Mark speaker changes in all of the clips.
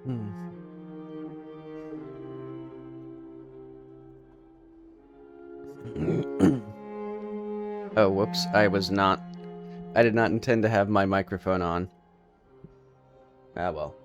Speaker 1: Hmm. Oh, whoops. I did not intend to have my microphone on. Ah, well.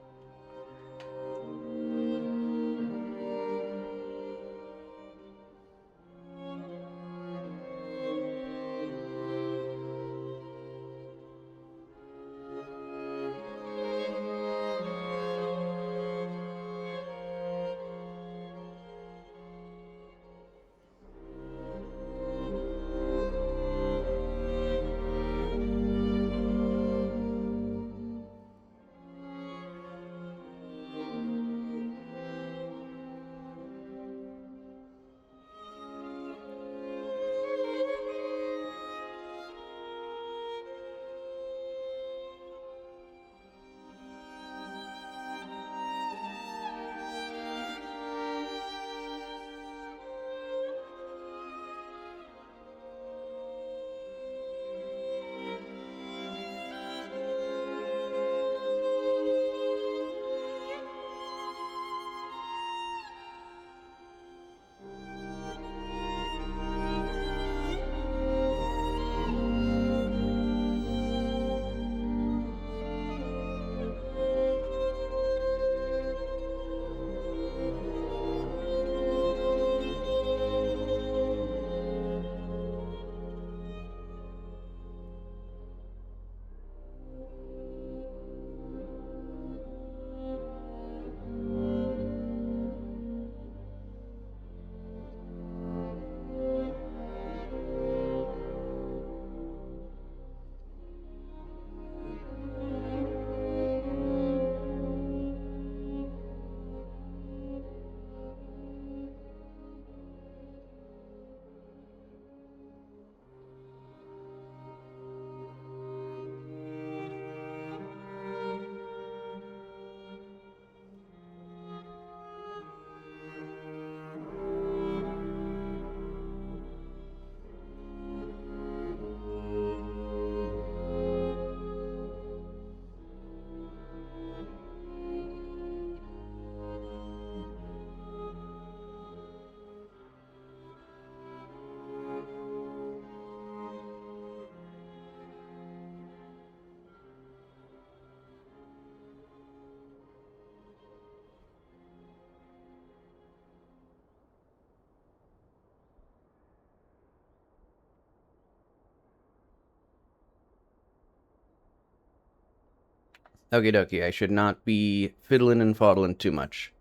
Speaker 1: Okie dokie, I should not be fiddling and faddling too much.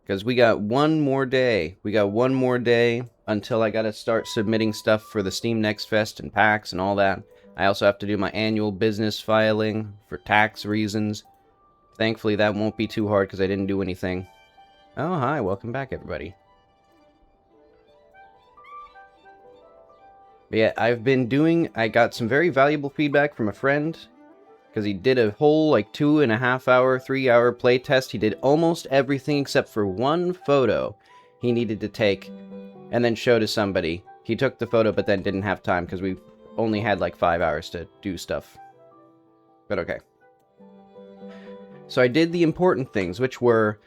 Speaker 1: Because we got one more day. We got one more day until I gotta start submitting stuff for the Steam Next Fest and PAX and all that. I also have to do my annual business filing for tax reasons. Thankfully, that won't be too hard because I didn't do anything. Oh, hi, welcome back, everybody. But yeah, I got some very valuable feedback from a friend because he did a whole like 2.5 hour, 3 hour play test. He did almost everything except for one photo he needed to take and then show to somebody. He took the photo but then didn't have time because we only had like 5 hours to do stuff. But okay. So I did the important things, which were,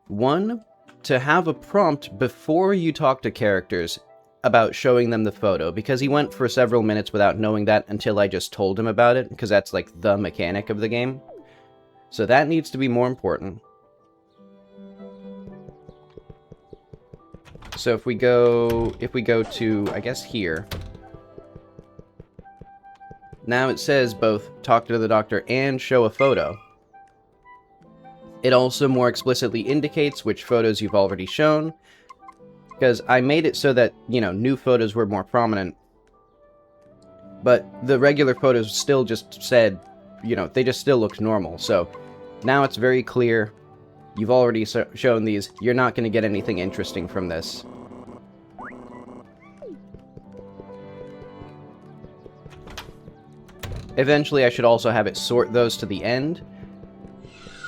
Speaker 1: one, to have a prompt before you talk to characters about showing them the photo, because he went for several minutes without knowing that until I just told him about it, because that's like the mechanic of the game. So that needs to be more important. So if we go to, I guess, here, now it says both talk to the doctor and show a photo. It also more explicitly indicates which photos you've already shown, because I made it so that, you know, new photos were more prominent, but the regular photos still just said, you know, they just still looked normal. So now it's very clear, you've already shown these, you're not going to get anything interesting from this. Eventually I should also have it sort those to the end.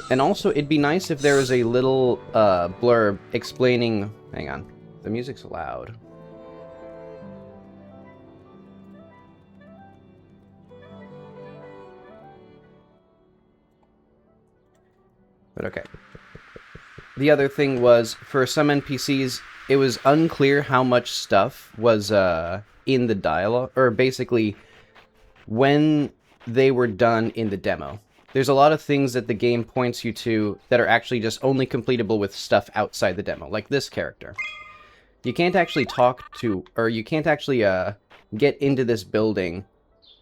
Speaker 1: And also, it'd be nice if there was a little blurb explaining... Hang on. The music's loud. But okay. The other thing was, for some NPCs, it was unclear how much stuff was in the dialogue, or basically when they were done in the demo. There's a lot of things that the game points you to that are actually just only completable with stuff outside the demo, like this character. You can't actually talk to, or you can't actually get into this building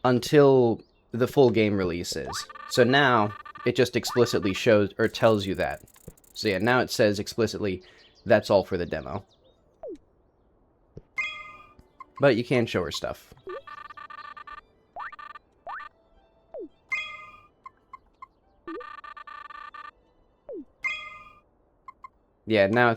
Speaker 1: until the full game releases. So now, it just explicitly shows, or tells you that. So yeah, now it says explicitly, that's all for the demo. But you can show her stuff. Yeah, now,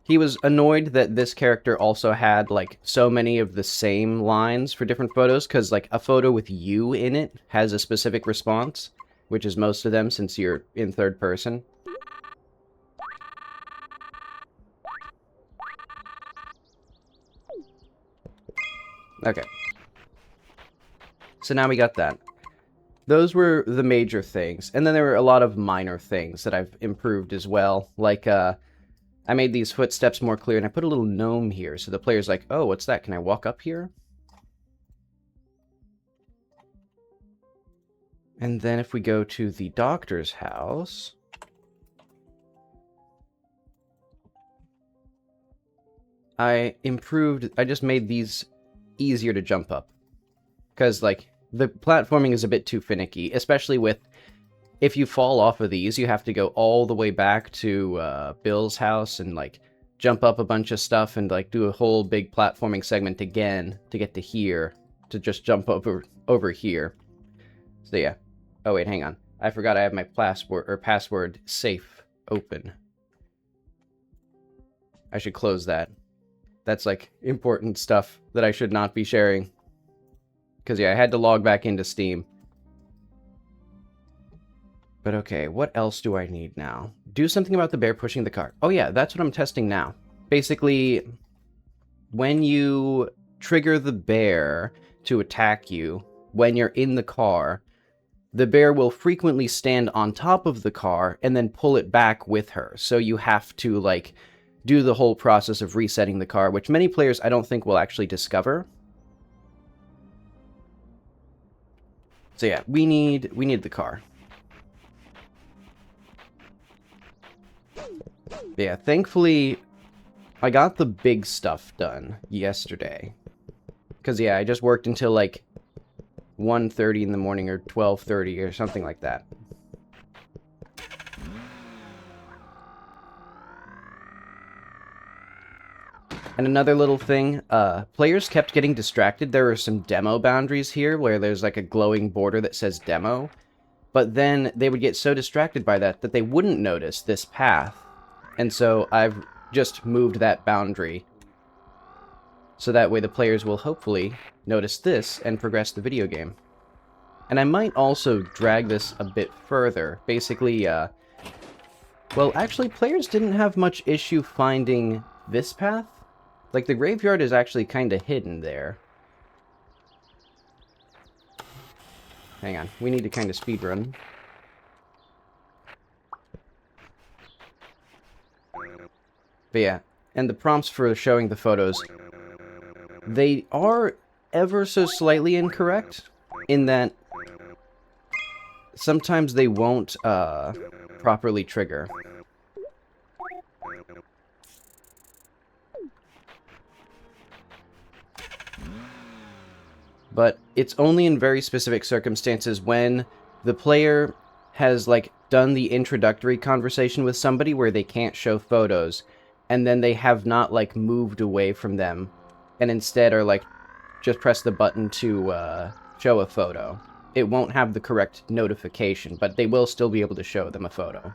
Speaker 1: he was annoyed that this character also had, like, so many of the same lines for different photos, because, like, a photo with you in it has a specific response, which is most of them since you're in third person. Okay. So now we got that. Those were the major things. And then there were a lot of minor things that I've improved as well. Like, I made these footsteps more clear, and I put a little gnome here, so the player's like, oh, what's that? Can I walk up here? And then if we go to the doctor's house... I just made these easier to jump up. Because, like, the platforming is a bit too finicky, especially with, if you fall off of these, you have to go all the way back to Bill's house and, like, jump up a bunch of stuff and, like, do a whole big platforming segment again to get to here, to just jump over here. So, yeah. Oh, wait, hang on. I forgot I have my password safe open. I should close that. That's, like, important stuff that I should not be sharing. Because, yeah, I had to log back into Steam. But, okay, what else do I need now? Do something about the bear pushing the car. Oh, yeah, that's what I'm testing now. Basically, when you trigger the bear to attack you, when you're in the car, the bear will frequently stand on top of the car and then pull it back with her. So you have to, like, do the whole process of resetting the car, which many players I don't think will actually discover. So yeah, we need the car. Yeah, thankfully, I got the big stuff done yesterday. Because, yeah, I just worked until, like, 1:30 in the morning or 12:30 or something like that. And another little thing, players kept getting distracted. There were some demo boundaries here where there's like a glowing border that says demo. But then they would get so distracted by that that they wouldn't notice this path. And so I've just moved that boundary. So that way the players will hopefully notice this and progress the video game. And I might also drag this a bit further. Basically, well, actually, players didn't have much issue finding this path. Like, the graveyard is actually kind of hidden there. Hang on, we need to kind of speedrun. But yeah, and the prompts for showing the photos, they are ever so slightly incorrect, in that sometimes they won't properly trigger. But it's only in very specific circumstances when the player has, like, done the introductory conversation with somebody where they can't show photos, and then they have not, like, moved away from them, and instead are, like, just press the button to show a photo. It won't have the correct notification, but they will still be able to show them a photo.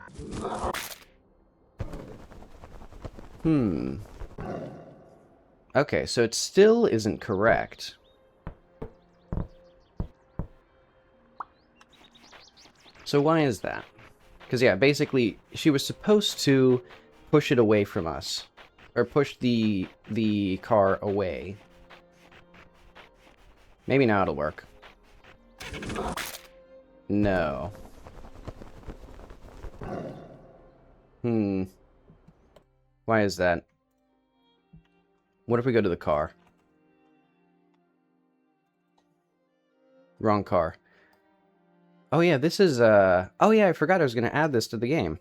Speaker 1: Okay, so it still isn't correct. So why is that? Because, yeah, basically, she was supposed to push it away from us. Or push the car away. Maybe now it'll work. No. Hmm. Why is that? What if we go to the car? Wrong car. Oh yeah, this is, oh yeah, I forgot I was gonna add this to the game.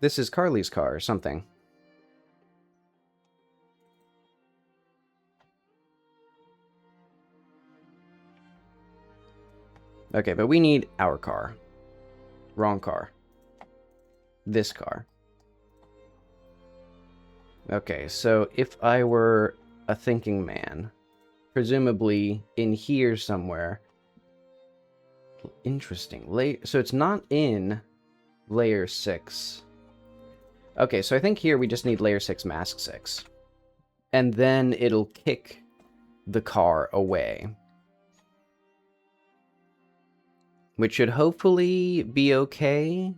Speaker 1: This is Carly's car or something. Okay, but we need our car. Wrong car. This car. Okay, so if I were a thinking man, presumably in here somewhere. Interesting. So it's not in layer 6. Okay, so I think here we just need layer 6, mask 6. And then it'll kick the car away. Which should hopefully be okay.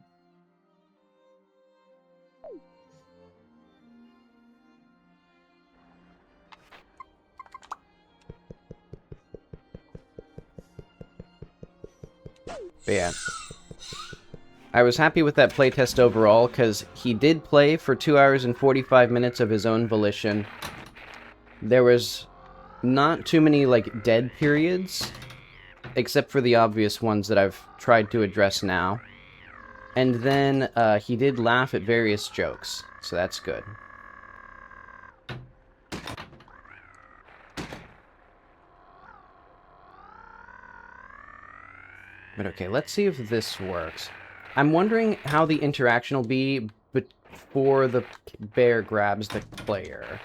Speaker 1: But yeah. I was happy with that playtest overall, because he did play for 2 hours and 45 minutes of his own volition. There was not too many, like, dead periods, except for the obvious ones that I've tried to address now. And then he did laugh at various jokes, so that's good. But okay, let's see if this works. I'm wondering how the interaction will be before the bear grabs the player.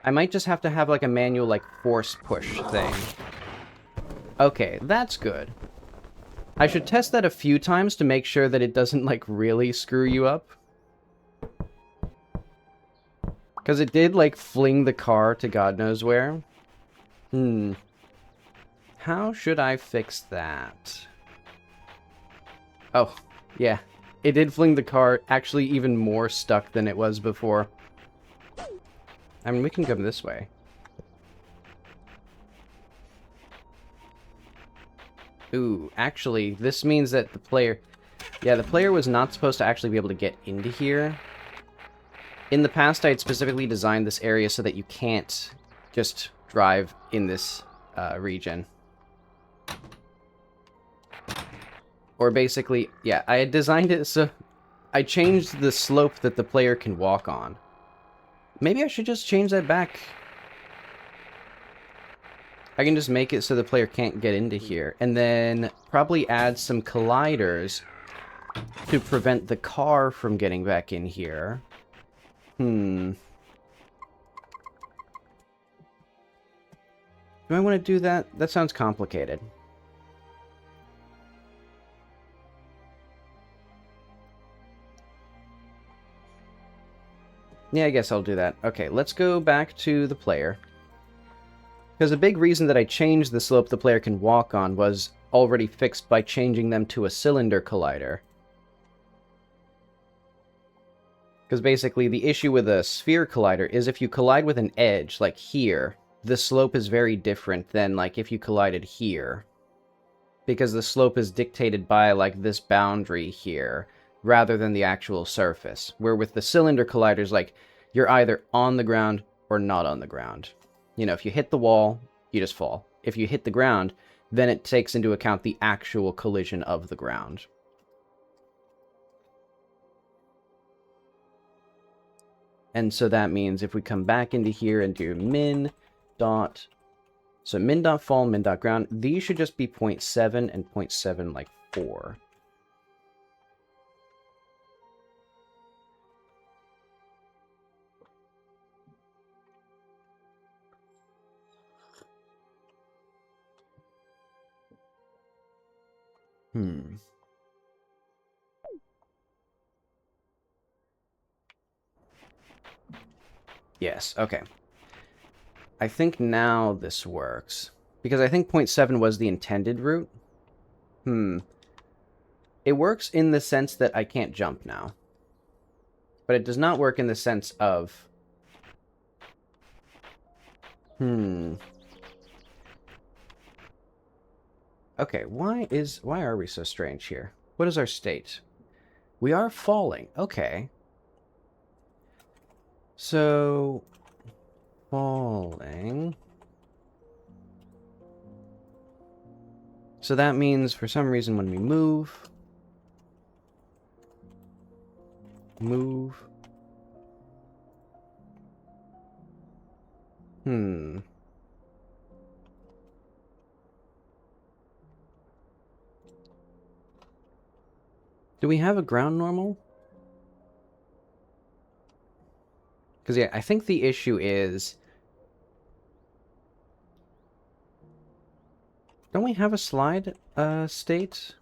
Speaker 1: I might just have to have like a manual like force push thing. Okay, that's good. I should test that a few times to make sure that it doesn't like really screw you up. Because it did like fling the car to God knows where. How should I fix that? Oh, yeah. It did fling the car actually even more stuck than it was before. I mean, we can come this way. Ooh, actually, this means that the player... Yeah, the player was not supposed to actually be able to get into here. In the past, I had specifically designed this area so that you can't just drive in this region. Or basically, yeah, I had designed it so... I changed the slope that the player can walk on. Maybe I should just change that back. I can just make it so the player can't get into here. And then probably add some colliders to prevent the car from getting back in here. Do I want to do that? That sounds complicated. Yeah, I guess I'll do that. Okay, let's go back to the player. Because a big reason that I changed the slope the player can walk on was already fixed by changing them to a cylinder collider. Because basically the issue with a sphere collider is if you collide with an edge, like here, the slope is very different than like if you collided here. Because the slope is dictated by like this boundary here, rather than the actual surface. Where with the cylinder colliders, like, you're either on the ground or not on the ground. You know, if you hit the wall, you just fall. If you hit the ground, then it takes into account the actual collision of the ground. And so that means if we come back into here and do min dot... So min dot fall, min dot ground, these should just be 0.7 and 0.7 like 4. Yes, okay. I think now this works. Because I think 0.7 was the intended route. It works in the sense that I can't jump now. But it does not work in the sense of... Okay, why are we so strange here? What is our state? We are falling. Okay. So, falling. So that means, for some reason, when we move... Hmm. Do we have a ground normal? Because, yeah, I think the issue is... Don't we have a slide state?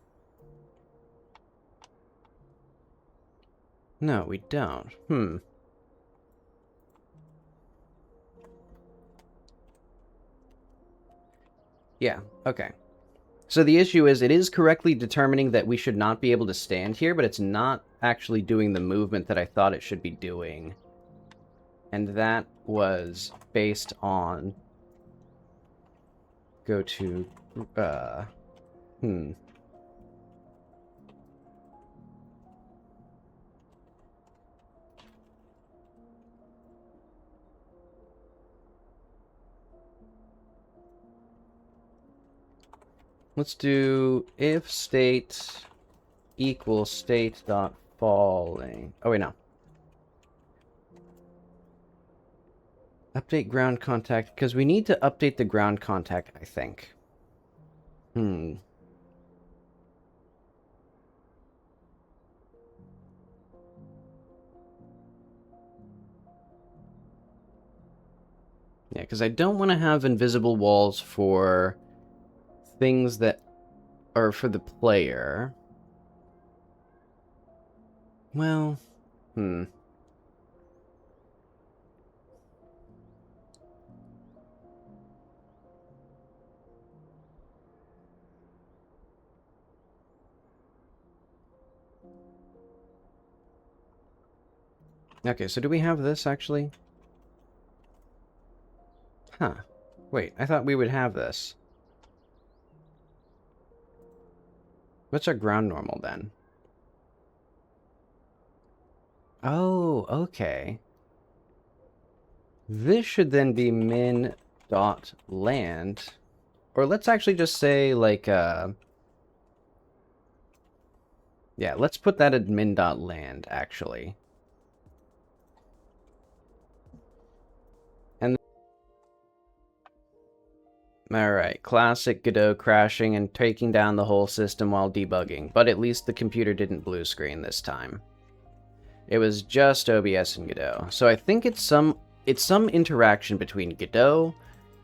Speaker 1: No, we don't. Hmm. Yeah, okay. So the issue is, it is correctly determining that we should not be able to stand here, but it's not actually doing the movement that I thought it should be doing. And that was based on... Go to... Let's do if state equals state dot falling. Oh, wait, no. Update ground contact, because we need to update the ground contact, I think. Yeah, because I don't want to have invisible walls for things that are for the player. Well, Okay, so do we have this, actually? Huh. Wait, I thought we would have this. What's our ground normal, then? Oh, okay. This should then be min dot land. Or let's actually just say, like, yeah, let's put that at min dot land, actually. And alright, classic Godot crashing and taking down the whole system while debugging, but at least the computer didn't blue screen this time. It was just OBS and Godot. So I think it's some interaction between Godot,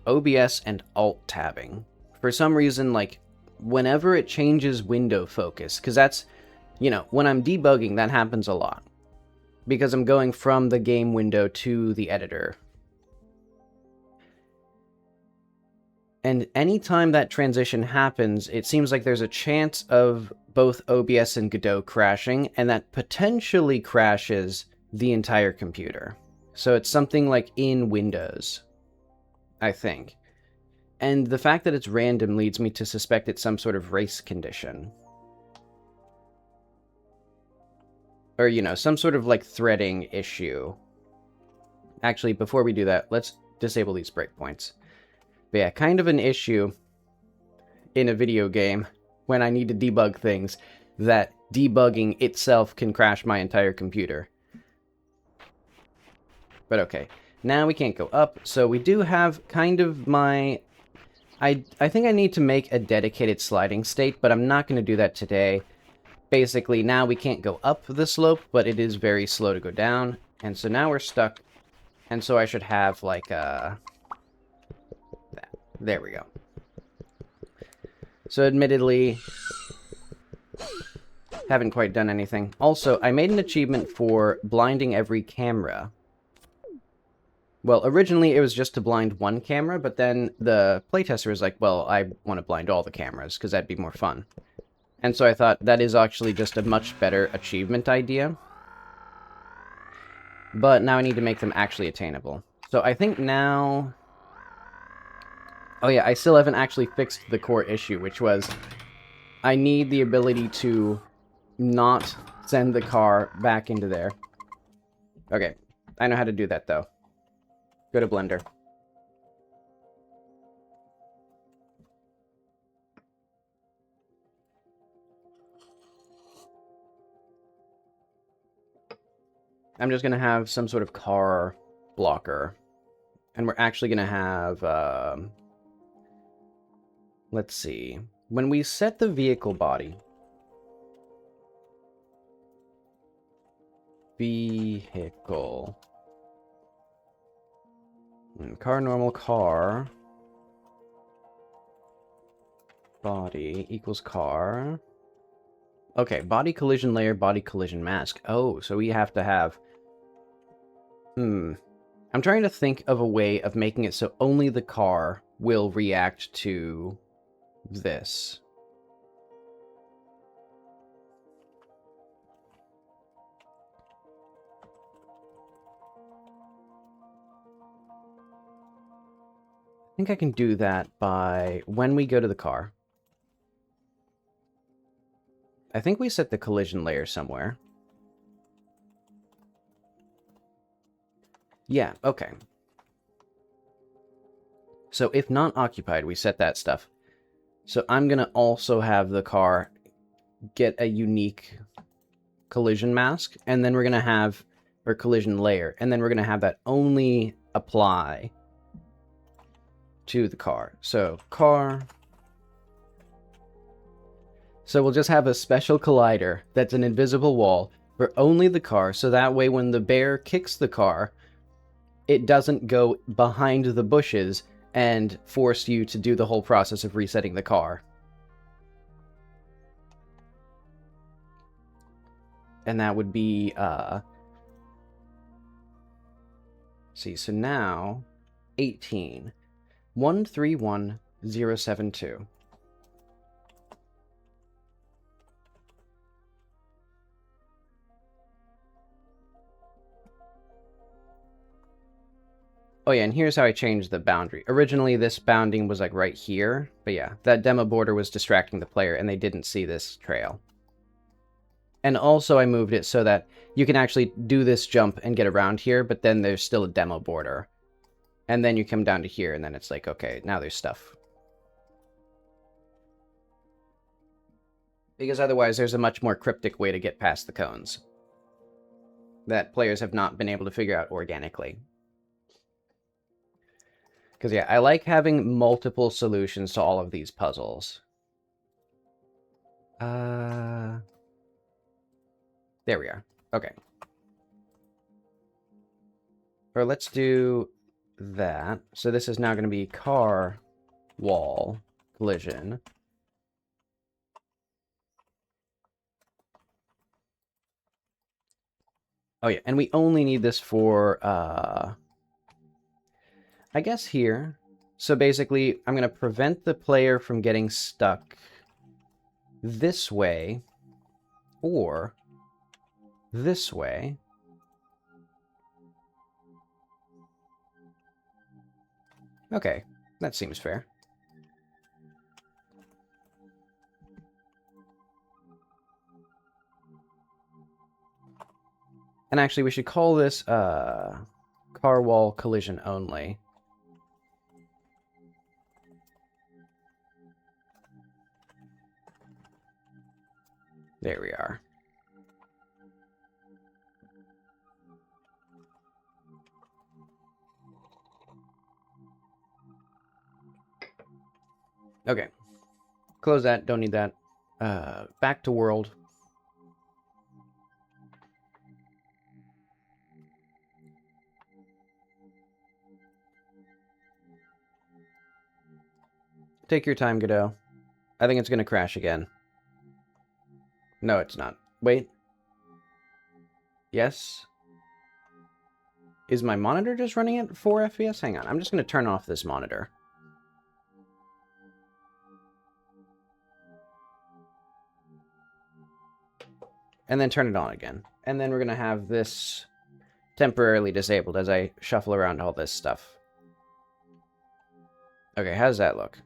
Speaker 1: OBS, and alt-tabbing. For some reason, like, whenever it changes window focus, because that's, you know, when I'm debugging, that happens a lot. Because I'm going from the game window to the editor. And anytime that transition happens, it seems like there's a chance of both OBS and Godot crashing, and that potentially crashes the entire computer. So it's something like in Windows, I think. And the fact that it's random leads me to suspect it's some sort of race condition. Or, you know, some sort of, like, threading issue. Actually, before we do that, let's disable these breakpoints. But yeah, kind of an issue in a video game when I need to debug things, that debugging itself can crash my entire computer. But okay, now we can't go up, so we do have kind of my... I think I need to make a dedicated sliding state, but I'm not going to do that today. Basically, now we can't go up the slope, but it is very slow to go down, and so now we're stuck, and so I should have, like, there we go. So admittedly, haven't quite done anything. Also, I made an achievement for blinding every camera. Well, originally it was just to blind one camera, but then the playtester was like, well, I want to blind all the cameras, because that'd be more fun. And so I thought that is actually just a much better achievement idea. But now I need to make them actually attainable. So I think now... Oh yeah, I still haven't actually fixed the core issue, which was I need the ability to not send the car back into there. Okay, I know how to do that, though. Go to Blender. I'm just going to have some sort of car blocker. And we're actually going to have... let's see. When we set the vehicle body... Vehicle... Car, normal, car... Body equals car... Okay, body collision layer, body collision mask. Oh, so we have to have... I'm trying to think of a way of making it so only the car will react to this. I think I can do that by when we go to the car. I think we set the collision layer somewhere. Yeah, okay. So if not occupied, we set that stuff. So I'm going to also have the car get a unique collision mask, and then we're going to have, or collision layer, and then we're going to have that only apply to the car. So car... So we'll just have a special collider that's an invisible wall for only the car, so that way when the bear kicks the car, it doesn't go behind the bushes and force you to do the whole process of resetting the car. And that would be, see, so now, 18. 131072. Oh yeah, and here's how I changed the boundary. Originally, this bounding was like right here, but yeah, that demo border was distracting the player, and they didn't see this trail. And also I moved it so that you can actually do this jump and get around here, but then there's still a demo border. And then you come down to here, and then it's like, okay, now there's stuff. Because otherwise, there's a much more cryptic way to get past the cones that players have not been able to figure out organically. Because, yeah, I like having multiple solutions to all of these puzzles. There we are. Okay. Or let's do that. So this is now going to be car, wall, collision. Oh yeah, and we only need this for, I guess here. So basically, I'm going to prevent the player from getting stuck this way, or this way. Okay, that seems fair. And actually, we should call this car wall collision only. There we are. Okay. Close that, don't need that. Back to world. Take your time, Godot. I think it's going to crash again. No, it's not. Wait. Yes? Is my monitor just running at 4 FPS? Hang on, I'm just going to turn off this monitor. And then turn it on again. And then we're going to have this temporarily disabled as I shuffle around all this stuff. Okay, how does that look?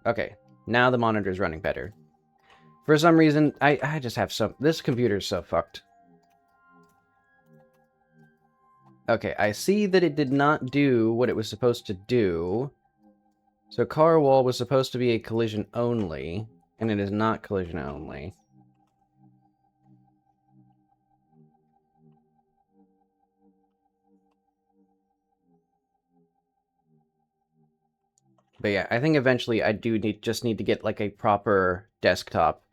Speaker 1: Okay, now the monitor's running better. For some reason, I just have some... This computer is so fucked. Okay, I see that it did not do what it was supposed to do. So car wall was supposed to be a collision only, and it is not collision only. But yeah, I think eventually I do just need to get like a proper desktop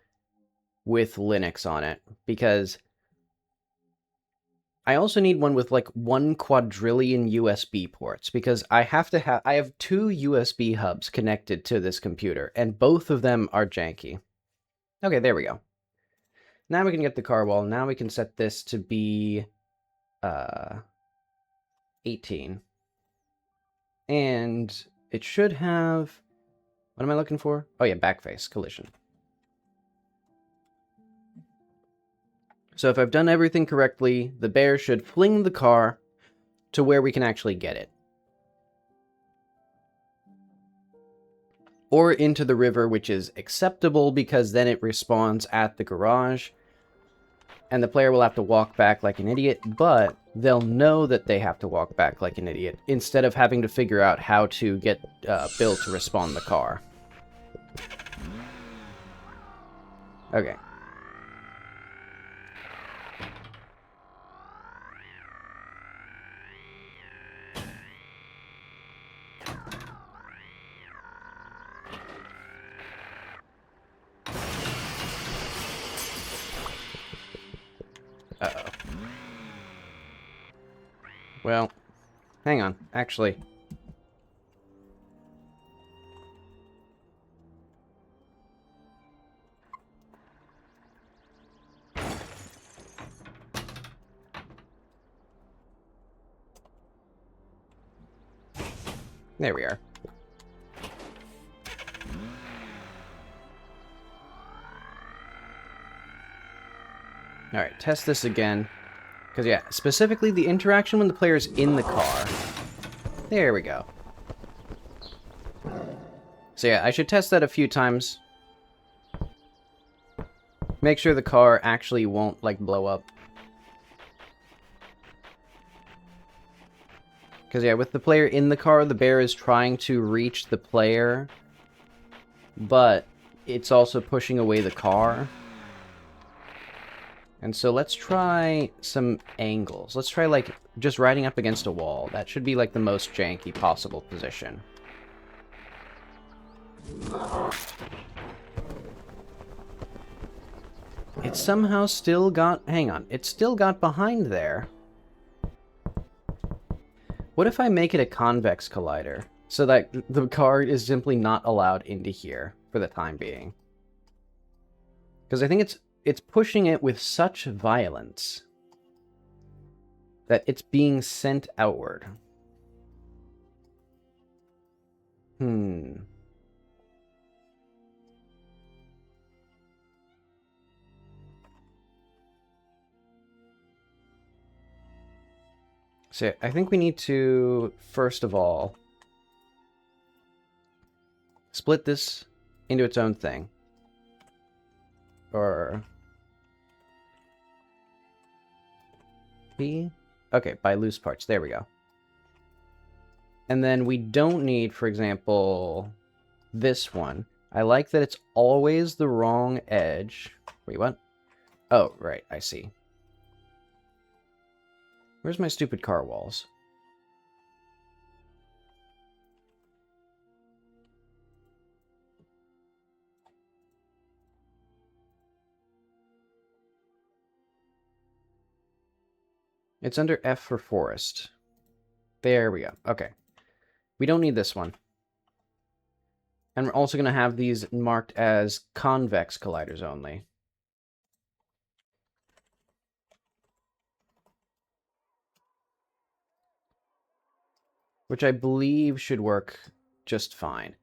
Speaker 1: with Linux on it, because I also need one with like 1 quadrillion USB ports, because I have 2 USB hubs connected to this computer, and both of them are janky. Okay, there we go. Now we can get the car wall. Now we can set this to be 18. And it should have... What am I looking for? Oh yeah, backface collision. So if I've done everything correctly, the bear should fling the car to where we can actually get it. Or into the river, which is acceptable because then it respawns at the garage. And the player will have to walk back like an idiot, but they'll know that they have to walk back like an idiot, instead of having to figure out how to get Bill to respawn the car. Okay. Uh-oh. Well, hang on, actually. There we are. Alright, test this again. Because, yeah, specifically the interaction when the player's in the car. There we go. So yeah, I should test that a few times. Make sure the car actually won't, like, blow up. Because, yeah, with the player in the car, the bear is trying to reach the player, but it's also pushing away the car. And so let's try some angles. Let's try, like, just riding up against a wall. That should be, like, the most janky possible position. It somehow still got... Hang on. It still got behind there. What if I make it a convex collider, so that the car is simply not allowed into here for the time being? Because I think it's pushing it with such violence that it's being sent outward. So I think we need to, first of all, split this into its own thing. Or... P? Okay, by loose parts. There we go. And then we don't need, for example, this one. I like that it's always the wrong edge. Wait, what? Oh, right, I see. Where's my stupid car walls? It's under F for forest. There we go. Okay. We don't need this one. And we're also going to have these marked as convex colliders only. Which I believe should work just fine.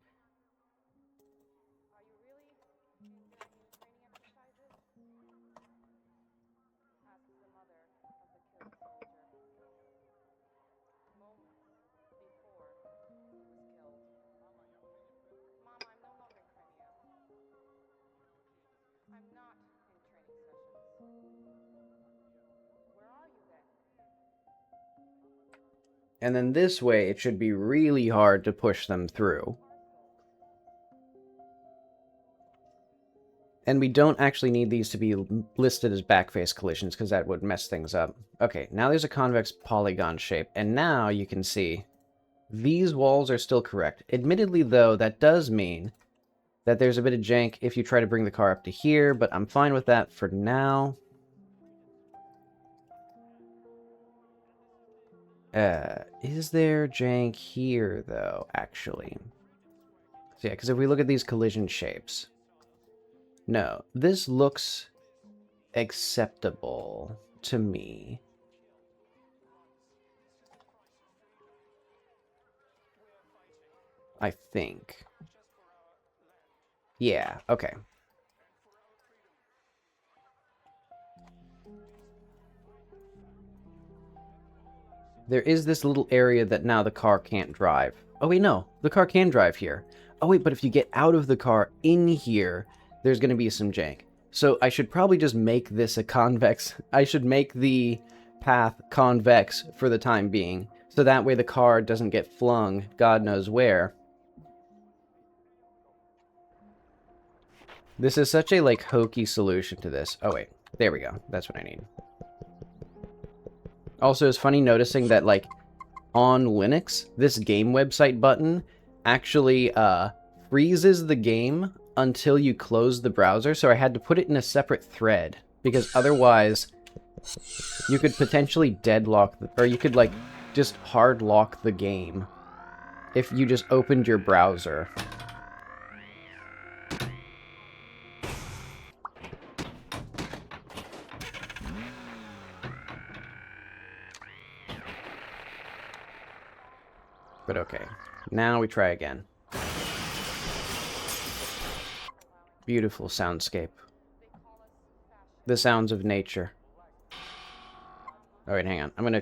Speaker 1: And then this way, it should be really hard to push them through. And we don't actually need these to be listed as backface collisions, because that would mess things up. Okay, now there's a convex polygon shape, and now you can see these walls are still correct. Admittedly, though, that does mean that there's a bit of jank if you try to bring the car up to here, but I'm fine with that for now. Is there jank here, though, actually? So yeah, because if we look at these collision shapes... No, this looks acceptable to me. I think. Yeah, okay. There is this little area that now the car can't drive. Oh wait, no. The car can drive here. Oh wait, but if you get out of the car in here, there's going to be some jank. So I should probably just make this a convex. I should make the path convex for the time being. So that way the car doesn't get flung God knows where. This is such a, like, hokey solution to this. Oh wait, there we go. That's what I need. Also, it's funny noticing that, like, on Linux, this game website button actually freezes the game until you close the browser, so I had to put it in a separate thread, because otherwise you could potentially deadlock, or you could, like, just hard lock the game if you just opened your browser. But okay, now we try again. Beautiful soundscape. The sounds of nature. Alright, hang on. I'm gonna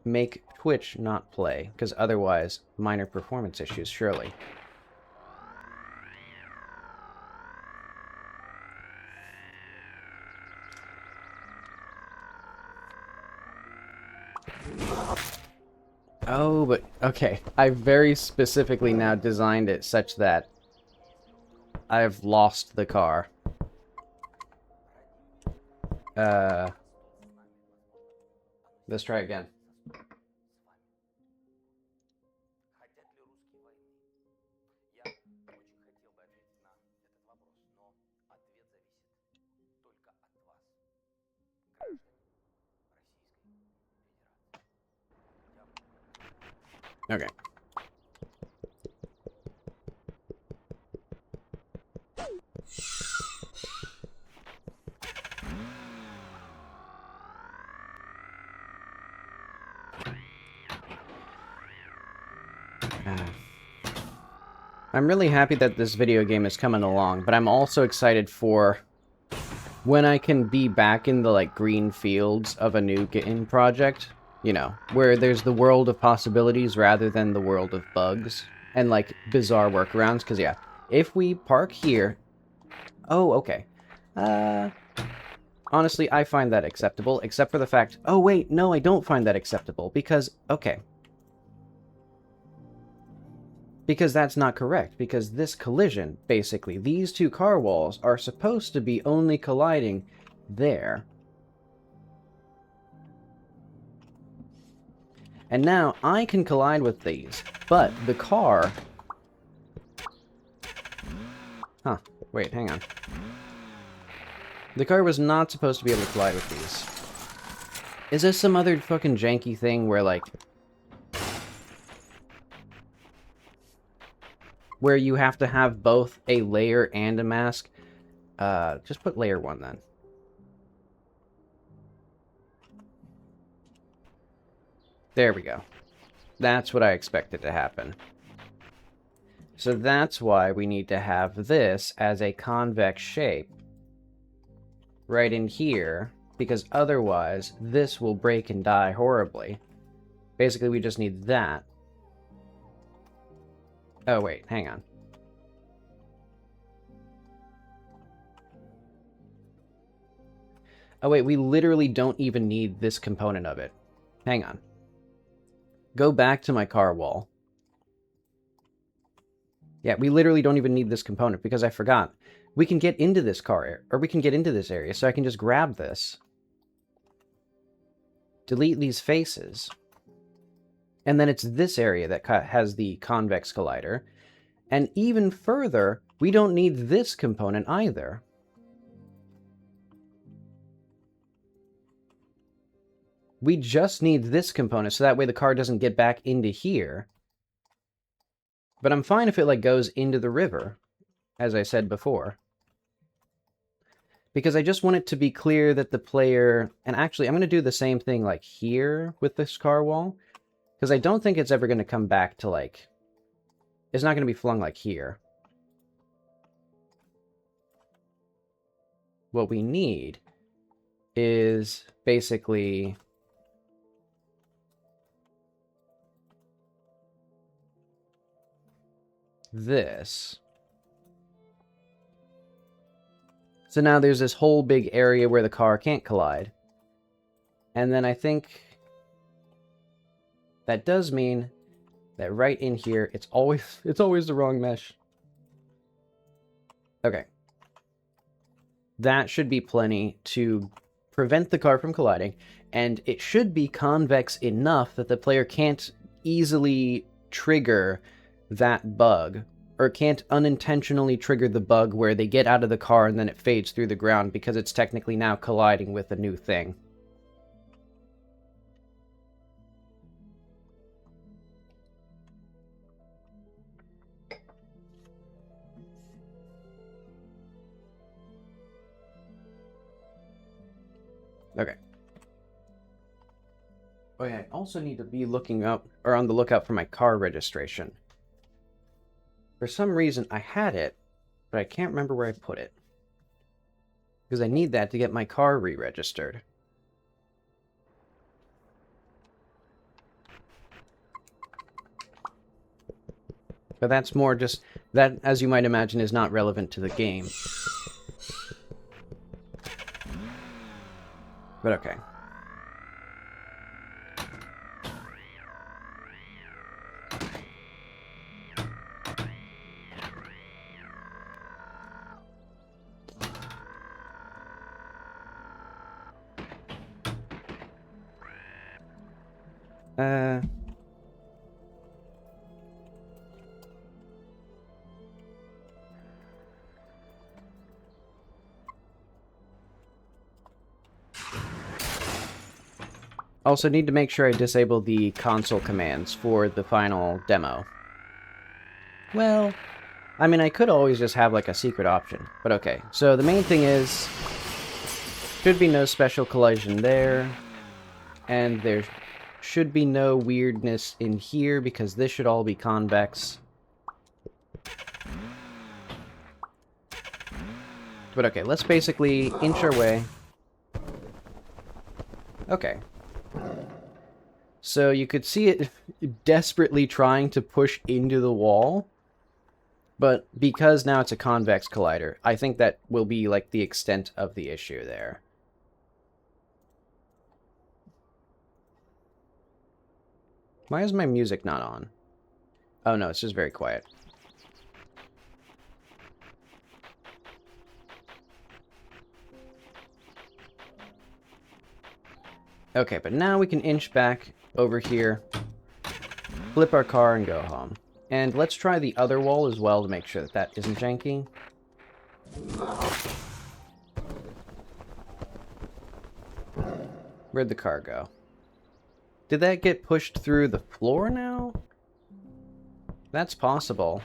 Speaker 1: make Twitch not play, because otherwise, minor performance issues, surely. Oh, but okay. I very specifically now designed it such that I've lost the car. Let's try again. Okay. I'm really happy that this video game is coming along, but I'm also excited for when I can be back in the, like, green fields of a new game project. You know, where there's the world of possibilities rather than the world of bugs and, like, bizarre workarounds. Because, yeah, if we park here... Oh, okay. Honestly, I find that acceptable, except for the fact... Oh, wait, no, I don't find that acceptable, because... Okay. Because that's not correct, because this collision, basically, these two car walls are supposed to be only colliding there. And now, I can collide with these, but the car... Huh, wait, hang on. The car was not supposed to be able to collide with these. Is this some other fucking janky thing where, like... where you have to have both a layer and a mask? Just put layer 1, then. There we go. That's what I expected to happen. So that's why we need to have this as a convex shape right in here, because otherwise this will break and die horribly. Basically, we just need that. Oh, wait, hang on. Oh, wait, we literally don't even need this component of it. Hang on. go back to my car wall. Yeah, we literally don't even need this component because I forgot. We can get into this car, or we can get into this area, so I can just grab this. Delete these faces. And then it's this area that has the convex collider. And even further, we don't need this component either. We just need this component, so that way the car doesn't get back into here. But I'm fine if it, like, goes into the river, as I said before. Because I just want it to be clear that the player... And actually, I'm going to do the same thing, like, here with this car wall. Because I don't think it's ever going to come back to, like... It's not going to be flung, like, here. What we need is basically... this. So now there's this whole big area where the car can't collide. And then I think that does mean that right in here, it's always the wrong mesh. Okay. That should be plenty to prevent the car from colliding, and it should be convex enough that the player can't easily trigger that bug, or can't unintentionally trigger the bug where they get out of the car and then it fades through the ground because it's technically now colliding with a new thing. Okay. Oh yeah, I also need to be looking up, or on the lookout for my car registration. For some reason, I had it, but I can't remember where I put it. Because I need that to get my car re-registered. But that's more just... That, as you might imagine, is not relevant to the game. But okay. Also need to make sure I disable the console commands for the final demo. Well, I mean, I could always just have, like, a secret option. But okay, so the main thing is... Should be no special collision there. And there should be no weirdness in here, because this should all be convex. But okay, let's basically inch our way. Okay. So you could see it desperately trying to push into the wall. But because now it's a convex collider, I think that will be, like, the extent of the issue there. Why is my music not on? Oh no, it's just very quiet. Okay, but now we can inch back over here, flip our car, and go home. And let's try the other wall as well to make sure that that isn't janky. Where'd the car go? Did that get pushed through the floor now? That's possible.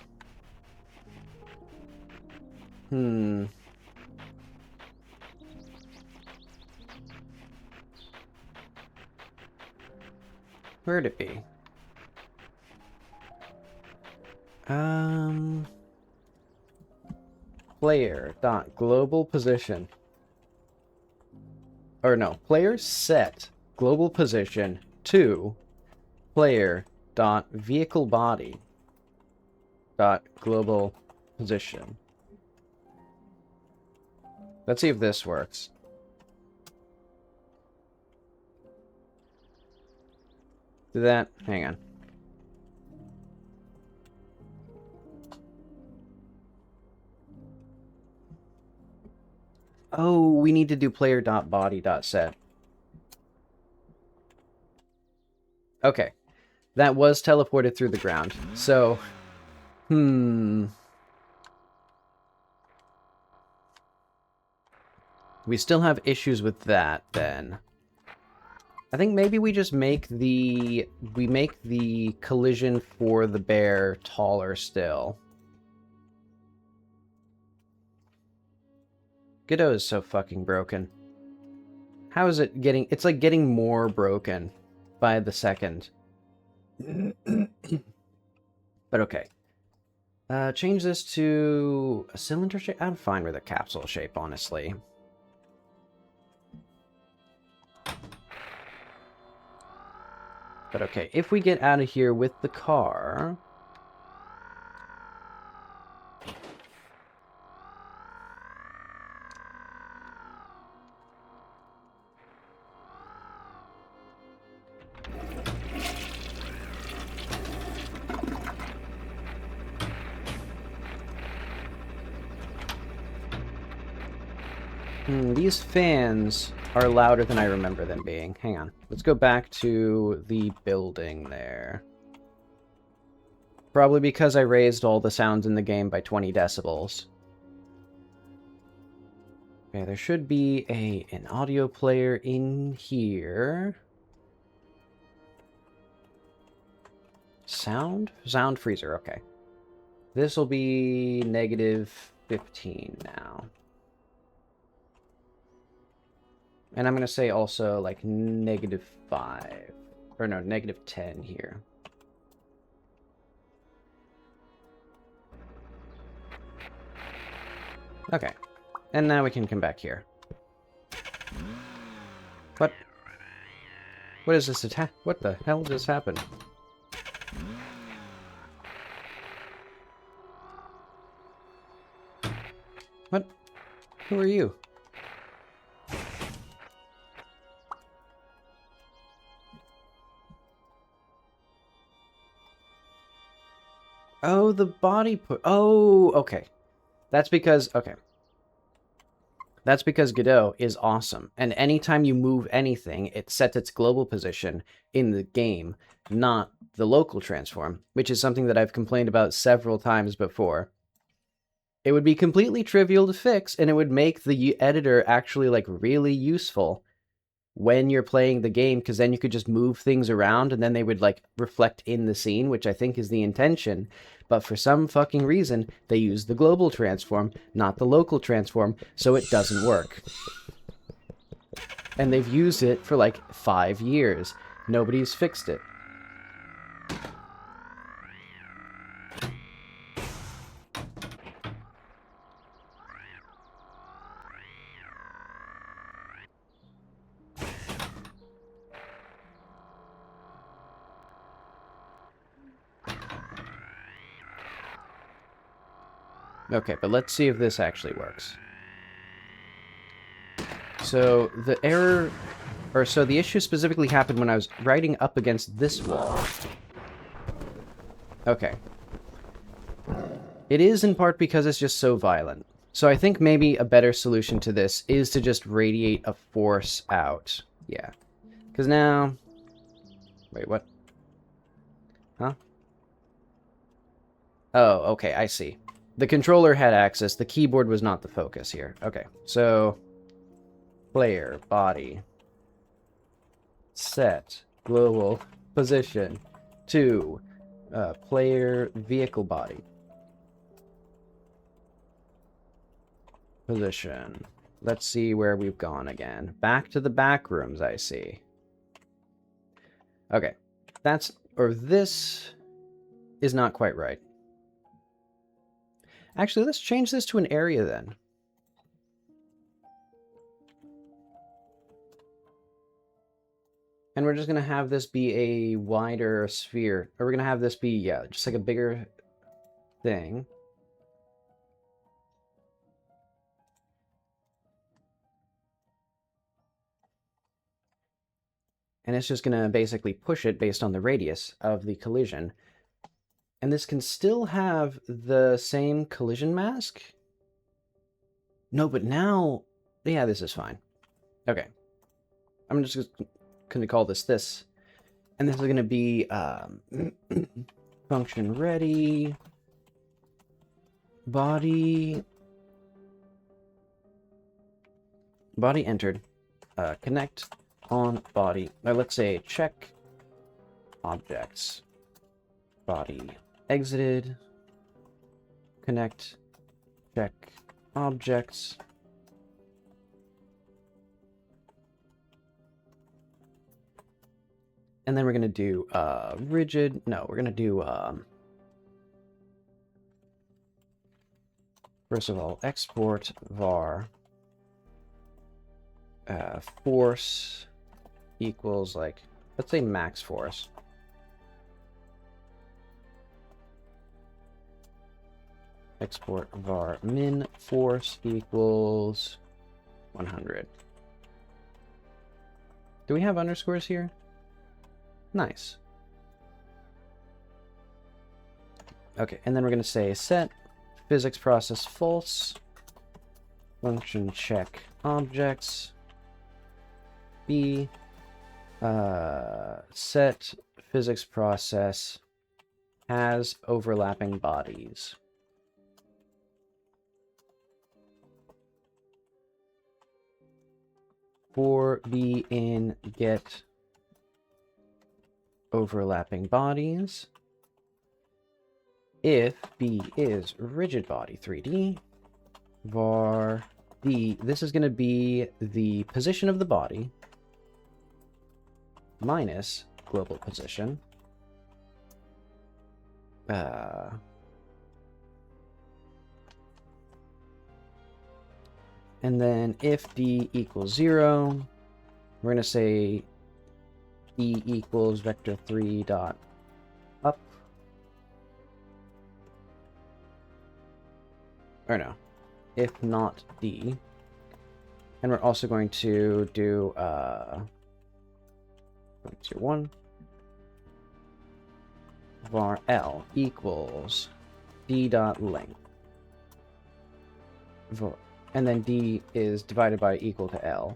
Speaker 1: Where'd it be? Player dot global position. Or no, player set global position to player dot vehicle body dot global position. Let's see if this works. Do that. Hang on. Oh, we need to do player.body.set. Okay. That was teleported through the ground. So, we still have issues with that, then. I think maybe we just make the collision for the bear taller still. Godot is so fucking broken. How is it getting... It's like getting more broken by the second. But okay. Change this to a cylinder shape? I'm fine with a capsule shape, honestly. But okay, if we get out of here with the car... these fans are louder than I remember them being. Hang on. Let's go back to the building there. Probably because I raised all the sounds in the game by 20 decibels. Okay, there should be an audio player in here. Sound? Sound freezer, okay. This will be -15 now. And I'm going to say also, like, -5. Or no, -10 here. Okay. And now we can come back here. What? What is this attack? What the hell just happened? What? Who are you? Oh, the body put... Oh, okay. That's because... Okay. That's because Godot is awesome. And anytime you move anything, it sets its global position in the game, not the local transform, which is something that I've complained about several times before. It would be completely trivial to fix, and it would make the editor actually, like, really useful when you're playing the game, because then you could just move things around and then they would, like, reflect in the scene, which I think is the intention. But for some fucking reason, they use the global transform, not the local transform, so it doesn't work. And they've used it for, like, 5 years. Nobody's fixed it. Okay, but let's see if this actually works. So the error, or so the issue specifically happened when I was riding up against this wall. Okay. It is in part because it's just so violent. So I think maybe a better solution to this is to just radiate a force out. Yeah. Because now... Wait, what? Huh? Oh, okay, I see. The controller had access. The keyboard was not the focus here. Okay, so... Player, body. Set, global, position. To, player, vehicle body. Position. Let's see where we've gone again. Back to the back rooms, I see. Okay, that's... Or this is not quite right. Actually, let's change this to an area then. And we're just going to have this be a wider sphere. Or we're going to have this be, yeah, just like a bigger thing. and it's just going to basically push it based on the radius of the collision. And this can still have the same collision mask? No, but now... Yeah, this is fine. Okay. I'm just going to call this. And this is going to be function ready, body entered, connect on body. Now let's say check objects, body exited, connect, check objects. And then we're going to do rigid. No, we're going to do, first of all, export var force equals, like, let's say max force. Export var min force equals 100. Do we have underscores here? Nice. Okay, and then we're going to say set physics process false, function check objects, b, set physics process has overlapping bodies. For b in get overlapping bodies. If B is rigid body 3D, var B, this is going to be the position of the body minus global position. And then if D equals 0, we're going to say E equals vector 3 dot up. Or no, if not D. And we're also going to do 1 var L equals D dot length. And then D is divided by equal to L.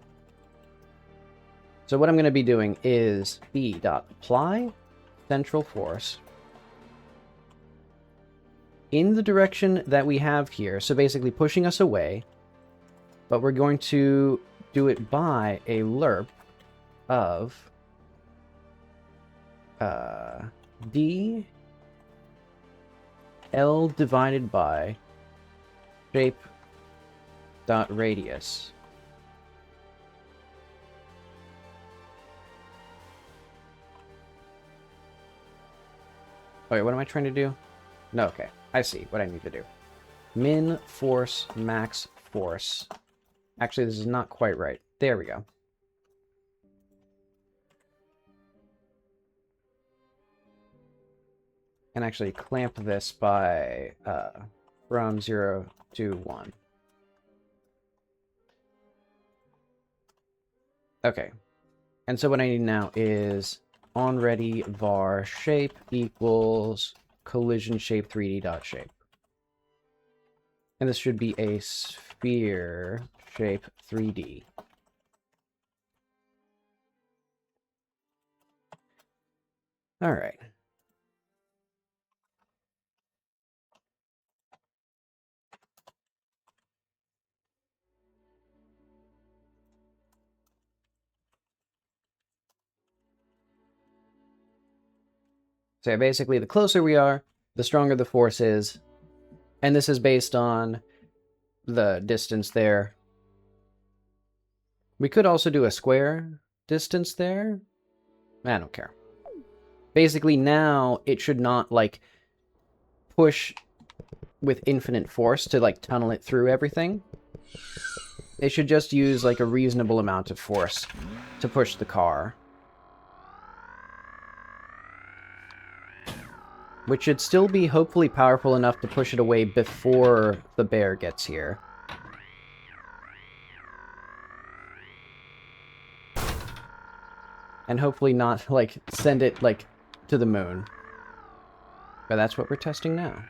Speaker 1: So what I'm going to be doing is B dot apply central force in the direction that we have here. So basically pushing us away, but we're going to do it by a lerp of D L divided by shape dot radius. Okay, what am I trying to do? No, okay. I see what I need to do. Min force, max force. Actually, this is not quite right. There we go. And actually clamp this by from 0 to 1. Okay. And so what I need now is onReady var shape equals collision shape 3D dot shape. And this should be a sphere shape 3D. All right. So basically, the closer we are, the stronger the force is. And this is based on the distance there. We could also do a square distance there. I don't care. Basically, now it should not, like, push with infinite force to, like, tunnel it through everything. It should just use, like, a reasonable amount of force to push the car. Which should still be hopefully powerful enough to push it away before the bear gets here. and hopefully not, like, send it, like, to the moon. But that's what we're testing now.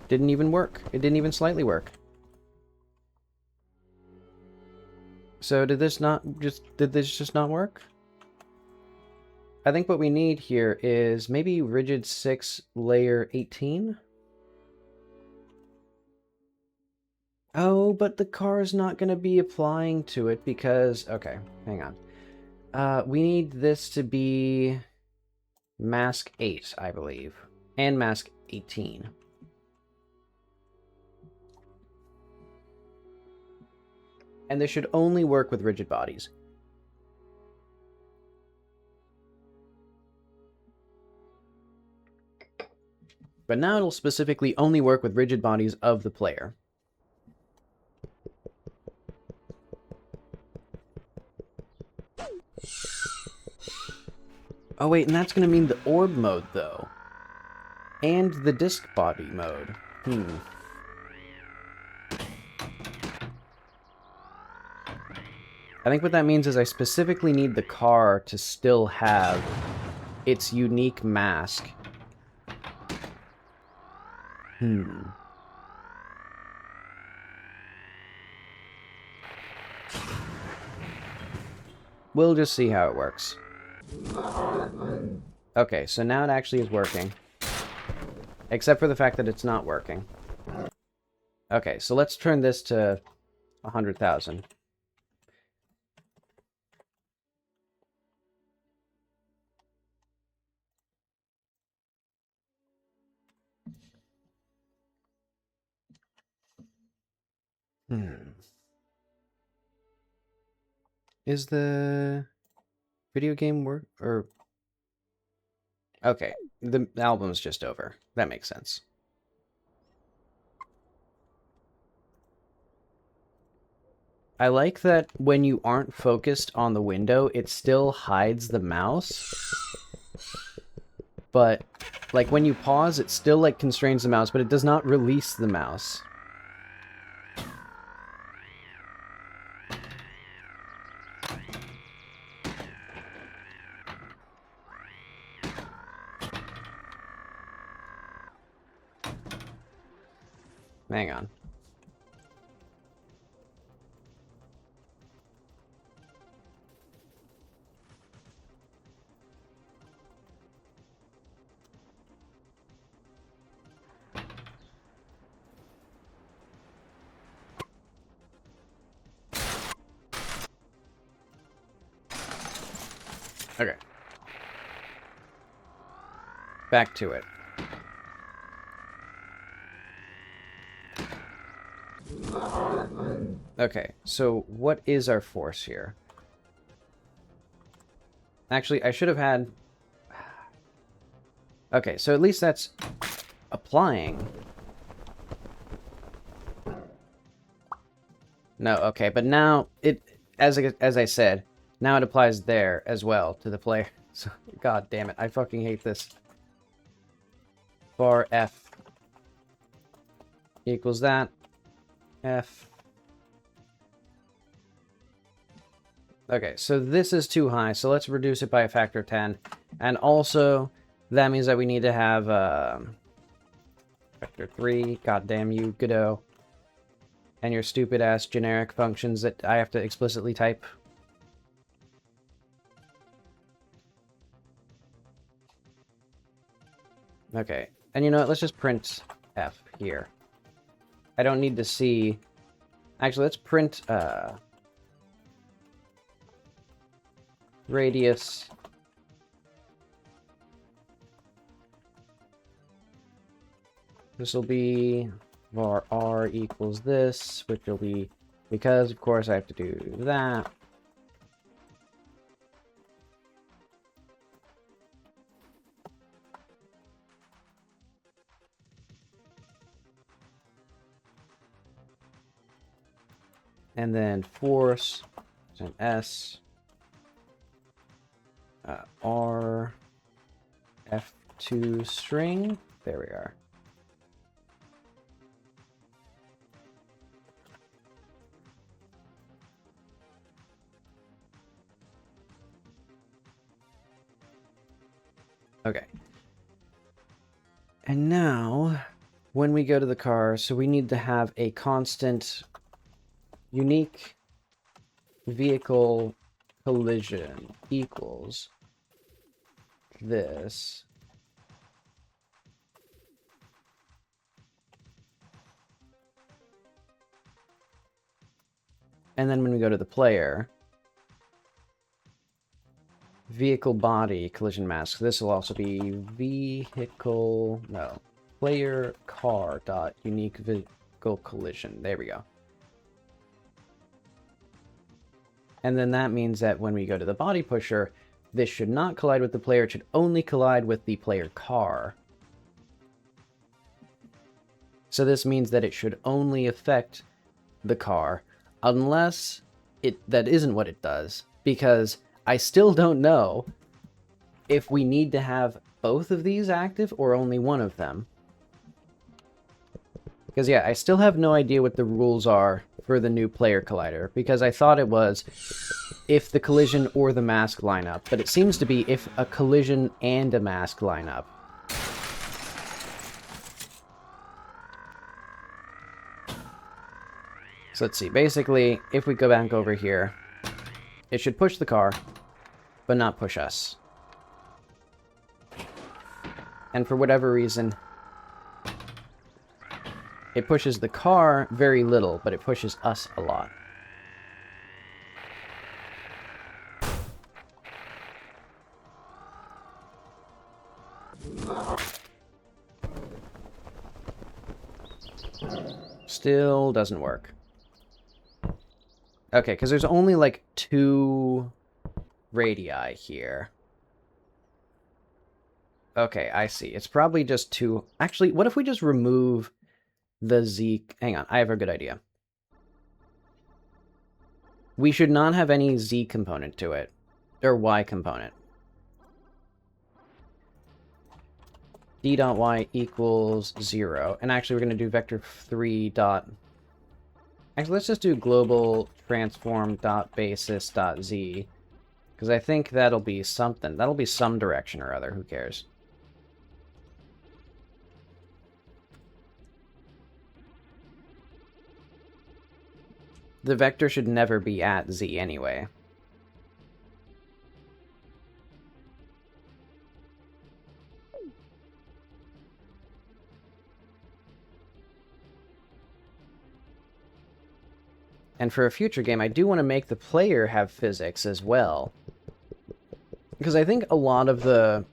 Speaker 1: Didn't even work. It didn't even slightly work. So did this just not work? I think what we need here is maybe rigid 6 layer 18. Oh, but the car's not going to be applying to it because... Okay, hang on. We need this to be mask 8, I believe. And mask 18. And this should only work with rigid bodies. But now it'll specifically only work with rigid bodies of the player. Oh wait, and that's going to mean the orb mode, though. And the disc body mode. I think what that means is I specifically need the car to still have its unique mask. We'll just see how it works. Okay, so now it actually is working. Except for the fact that it's not working. Okay, so let's turn this to 100,000. Is the video game work or... Okay, the album's just over. That makes sense. I like that when you aren't focused on the window, it still hides the mouse. But, like, when you pause, it still, like, constrains the mouse, but it does not release the mouse. Hang on. Okay. Back to it. Okay, so what is our force here? Actually, I should have had... Okay, so at least that's applying. No, okay, but now it, as I said, now it applies there as well to the player. So, God damn it, I fucking hate this. Bar F equals that. F. Okay, so this is too high, so let's reduce it by a factor of 10. And also, that means that we need to have factor 3. God damn you, Godot. And your stupid-ass generic functions that I have to explicitly type. Okay, and you know what, let's just print F here. I don't need to see... Actually, let's print radius. This will be var r equals this, which will be, because of course I have to do that. And then force is an S. R F2 string. There we are. Okay. And now, when we go to the car, so we need to have a constant, unique vehicle collision equals this. And then when we go to the player, vehicle body collision mask. This will also be player car dot unique vehicle collision. There we go. And then that means that when we go to the body pusher, this should not collide with the player. It should only collide with the player car. So this means that it should only affect the car, unless that isn't what it does, because I still don't know if we need to have both of these active or only one of them. Because yeah, I still have no idea what the rules are for the new player collider, because I thought it was if the collision or the mask line up, but it seems to be if a collision and a mask line up. So let's see, basically, if we go back over here, it should push the car, but not push us. And for whatever reason, it pushes the car very little, but it pushes us a lot. Still doesn't work. Okay, because there's only like 2 radii here. Okay, I see. It's probably just 2... Actually, what if we just remove the Z... Hang on, I have a good idea. We should not have any Z component to it. Or Y component. D.Y equals 0. And actually, we're going to do vector 3 dot... Actually, let's just do global transform dot basis dot Z. Because I think that'll be something. That'll be some direction or other. Who cares? The vector should never be at Z anyway. And for a future game, I do want to make the player have physics as well. Because I think a lot of the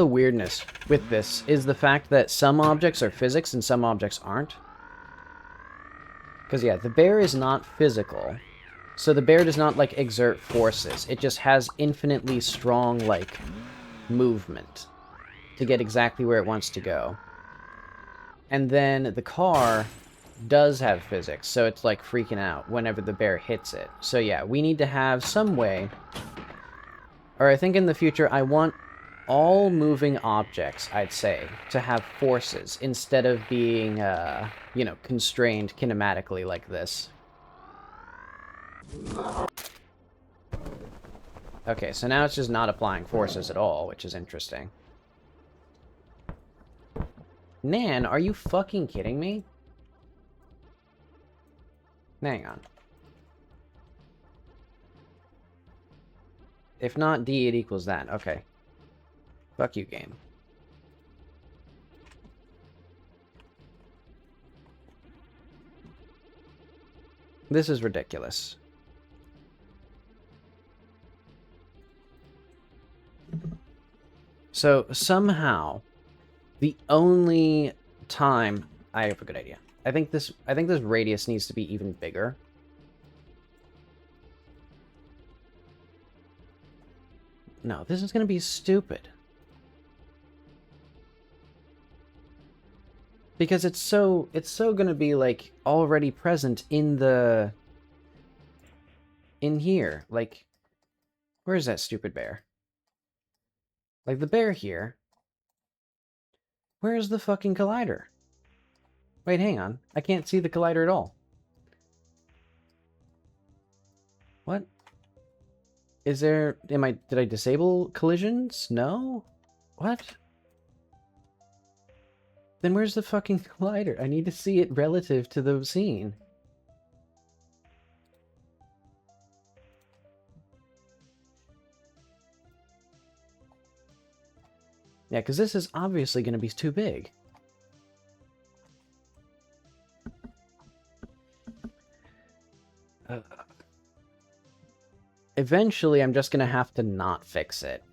Speaker 1: weirdness with this is the fact that some objects are physics and some objects aren't. Because yeah, the bear is not physical. So the bear does not, like, exert forces. It just has infinitely strong, like, movement to get exactly where it wants to go. And then the car does have physics, so it's like freaking out whenever the bear hits it. So yeah, we need to have some way, or I think in the future I want all moving objects, I'd say, to have forces instead of being, you know, constrained kinematically like this. Okay, so now it's just not applying forces at all, which is interesting. Nan, are you fucking kidding me? Hang on. If not D, it equals that. Okay. Fuck you, game. This is ridiculous. So, somehow, the only time... I have a good idea. I think this radius needs to be even bigger. No, this is going to be stupid. Because it's so going to be, like, already present in the... in here. Like, where is that stupid bear? Like, the bear here. Where is the fucking collider? Wait, hang on. I can't see the collider at all. What? Is there... Did I disable collisions? No? What? Then where's the fucking collider? I need to see it relative to the scene. Yeah, because this is obviously going to be too big. Eventually, I'm just going to have to not fix it.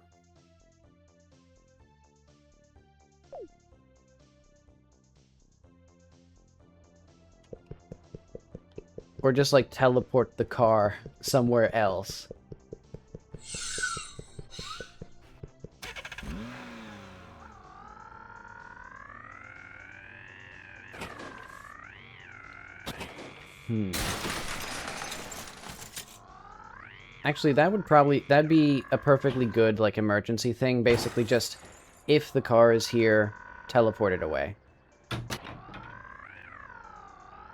Speaker 1: Or just, like, teleport the car somewhere else. Actually, that'd be a perfectly good, like, emergency thing. Basically just, if the car is here, teleport it away.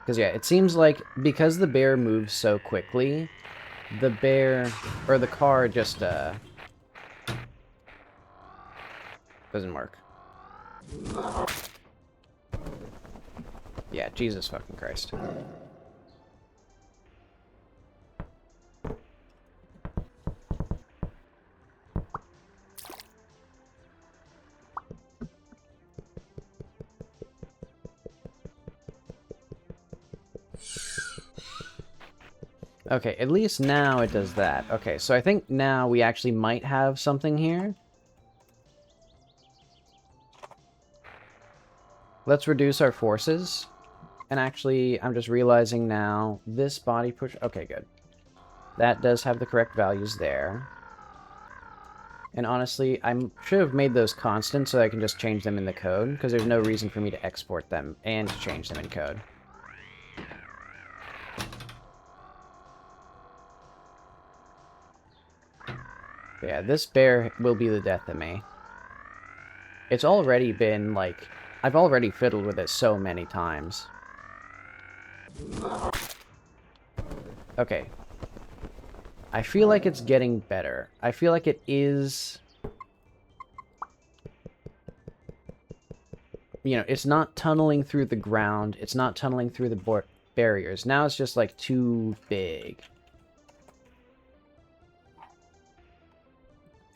Speaker 1: Because, yeah, it seems like, because the bear moves so quickly, the car just, doesn't work. Yeah, Jesus fucking Christ. Okay, at least now it does that. Okay, so I think now we actually might have something here. Let's reduce our forces. And actually, I'm just realizing now, this body push... Okay, good. That does have the correct values there. And honestly, I should have made those constant so I can just change them in the code, because there's no reason for me to export them and to change them in code. But yeah, this bear will be the death of me. It's already been, like... I've already fiddled with it so many times. Okay. I feel like it's getting better. I feel like it is... You know, it's not tunneling through the ground. It's not tunneling through the barriers. Now it's just, like, too big.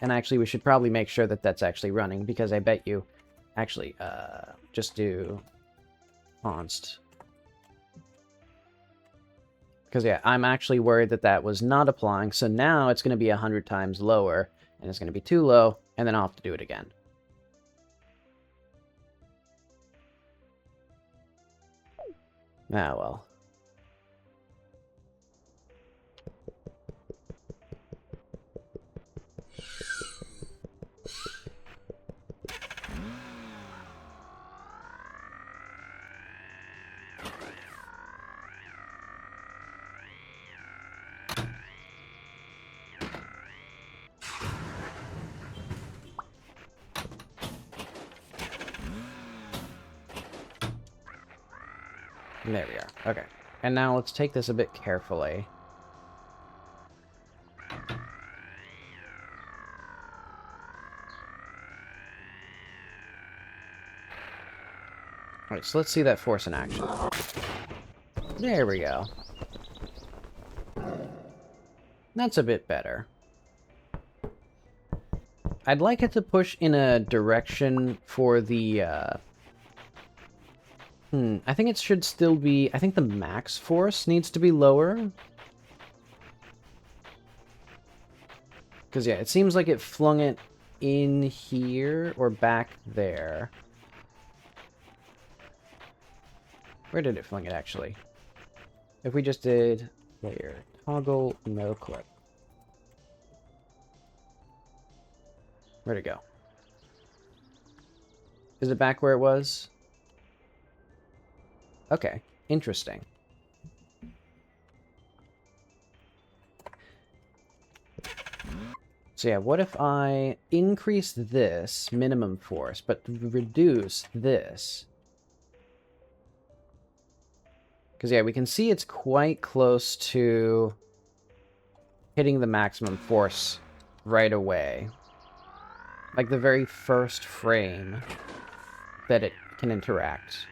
Speaker 1: And actually, we should probably make sure that that's actually running, because I bet you... Actually, just do... const. Because, yeah, I'm actually worried that that was not applying, so now it's going to be 100 times lower, and it's going to be too low, and then I'll have to do it again. Ah, well. There we are. Okay. And now let's take this a bit carefully. Alright, so let's see that force in action. There we go. That's a bit better. I'd like it to push in a direction for the, I think it should still be... I think the max force needs to be lower. Because, yeah, it seems like it flung it in here or back there. Where did it fling it, actually? If we just did... Layer. Toggle, no clip. Where'd it go? Is it back where it was? Okay, interesting. So yeah, what if I increase this minimum force, but reduce this? Because yeah, we can see it's quite close to hitting the maximum force right away. Like the very first frame that it can interact.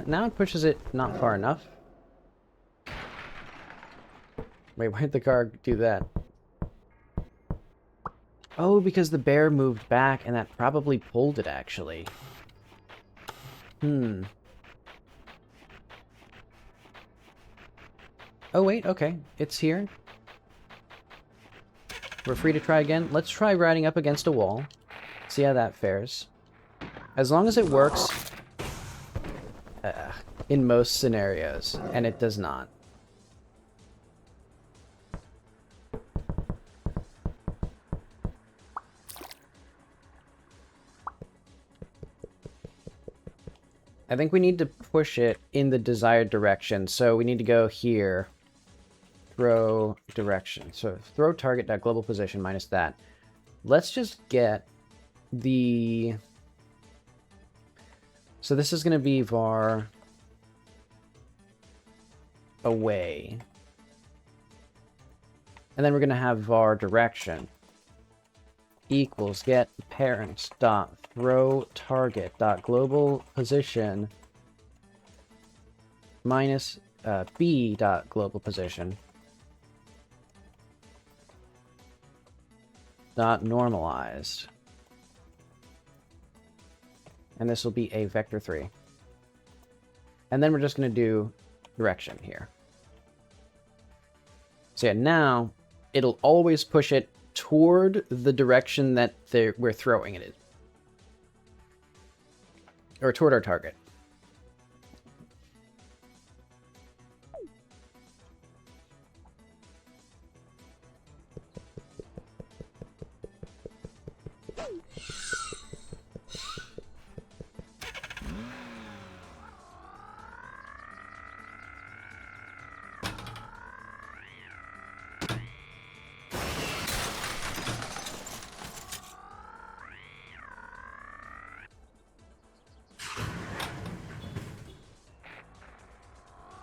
Speaker 1: Now it pushes it not far enough. Wait, why'd the car do that? Oh, because the bear moved back, and that probably pulled it, actually. Oh, wait, okay. It's here. We're free to try again. Let's try riding up against a wall. See how that fares. As long as it works... in most scenarios, and it does not. I think we need to push it in the desired direction, so we need to go here. Throw direction. So throw target.global position minus that. Let's just get the... So this is going to be var away. And then we're going to have var direction equals get parents dot throw target dot global position minus b dot global position dot normalized. And this will be a vector 3. And then we're just going to do direction here. So yeah, now it'll always push it toward the direction that we're throwing it in. Or toward our target.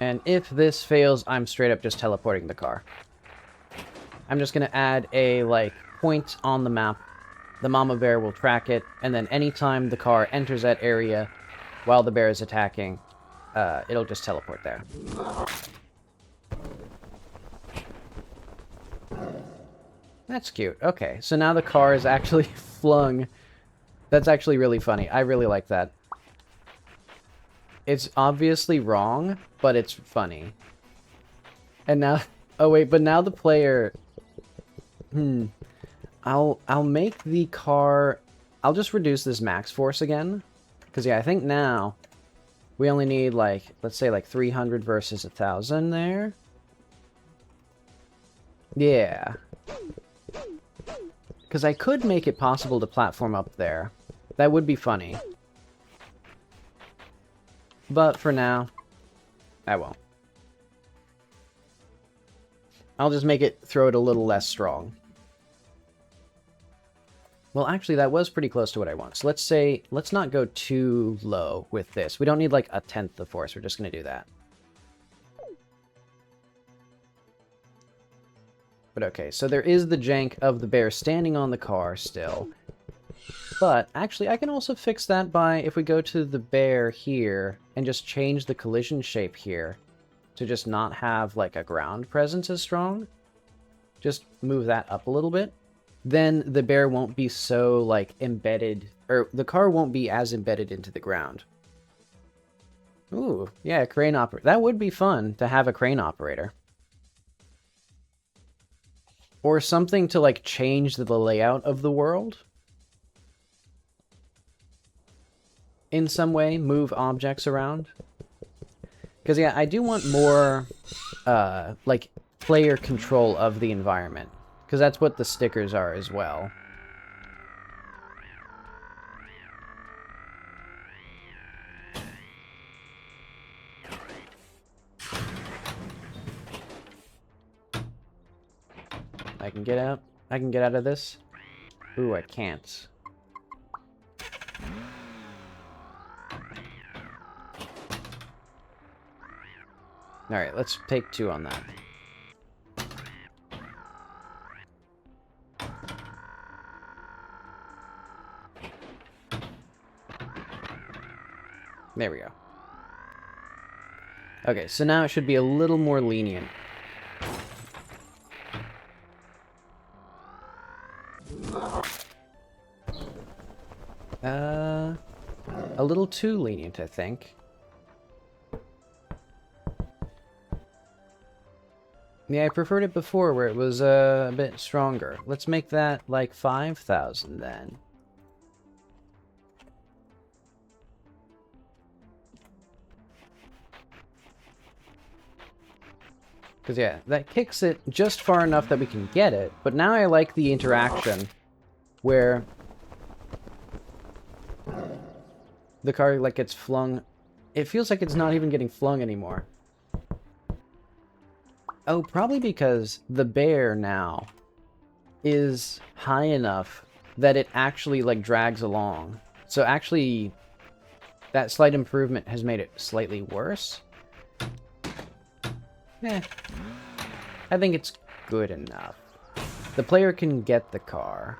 Speaker 1: And if this fails, I'm straight up just teleporting the car. I'm just going to add a, like, point on the map. The mama bear will track it, and then anytime the car enters that area while the bear is attacking, it'll just teleport there. That's cute. Okay, so now the car is actually flung. That's actually really funny. I really like that. It's obviously wrong, but it's funny. And now... Oh, wait, but now the player... I'll make the car... I'll just reduce this max force again. Because, yeah, I think now we only need, like, let's say, like, 300 versus 1,000 there. Yeah. Because I could make it possible to platform up there. That would be funny. But for now, I won't. I'll just make it throw it a little less strong. Well, actually, that was pretty close to what I want. So let's say, let's not go too low with this. We don't need like 1/10 the force. We're just going to do that. But okay, so there is the jank of the bear standing on the car still. But actually, I can also fix that by, if we go to the bear here and just change the collision shape here to just not have like a ground presence as strong. Just move that up a little bit. Then the bear won't be so like embedded, or the car won't be as embedded into the ground. Ooh, yeah, a crane operator. That would be fun to have a crane operator. Or something to like change the layout of the world. In some way, move objects around. Because, yeah, I do want more, like, player control of the environment. Because that's what the stickers are as well. I can get out. I can get out of this. Ooh, I can't. Alright, let's take 2 on that. There we go. Okay, so now it should be a little more lenient. A little too lenient, I think. Yeah, I preferred it before where it was a bit stronger. Let's make that like 5,000 then. Because, yeah, that kicks it just far enough that we can get it. But now I like the interaction where the car, like, gets flung. It feels like it's not even getting flung anymore. Oh, probably because the bear now is high enough that it actually, like, drags along. So actually, that slight improvement has made it slightly worse. I think it's good enough. The player can get the car.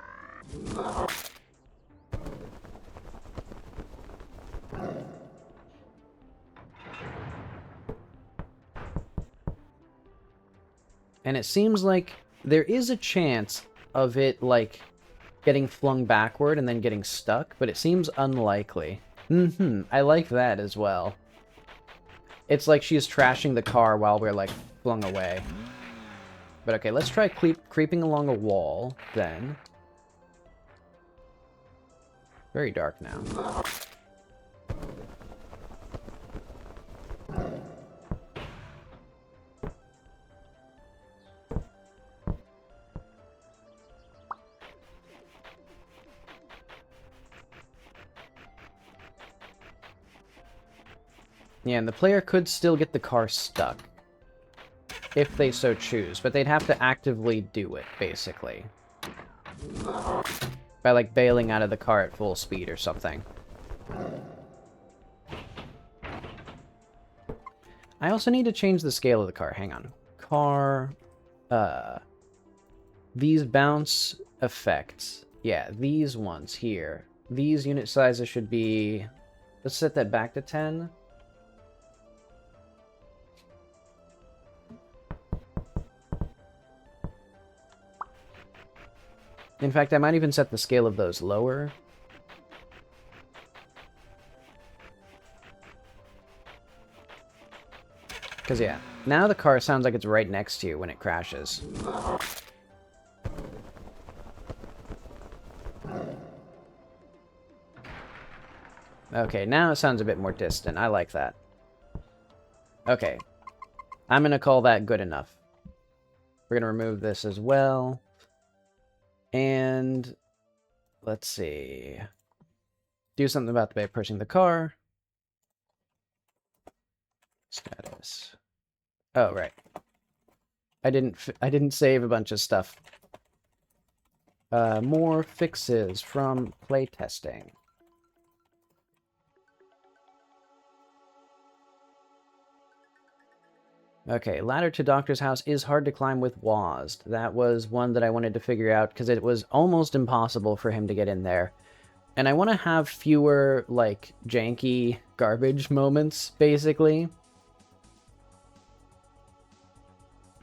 Speaker 1: And it seems like there is a chance of it, like, getting flung backward and then getting stuck, but it seems unlikely. I like that as well. It's like she's trashing the car while we're, like, flung away. But okay, let's try creeping along a wall, then. Very dark now. Yeah, and the player could still get the car stuck. If they so choose, but they'd have to actively do it, basically. By, like, bailing out of the car at full speed or something. I also need to change the scale of the car. Hang on. Car... These bounce effects. Yeah, these ones here. These unit sizes should be... Let's set that back to 10. In fact, I might even set the scale of those lower. Because, yeah, now the car sounds like it's right next to you when it crashes. Okay, now it sounds a bit more distant. I like that. Okay. I'm going to call that good enough. We're going to remove this as well. And let's see. Do something about the way pushing the car. Status. Oh, right. I didn't save a bunch of stuff. More fixes from playtesting. Okay, ladder to Doctor's house is hard to climb with WASD. That was one that I wanted to figure out because it was almost impossible for him to get in there. And I want to have fewer, like, janky garbage moments, basically.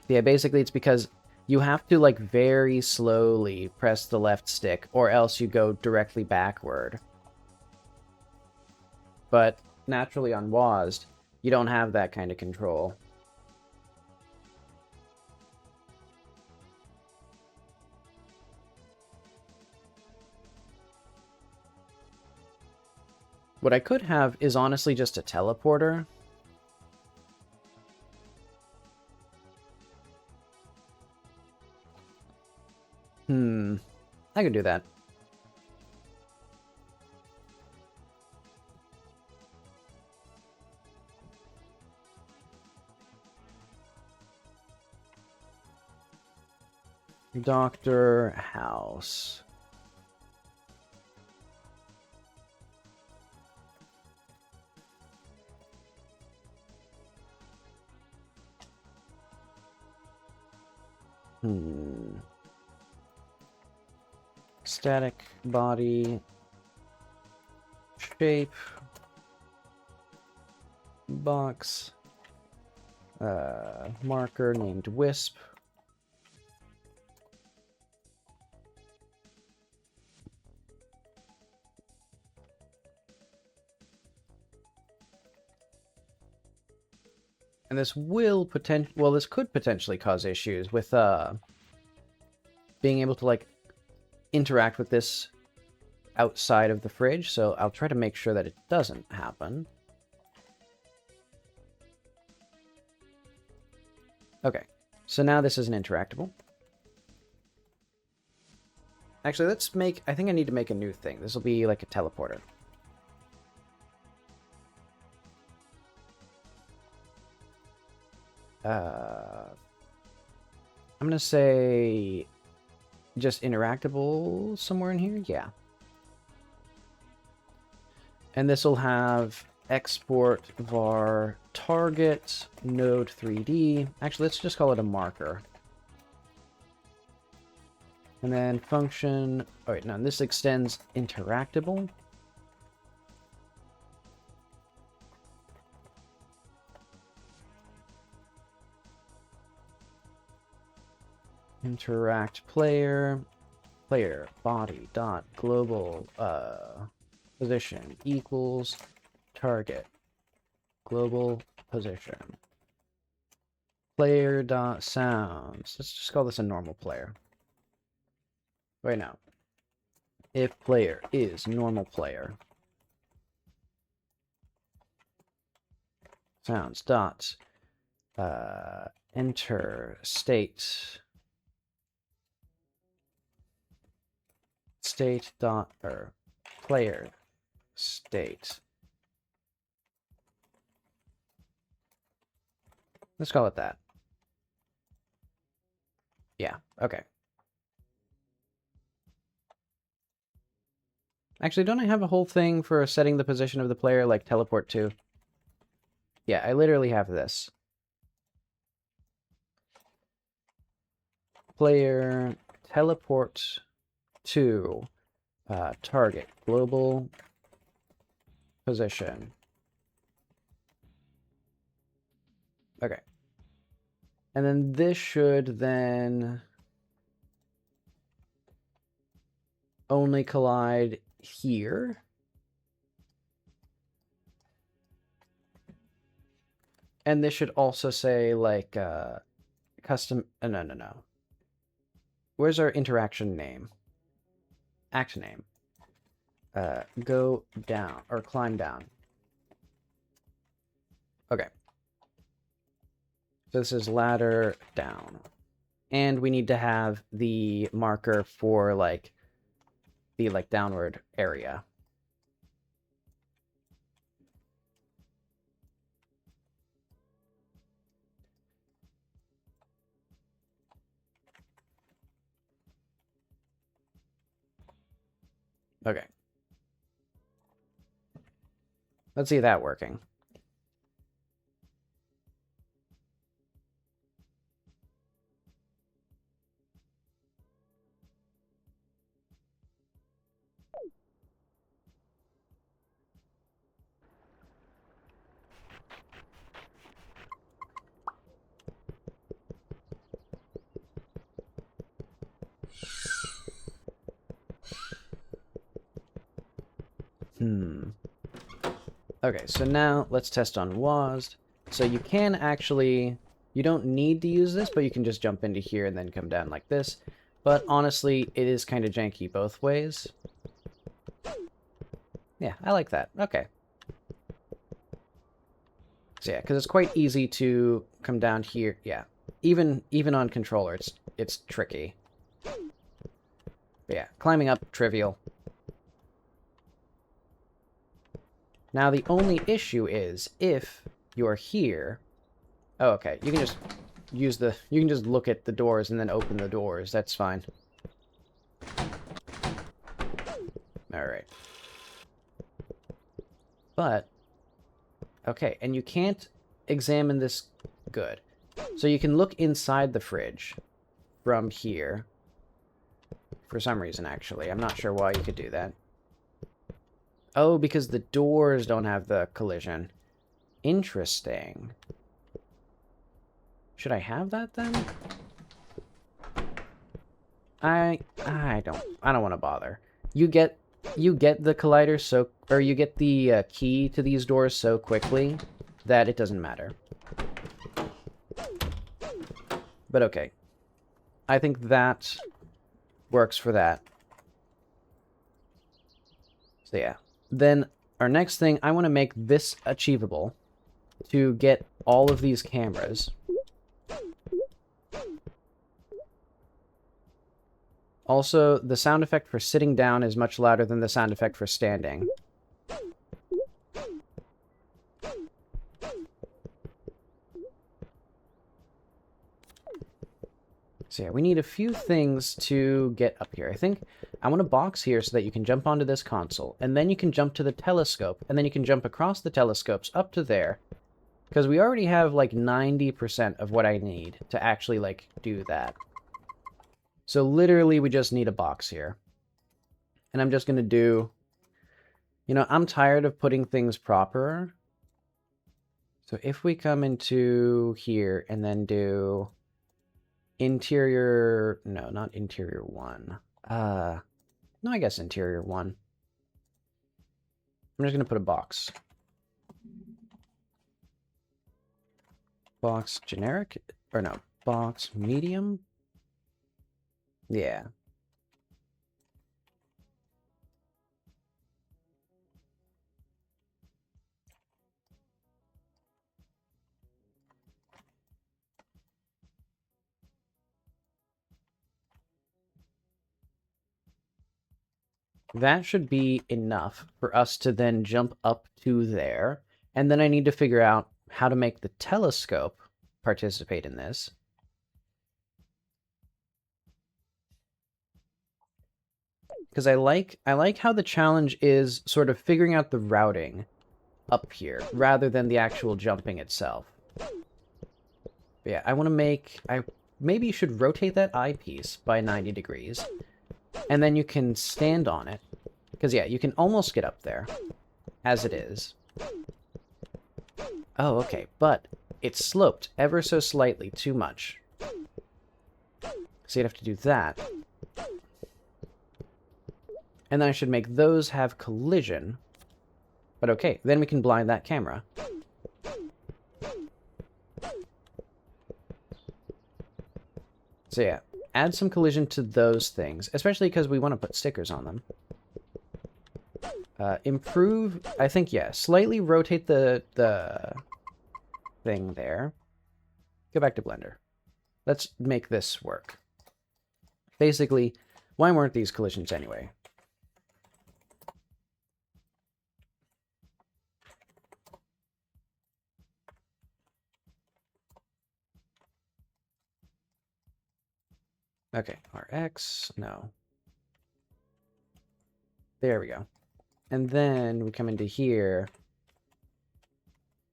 Speaker 1: Yeah, basically it's because you have to, like, very slowly press the left stick, or else you go directly backward. But naturally on WASD, you don't have that kind of control. What I could have is honestly just a teleporter. I could do that. Doctor House. Static body. Shape. Box. Marker named Wisp. And this will this could potentially cause issues with being able to like interact with this outside of the fridge, so I'll try to make sure that it doesn't happen. Okay, so now this is an interactable. Actually, I think I need to make a new thing. This will be like a teleporter. I'm gonna say just interactable somewhere in here. Yeah. And this will have export var target node 3D. Actually, let's just call it a marker. And then function. Oh wait, no, this extends interactable. Interact player body dot global position equals target global position player dot sounds. Let's just call this a normal player. Right now, if player is normal player, sounds dot enter state dot or player state. Let's call it that. Yeah, okay. Actually, don't I have a whole thing for setting the position of the player, like teleport to? Yeah, I literally have this. Player teleport to target global position. Okay. And then this should then only collide here. And this should also say like custom no. Where's our interaction name? Act name. Go down or climb down. Okay. So this is ladder down. And we need to have the marker for like the like downward area. Okay. Let's see that working. Okay, so now let's test on WASD. So you can actually, you don't need to use this, but you can just jump into here and then come down like this. But honestly, it is kind of janky both ways. Yeah, I like that. Okay. So yeah, because it's quite easy to come down here. Yeah, even on controller, it's tricky. But yeah, climbing up, trivial. Now the only issue is if you're here. Oh, okay. You can just use the... You can just look at the doors and then open the doors. That's fine. Alright. But... Okay, and you can't examine this good. So you can look inside the fridge from here. For some reason, actually. I'm not sure why you could do that. Oh, because the doors don't have the collision. Interesting. Should I have that then? I don't want to bother. You get the collider so, or you get the key to these doors so quickly that it doesn't matter. But okay. I think that works for that. So yeah. Then our next thing, I want to make this achievable to get all of these cameras. Also, the sound effect for sitting down is much louder than the sound effect for standing. So yeah, we need a few things to get up here. I think I want a box here so that you can jump onto this console, and then you can jump to the telescope, and then you can jump across the telescopes up to there. Because we already have like 90% of what I need to actually like do that. So literally we just need a box here. And I'm just going to do... You know, I'm tired of putting things proper. So if we come into here and then do... Interior... No, not interior 1. No, I guess interior 1. I'm just going to put a box. Box generic? Or no, box medium? Yeah. That should be enough for us to then jump up to there. And then I need to figure out how to make the telescope participate in this. Because I like how the challenge is sort of figuring out the routing up here, rather than the actual jumping itself. But yeah, I want to make... I maybe should rotate that eyepiece by 90 degrees. And then you can stand on it. Because yeah, you can almost get up there. As it is. Oh, okay. But it's sloped ever so slightly too much. So you'd have to do that. And then I should make those have collision. But okay, then we can blind that camera. So yeah, add some collision to those things, especially because we want to put stickers on them. Improve, I think, yeah, slightly rotate the thing there. Go back to Blender. Let's make this work. Basically, why weren't these collisions anyway? Okay, RX, no. There we go. And then we come into here.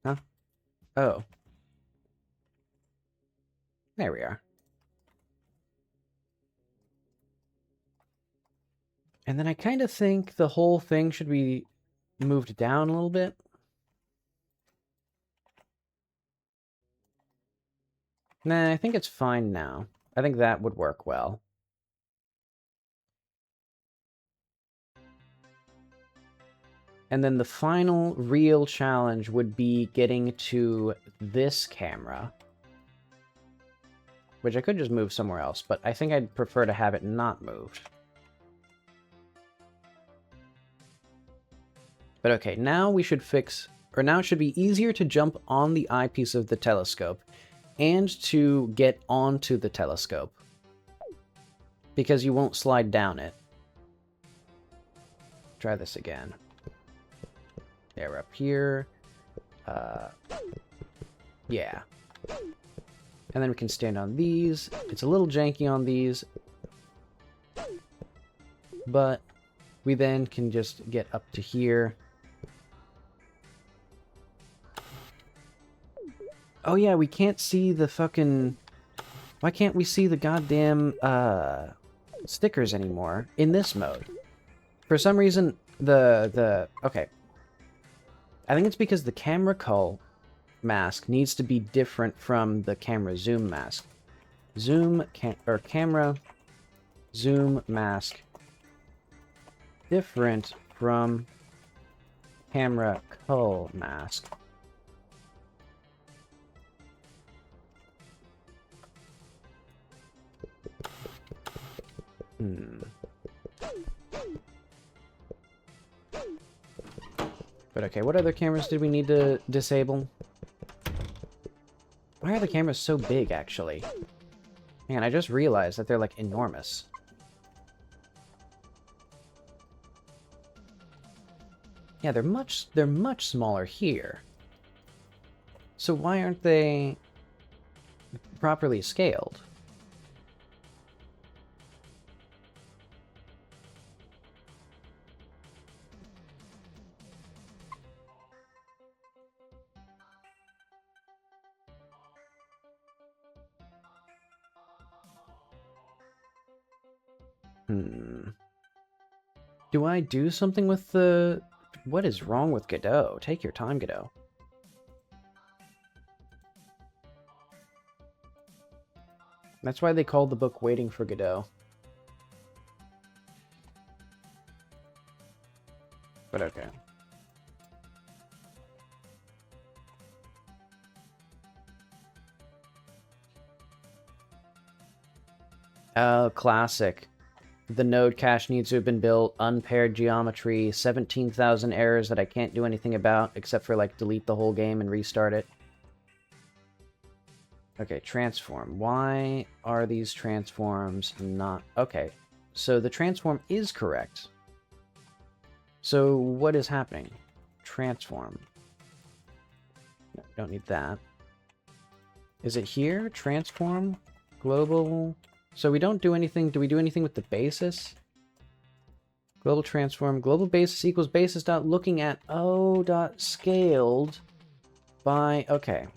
Speaker 1: Huh? Oh. There we are. And then I kind of think the whole thing should be moved down a little bit. Nah, I think it's fine now. I think that would work well. And then the final real challenge would be getting to this camera. Which I could just move somewhere else, but I think I'd prefer to have it not moved. But okay, now we should fix... Or now it should be easier to jump on the eyepiece of the telescope and to get onto the telescope. Because you won't slide down it. Try this again. There, we're up here. Yeah. And then we can stand on these. It's a little janky on these, but we then can just get up to here. Oh yeah, we can't see the fucking... Why can't we see the goddamn stickers anymore in this mode? For some reason, okay. I think it's because the camera cull mask needs to be different from the camera zoom mask. Camera zoom mask different from camera cull mask. But okay, what other cameras did we need to disable? Why are the cameras so big, actually? Man, I just realized that they're, like, enormous. Yeah, they're much smaller here. So why aren't they properly scaled? Do I do something with the... What is wrong with Godot? Take your time, Godot. That's why they called the book Waiting for Godot. But okay. Oh, classic. The node cache needs to have been built, unpaired geometry, 17,000 errors that I can't do anything about, except for, like, delete the whole game and restart it. Okay, transform. Why are these transforms not... Okay, so the transform is correct. So what is happening? Transform. No, don't need that. Is it here? Transform? Global... So we don't do anything. Do we do anything with the basis? Global transform. Global basis equals basis dot looking at O dot scaled by... Okay.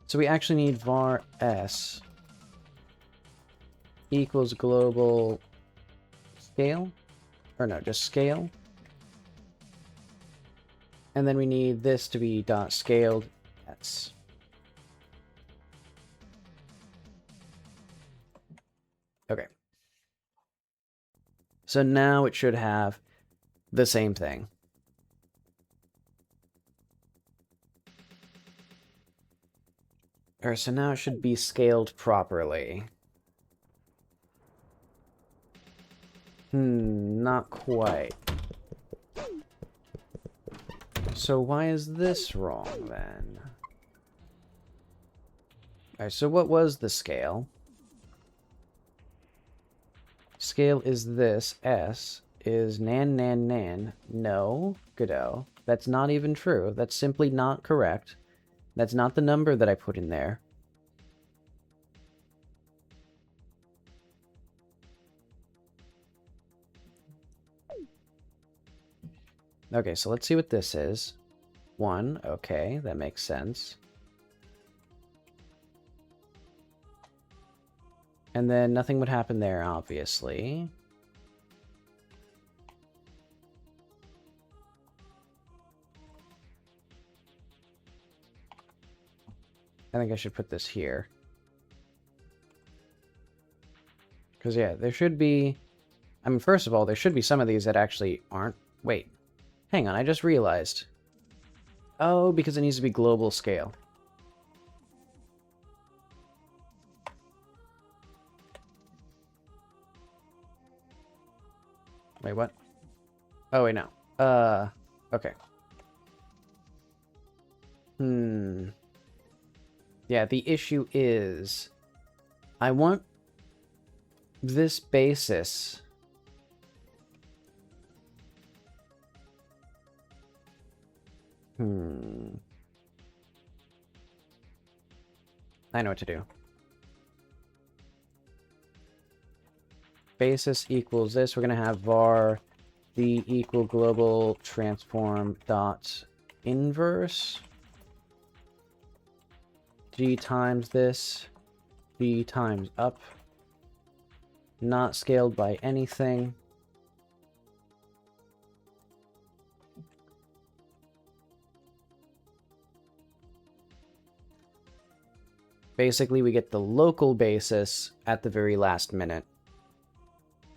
Speaker 1: So we actually need var s equals global scale. Or no, just scale. And then we need this to be dot scaled. That's... Okay. So now it should have the same thing. Or so now it should be scaled properly. Not quite. So why is this wrong, then? Alright, so what was the scale? Scale is this. S is nan nan nan. No, Godot. That's not even true. That's simply not correct. That's not the number that I put in there. Okay, so let's see what this is. 1, okay, that makes sense. And then nothing would happen there, obviously. I think I should put this here. Because, yeah, there should be... I mean, first of all, there should be some of these that actually aren't... Wait. Hang on, I just realized. Oh, because it needs to be global scale. Wait, what? Oh, wait, no. Okay. Yeah, the issue is... I want this basis I know what to do. Basis equals this. We're going to have var the equal global transform dot inverse. G times this. G times up. Not scaled by anything. Basically, we get the local basis at the very last minute.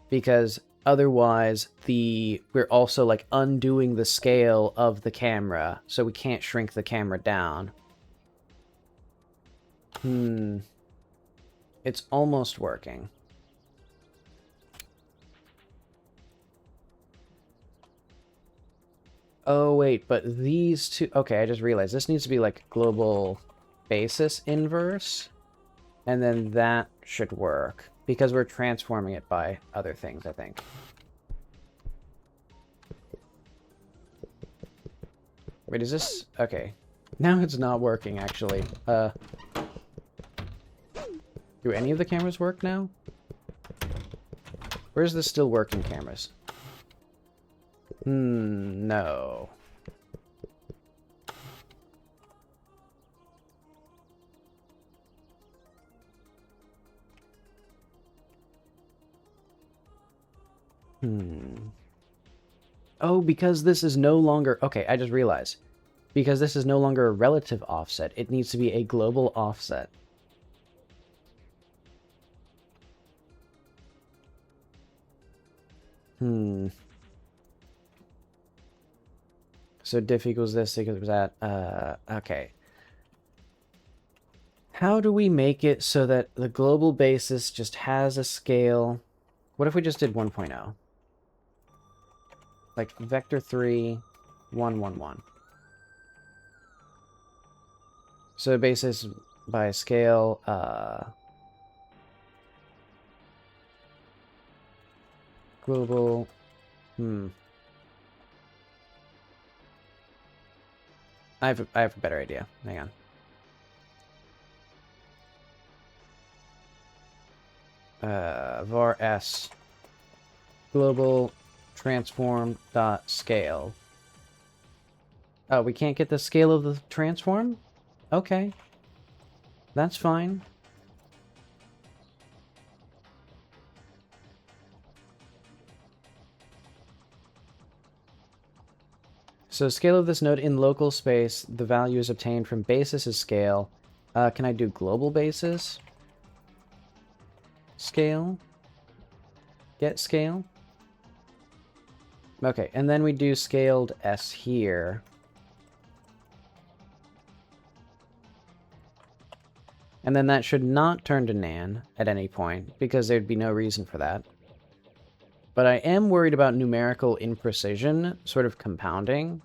Speaker 1: Because otherwise, we're also like undoing the scale of the camera, so we can't shrink the camera down. It's almost working. Oh, wait, but these two... Okay, I just realized this needs to be like global basis inverse, and then that should work, because we're transforming it by other things, I think. Wait, is this... Okay. Now it's not working, actually. Do any of the cameras work now? Or is this still working cameras? No. Oh, because this is no longer... Okay, I just realized. Because this is no longer a relative offset, it needs to be a global offset. So diff equals this equals that. Okay. How do we make it so that the global basis just has a scale? What if we just did 1.0? Like vector 3, 1, 1, 1. So basis by scale, global, I have a better idea. Hang on. Var s global transform dot scale. Oh, we can't get the scale of the transform? Okay. That's fine. So scale of this node in local space, the value is obtained from basis' scale. Can I do global basis? Scale? Get scale? Okay, and then we do scaled S here. And then that should not turn to nan at any point, because there'd be no reason for that. But I am worried about numerical imprecision, sort of compounding.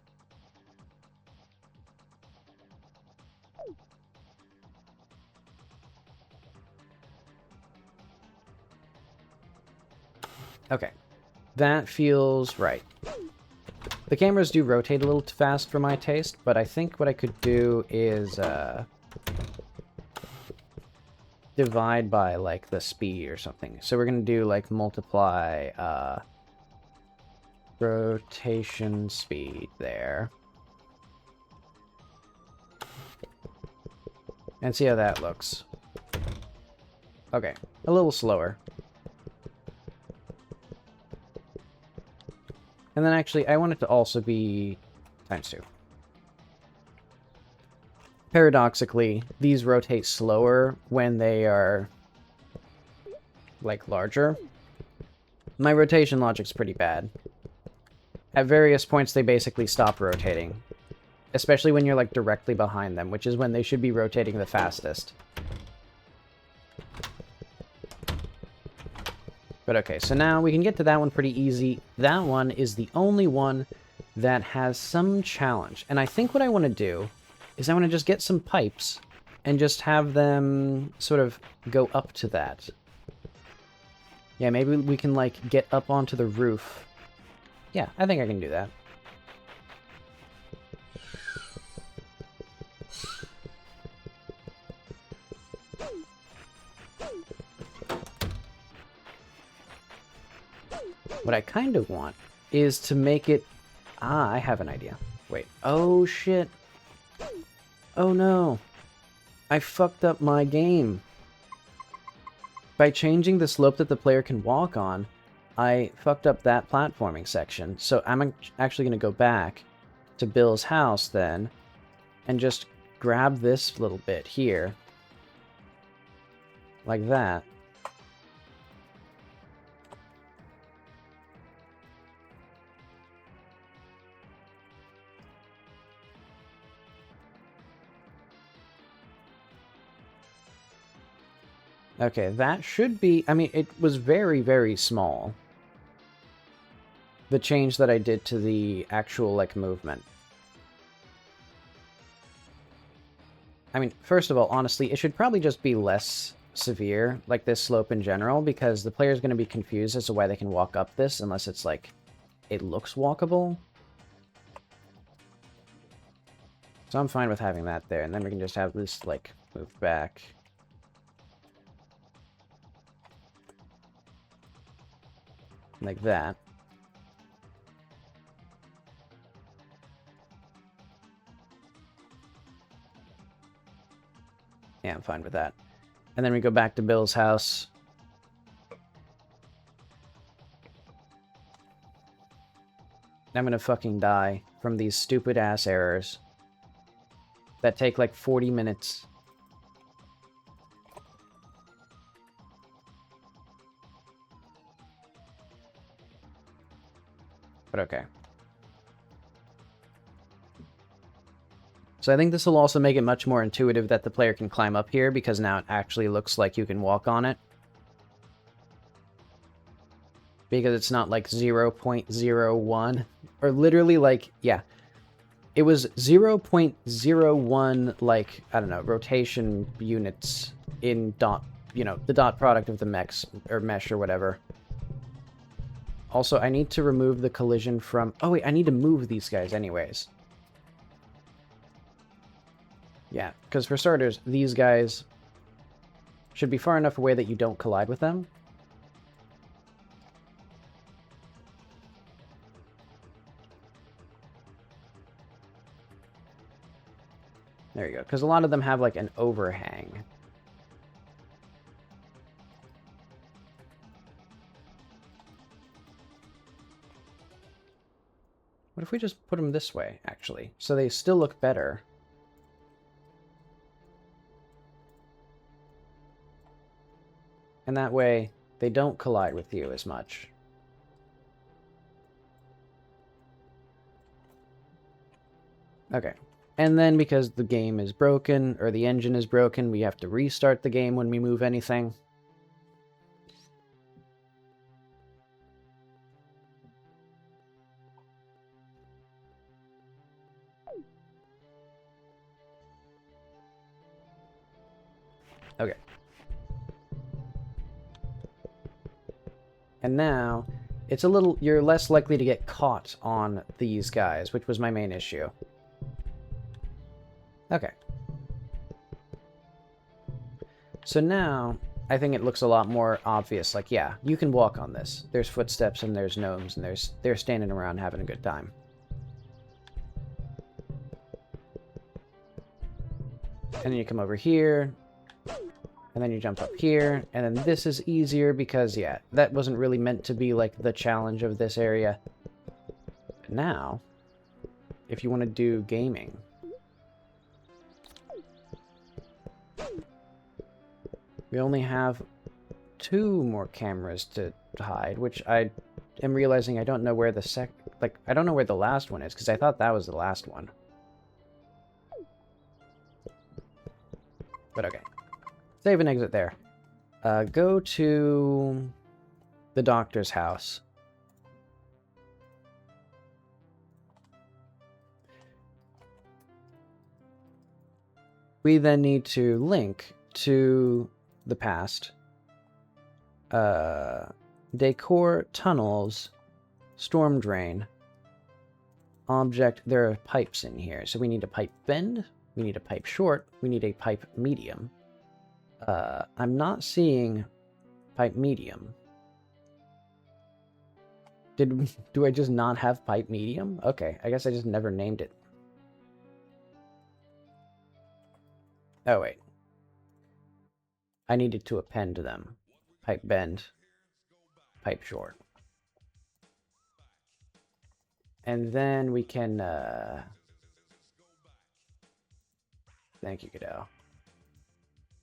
Speaker 1: Okay. That feels right. The cameras do rotate a little too fast for my taste, but I think what I could do is divide by, like, the speed or something. So we're going to do, like, multiply rotation speed there. And see how that looks. Okay, a little slower. And then actually, I want it to also be ×2. Paradoxically, these rotate slower when they are, like, larger. My rotation logic's pretty bad. At various points, they basically stop rotating. Especially when you're, like, directly behind them, which is when they should be rotating the fastest. But okay, so now we can get to that one pretty easy. That one is the only one that has some challenge. And I think what I want to do is I want to just get some pipes and just have them sort of go up to that. Yeah, maybe we can, like, get up onto the roof. Yeah, I think I can do that. What I kind of want is to make it... Ah, I have an idea. Wait. Oh, shit. Oh, no. I fucked up my game. By changing the slope that the player can walk on, I fucked up that platforming section. So I'm actually going to go back to Bill's house then and just grab this little bit here. Like that. Okay, that should be... I mean, it was very, very small. The change that I did to the actual, like, movement. I mean, first of all, honestly, it should probably just be less severe, like this slope in general, because the player's going to be confused as to why they can walk up this, unless it's, like, it looks walkable. So I'm fine with having that there, and then we can just have this, like, moved back. Like that. Yeah, I'm fine with that. And then we go back to Bill's house. I'm gonna fucking die from these stupid ass errors that take like 40 minutes. But okay. So I think this will also make it much more intuitive that the player can climb up here, because now it actually looks like you can walk on it. Because it's not like 0.01, or literally like, yeah. It was 0.01, like, I don't know, rotation units in dot, you know, the dot product of the mesh or whatever. Also, I need to remove the collision from... Oh, wait, I need to move these guys anyways. Yeah, because for starters, these guys should be far enough away that you don't collide with them. There you go, because a lot of them have, like, an overhang. What if we just put them this way, actually? So they still look better. And that way, they don't collide with you as much. Okay. And then because the game is broken, or the engine is broken, we have to restart the game when we move anything. Okay. And now, it's a little... You're less likely to get caught on these guys, which was my main issue. Okay. So now, I think it looks a lot more obvious. Like, yeah, you can walk on this. There's footsteps and there's gnomes and they're standing around having a good time. And then you come over here. And then you jump up here. And then this is easier because, yeah, that wasn't really meant to be, like, the challenge of this area. But now, if you want to do gaming... We only have 2 more cameras to hide, which I am realizing I don't know where the I don't know where the last one is, because I thought that was the last one. But okay. Save and exit there. Go to the doctor's house. We then need to link to the past. Decor, tunnels, storm drain. Object, there are pipes in here. So we need a pipe bend, we need a pipe short, we need a pipe medium. I'm not seeing pipe medium. Do I just not have pipe medium? Okay, I guess I just never named it. Oh, wait. I needed to append them. Pipe bend. Pipe short. And then we can, thank you, Godot.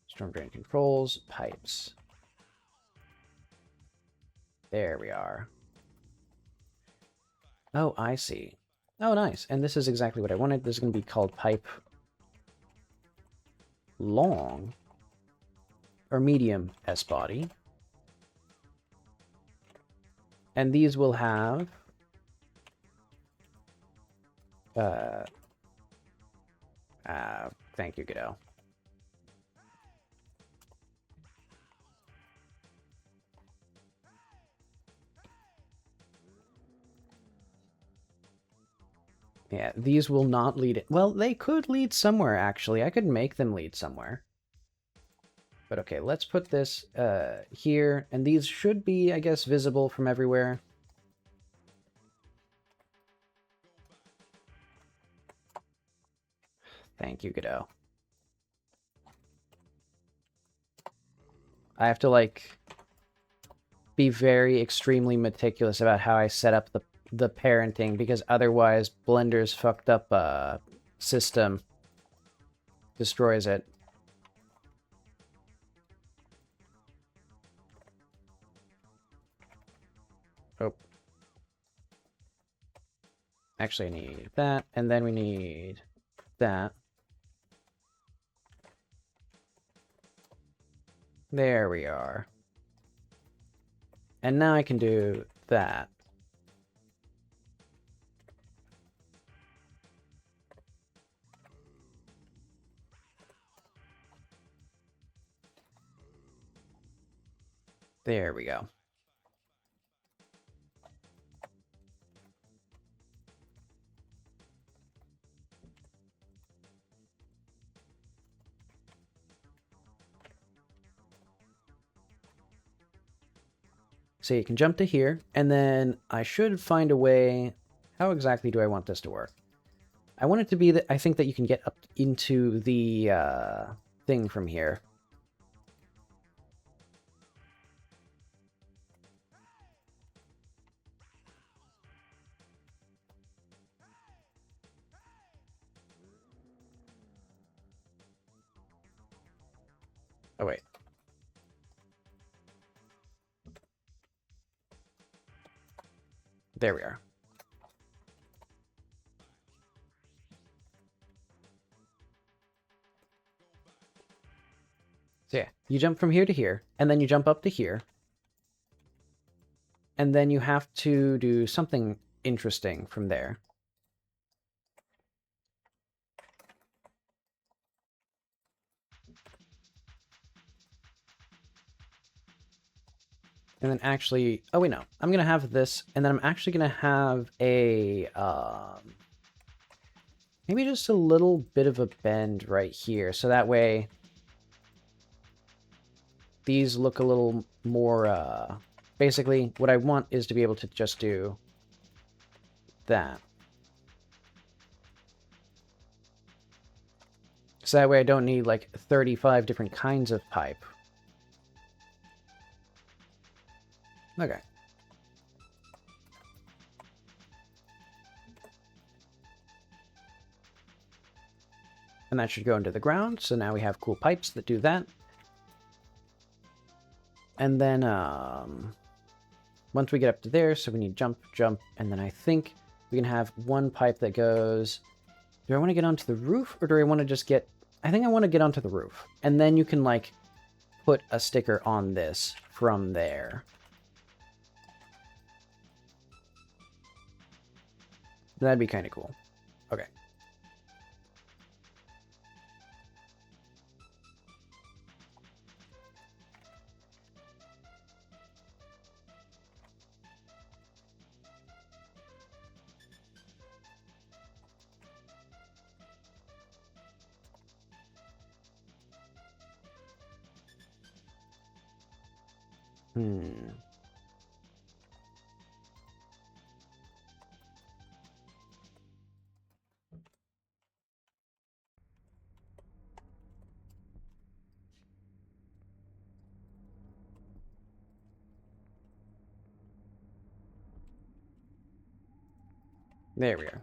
Speaker 1: Storm drain controls, pipes. There we are. Oh, I see. Oh, nice. And this is exactly what I wanted. This is going to be called pipe long or medium S body. And these will have thank you, Godot. Yeah, these will not lead it. Well, they could lead somewhere, actually. I could make them lead somewhere. But okay, let's put this here. And these should be, I guess, visible from everywhere. Thank you, Godot. I have to, like, be very extremely meticulous about how I set up the parenting, because otherwise Blender's fucked up system destroys it. Oh. Actually, I need that, and then we need that. There we are. And now I can do that. There we go. So you can jump to here, and then I should find a way... How exactly do I want this to work? I want it to be that I think that you can get up into the thing from here. Oh, wait. There we are. So yeah, you jump from here to here, and then you jump up to here. And then you have to do something interesting from there. And then actually... Oh, wait, no. I'm going to have this, and then I'm actually going to have a... maybe just a little bit of a bend right here, so that way these look a little more... Basically, what I want is to be able to just do that. So that way I don't need, like, 35 different kinds of pipe. Okay. And that should go into the ground, so now we have cool pipes that do that. And then, once we get up to there, so we need jump, jump, and then I think we can have one pipe that goes... Do I want to get onto the roof, or do I want to just get... I think I want to get onto the roof. And then you can, like, put a sticker on this from there. That'd be kind of cool. Okay. There we are.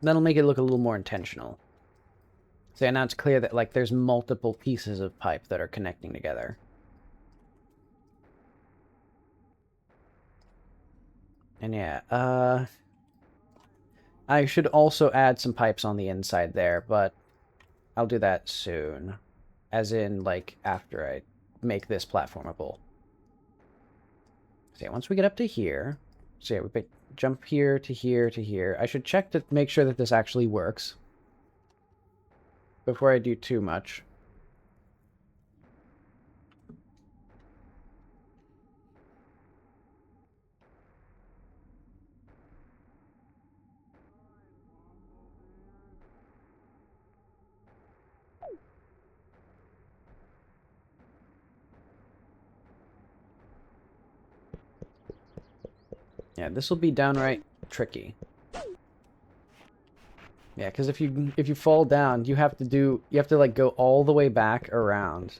Speaker 1: That'll make it look a little more intentional. So now it's clear that, like, there's multiple pieces of pipe that are connecting together. And yeah, I should also add some pipes on the inside there, but I'll do that soon. As in, like, after I make this platformable. So yeah, once we get up to here, so yeah, we jump here to here to here. I should check to make sure that this actually works before I do too much. Yeah, this will be downright tricky. Yeah, because if you fall down, you have to like go all the way back around.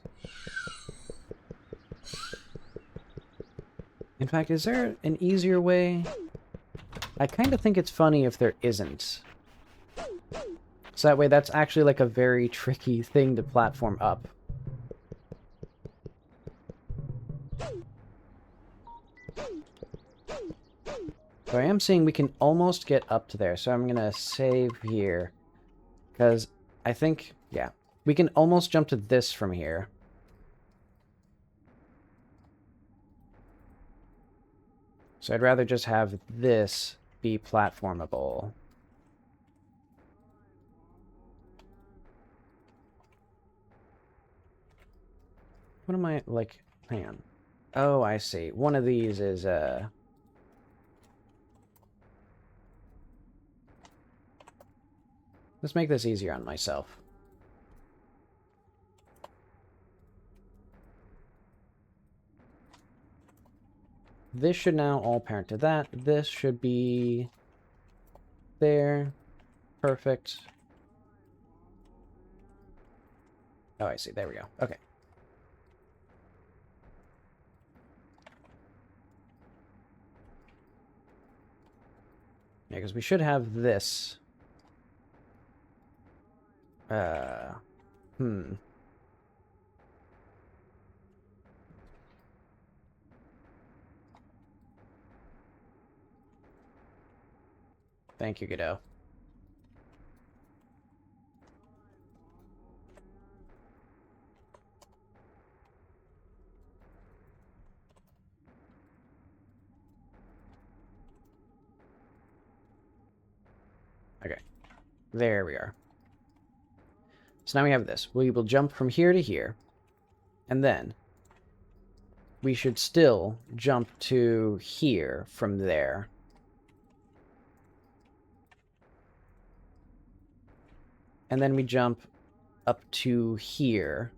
Speaker 1: In fact, is there an easier way? I kind of think it's funny if there isn't. So that way, that's actually like a very tricky thing to platform up. So I am seeing we can almost get up to there, so I'm going to save here. Because I think, yeah, we can almost jump to this from here. So I'd rather just have this be platformable. What am I, like, hang on. Oh, I see. One of these is, let's make this easier on myself. This should now all parent to that. This should be there. Perfect. Oh, I see. There we go. Okay. Yeah, because we should have this. Thank you, Godot. Okay. There we are. So now we have this. We will jump from here to here. And then we should still jump to here from there. And then we jump up to here.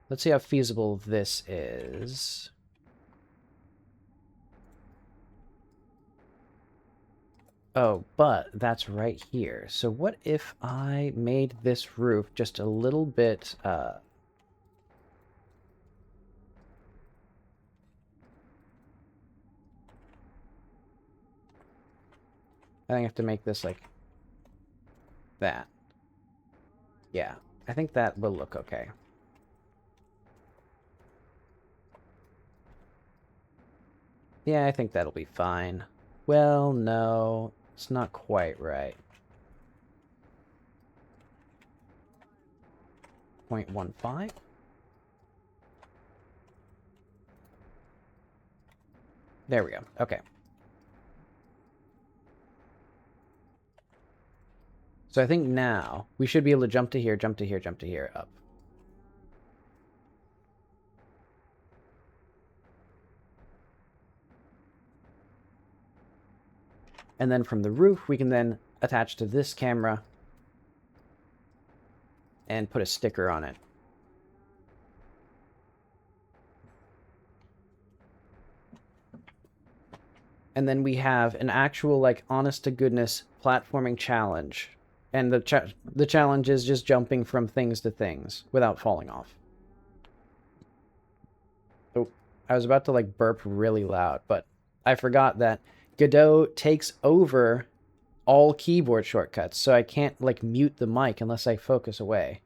Speaker 1: Let's see how feasible this is. Oh, but that's right here. So what if I made this roof just a little bit, I think I have to make this like that. Yeah, I think that will look okay. Yeah, I think that'll be fine. Well, no, it's not quite right. 0.15? There we go. Okay. So I think now we should be able to jump to here, jump to here, jump to here, up. And then from the roof, we can then attach to this camera and put a sticker on it. And then we have an actual, like, honest-to-goodness platforming challenge. And the challenge is just jumping from things to things without falling off. Oh, I was about to, like, burp really loud, but I forgot that Godot takes over all keyboard shortcuts, so I can't, like, mute the mic unless I focus away.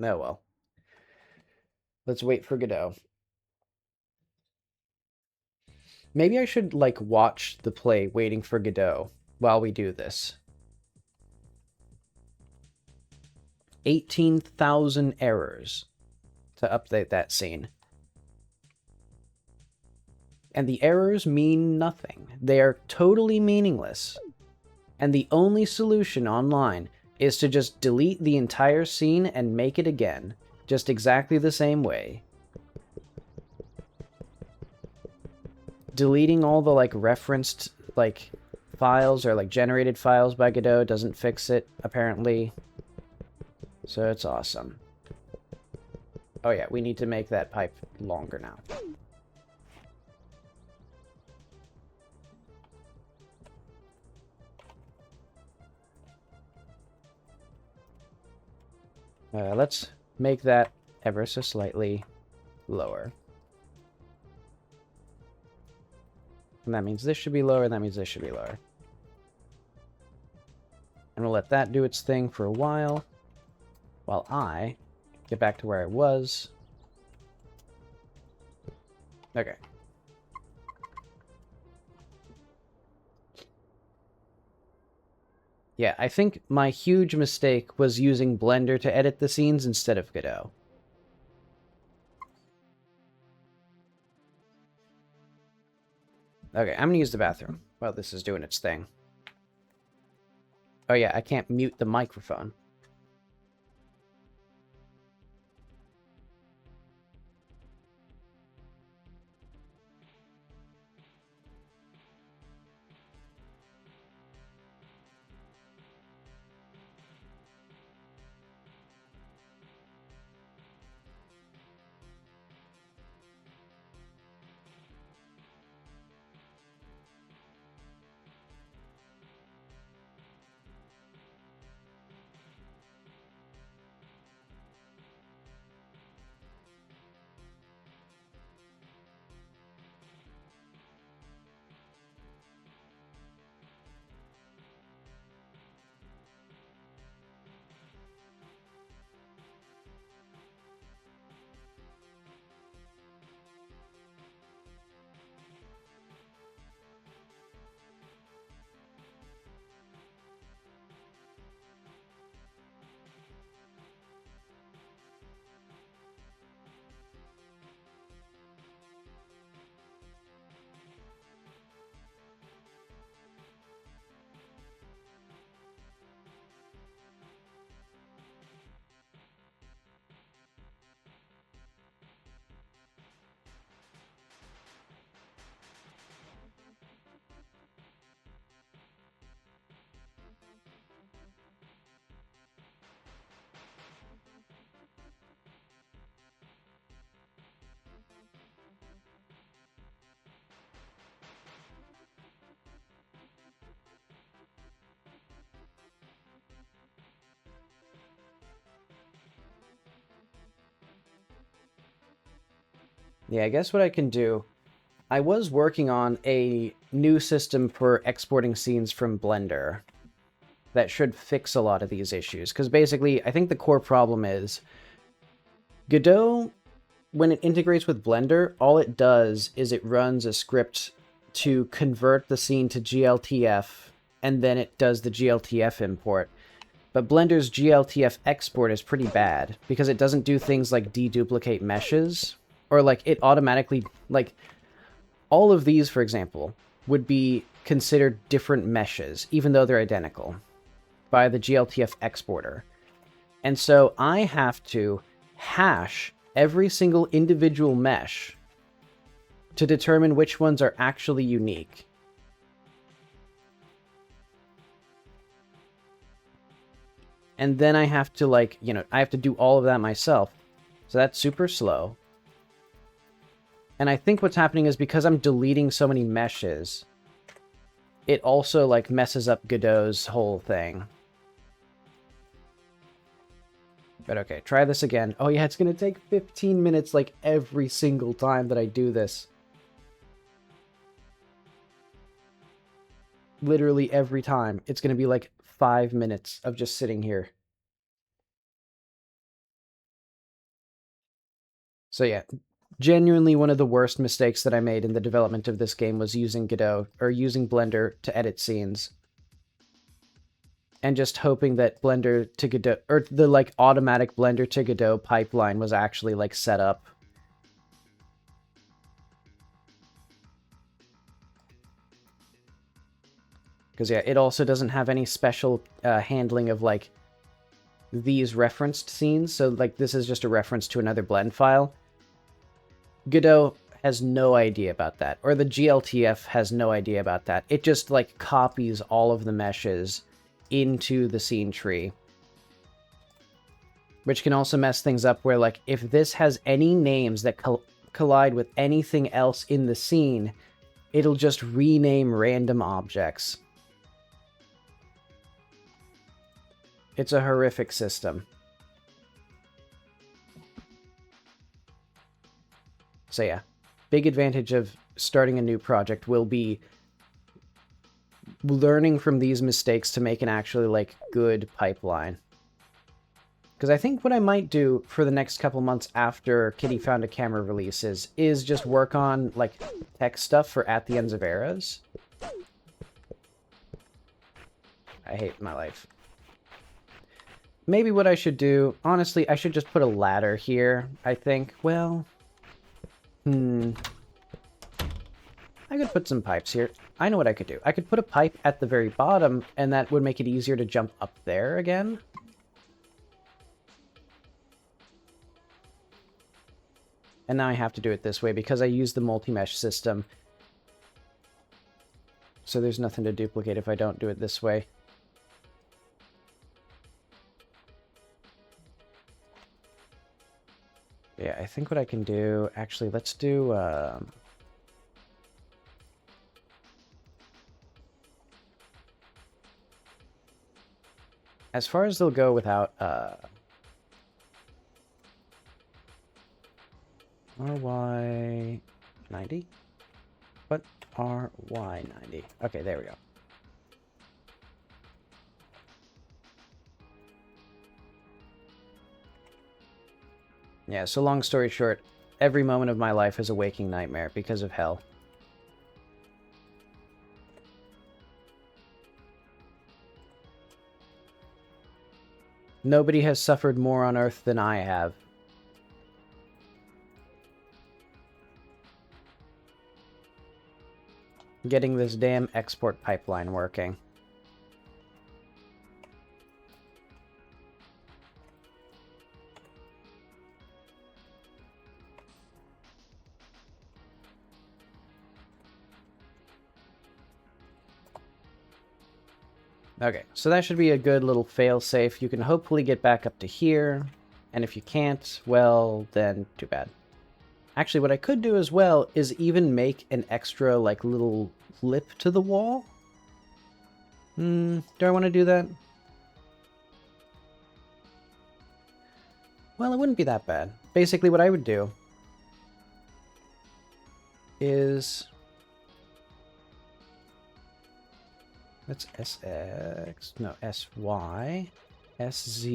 Speaker 1: Oh well. Let's wait for Godot. Maybe I should, like, watch the play waiting for Godot while we do this. 18,000 errors to update that scene. And the errors mean nothing. They are totally meaningless. And the only solution online is to just delete the entire scene and make it again, just exactly the same way. Deleting all the, like, referenced, like, files or, like, generated files by Godot doesn't fix it, apparently. So it's awesome. Oh yeah, we need to make that pipe longer now. Let's make that ever so slightly lower. And that means this should be lower, and that means this should be lower. And we'll let that do its thing for a while I get back to where I was. Okay. Yeah, I think my huge mistake was using Blender to edit the scenes instead of Godot. Okay, I'm gonna use the bathroom while this is doing its thing. Oh yeah, I can't mute the microphone. Yeah, I guess what I can do... I was working on a new system for exporting scenes from Blender that should fix a lot of these issues. Because basically, I think the core problem is Godot, when it integrates with Blender, all it does is it runs a script to convert the scene to GLTF, and then it does the GLTF import. But Blender's GLTF export is pretty bad, because it doesn't do things like deduplicate meshes, or like it automatically, like, all of these, for example, would be considered different meshes, even though they're identical, by the GLTF exporter. And so I have to hash every single individual mesh to determine which ones are actually unique. And then I have to, like, you know, I have to do all of that myself. So that's super slow. And I think what's happening is because I'm deleting so many meshes, it also, like, messes up Godot's whole thing. But okay, try this again. Oh yeah, it's gonna take 15 minutes, like, every single time that I do this. literally every time, it's going to be like 5 minutes of just sitting here. So yeah, genuinely one of the worst mistakes that I made in the development of this game was using Godot, or using Blender to edit scenes. And just hoping that Blender to Godot, or the like automatic Blender to Godot pipeline was actually like set up. Because yeah, it also doesn't have any special handling of like these referenced scenes. So like this is just a reference to another blend file. Godot has no idea about that, or the GLTF has no idea about that. It just like copies all of the meshes into the scene tree. Which can also mess things up where like if this has any names that collide with anything else in the scene, it'll just rename random objects. It's a horrific system. So yeah, big advantage of starting a new project will be learning from these mistakes to make an actually like good pipeline. Because I think what I might do for the next couple months after Kitty Found a Camera releases is just work on like tech stuff for At the Ends of Eras. I hate my life. Maybe what I should do, honestly, I should just put a ladder here, I think. Well, I could put some pipes here. I know what I could do. I could put a pipe at the very bottom, and that would make it easier to jump up there again. And now I have to do it this way because I use the multi-mesh system. So there's nothing to duplicate if I don't do it this way. Yeah, I think what I can do... Actually, let's do... As far as they'll go without... RY90? What? RY90. Okay, there we go. Yeah, so long story short, every moment of my life is a waking nightmare because of hell. Nobody has suffered more on Earth than I have. Getting this damn export pipeline working. Okay, so that should be a good little fail-safe. You can hopefully get back up to here, and if you can't, well, then too bad. Actually, what I could do as well is even make an extra, like, little lip to the wall. Do I want to do that? Well, it wouldn't be that bad. Basically, what I would do is... That's SX, no, SY, SZ.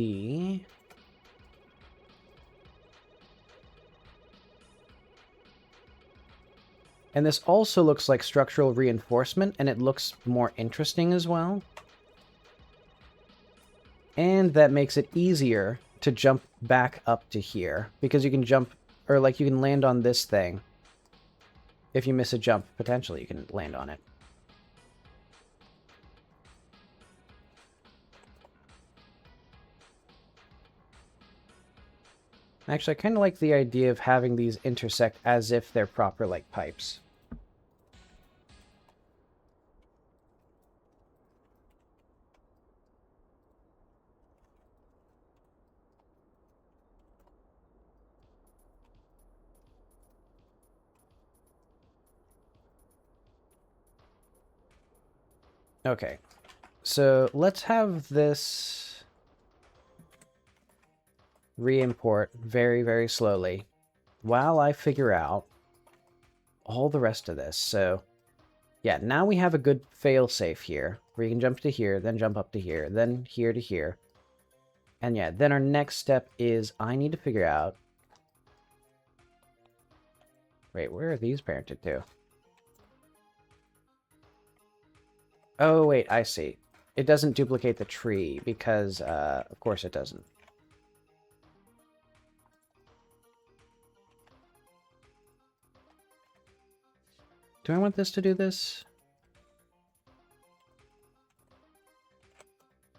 Speaker 1: And this also looks like structural reinforcement, and it looks more interesting as well. And that makes it easier to jump back up to here, because you can jump, or like you can land on this thing. If you miss a jump, potentially you can land on it. Actually, I kind of like the idea of having these intersect as if they're proper, like, pipes. Okay, so let's have this re-import very, very slowly while I figure out all the rest of this. So Yeah, now we have a good fail-safe here, where you can jump to here, then jump up to here, then here to here. And yeah, then our next step is I need to figure out... Wait, where are these parented to? Oh, wait, I see. It doesn't duplicate the tree, because, of course it doesn't. Do I want this to do this?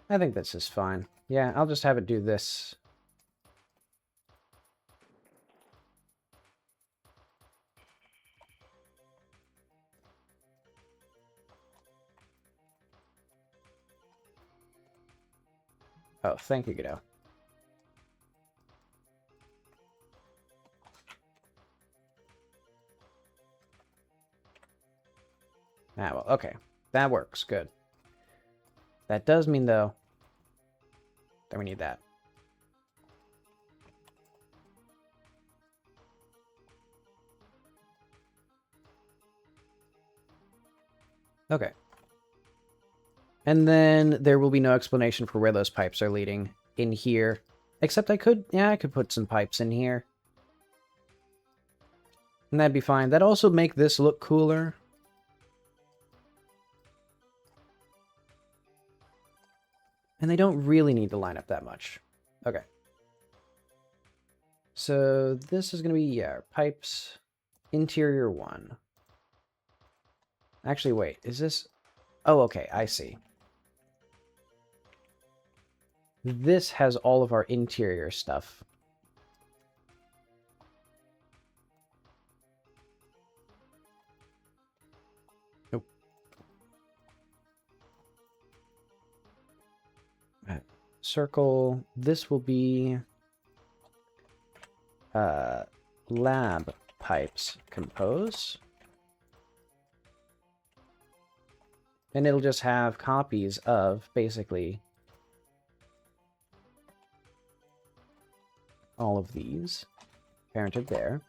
Speaker 1: I think this is fine. Yeah, I'll just have it do this. Oh, thank you, Godot. Ah, well, okay. That works. Good. That does mean, though, that we need that. Okay. And then there will be no explanation for where those pipes are leading in here. Except I could put some pipes in here. And that'd be fine. That'd also make this look cooler. And they don't really need to line up that much. Okay. So this is going to be, yeah, pipes, interior 1. Actually, wait, is this... Oh, okay, I see. This has all of our interior stuff. Nope. Circle. This will be lab pipes compose. And it'll just have copies of basically all of these parented there.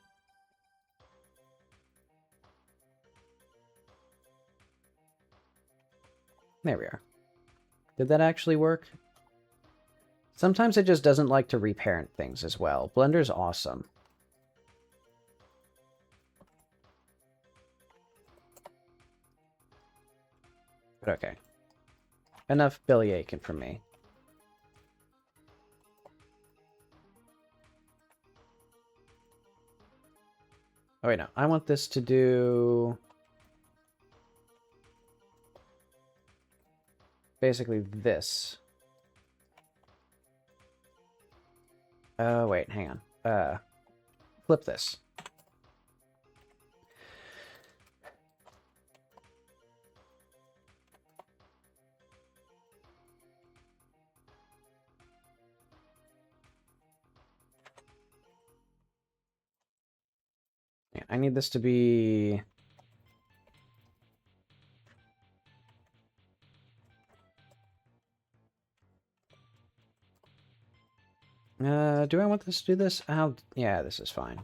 Speaker 1: There we are. Did that actually work? Sometimes it just doesn't like to reparent things as well. Blender's awesome. But okay. Enough belly aching from me. Oh wait, no. I want this to do... basically this. Oh, wait, hang on. Flip this. Yeah, I need this to be... do I want this to do this? Yeah, this is fine.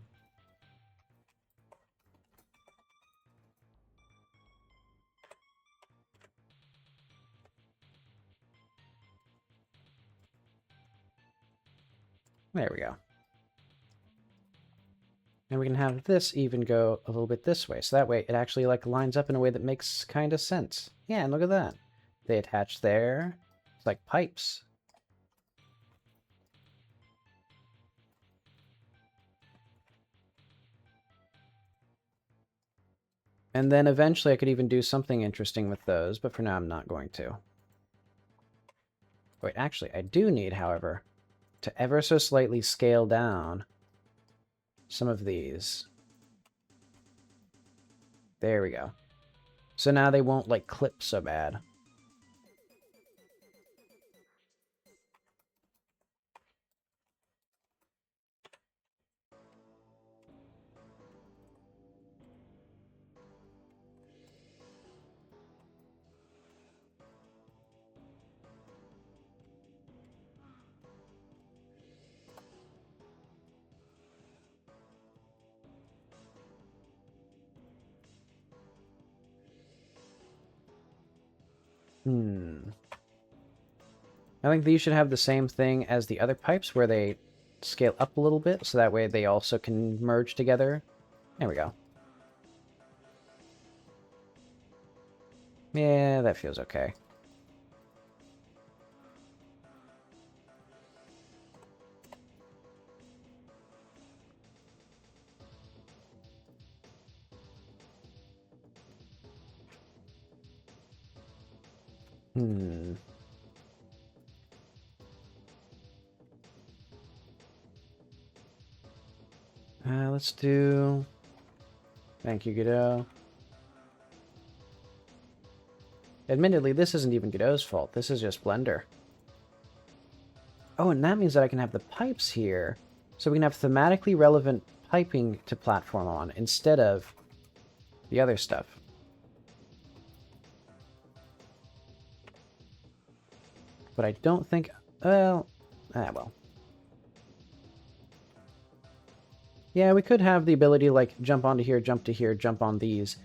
Speaker 1: There we go. And we can have this even go a little bit this way. So that way it actually like lines up in a way that makes kind of sense. Yeah, and look at that. They attach there. It's like pipes. And then eventually I could even do something interesting with those, but for now I'm not going to. Wait, actually, I do need, however, to ever so slightly scale down some of these. There we go. So now they won't, like, clip so bad. I think these should have the same thing as the other pipes, where they scale up a little bit, so that way they also can merge together. There we go. Yeah, that feels okay. Let's do... Thank you, Godot. Admittedly, this isn't even Godot's fault. This is just Blender. Oh, and that means that I can have the pipes here. So we can have thematically relevant piping to platform on instead of the other stuff. But I don't think... Well... well. Yeah, we could have the ability to, like, jump onto here, jump to here, jump on these,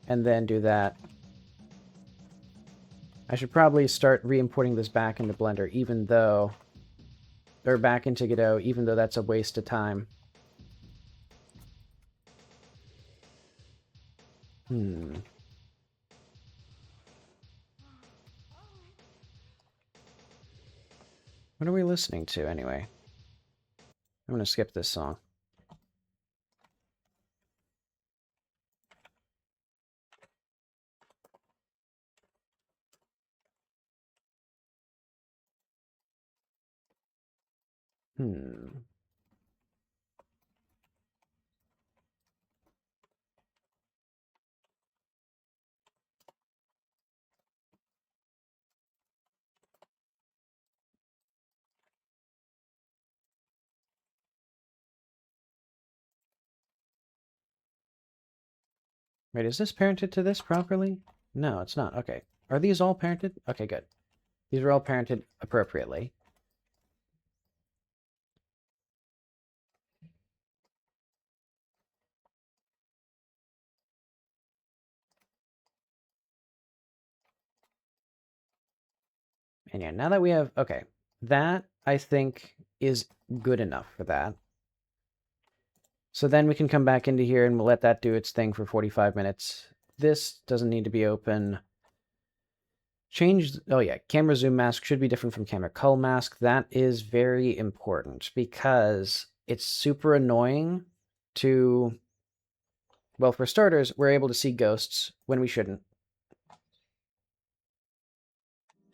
Speaker 1: and then do that. I should probably start re-importing this back into Blender, even though... Or back into Godot, even though that's a waste of time. What are we listening to, anyway? I'm gonna skip this song. Wait, is this parented to this properly? No, it's not. Okay. Are these all parented? Okay, good. These are all parented appropriately. And yeah, now that we have... Okay. That, I think, is good enough for that. So then we can come back into here and we'll let that do its thing for 45 minutes. This doesn't need to be open. Change... Oh yeah, camera zoom mask should be different from camera cull mask. That is very important because it's super annoying to... Well, for starters, we're able to see ghosts when we shouldn't.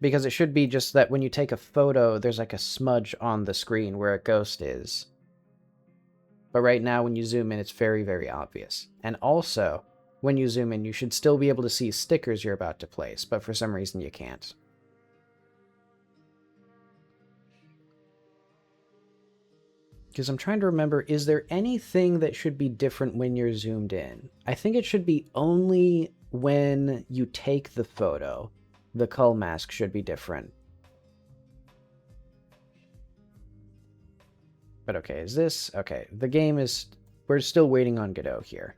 Speaker 1: Because it should be just that when you take a photo, there's like a smudge on the screen where a ghost is. But right now, when you zoom in, it's very, very obvious. And also, when you zoom in, you should still be able to see stickers you're about to place, but for some reason you can't. Because I'm trying to remember, is there anything that should be different when you're zoomed in? I think it should be only when you take the photo. The cull mask should be different. But okay, is this... Okay, the game is... We're still waiting on Godot here.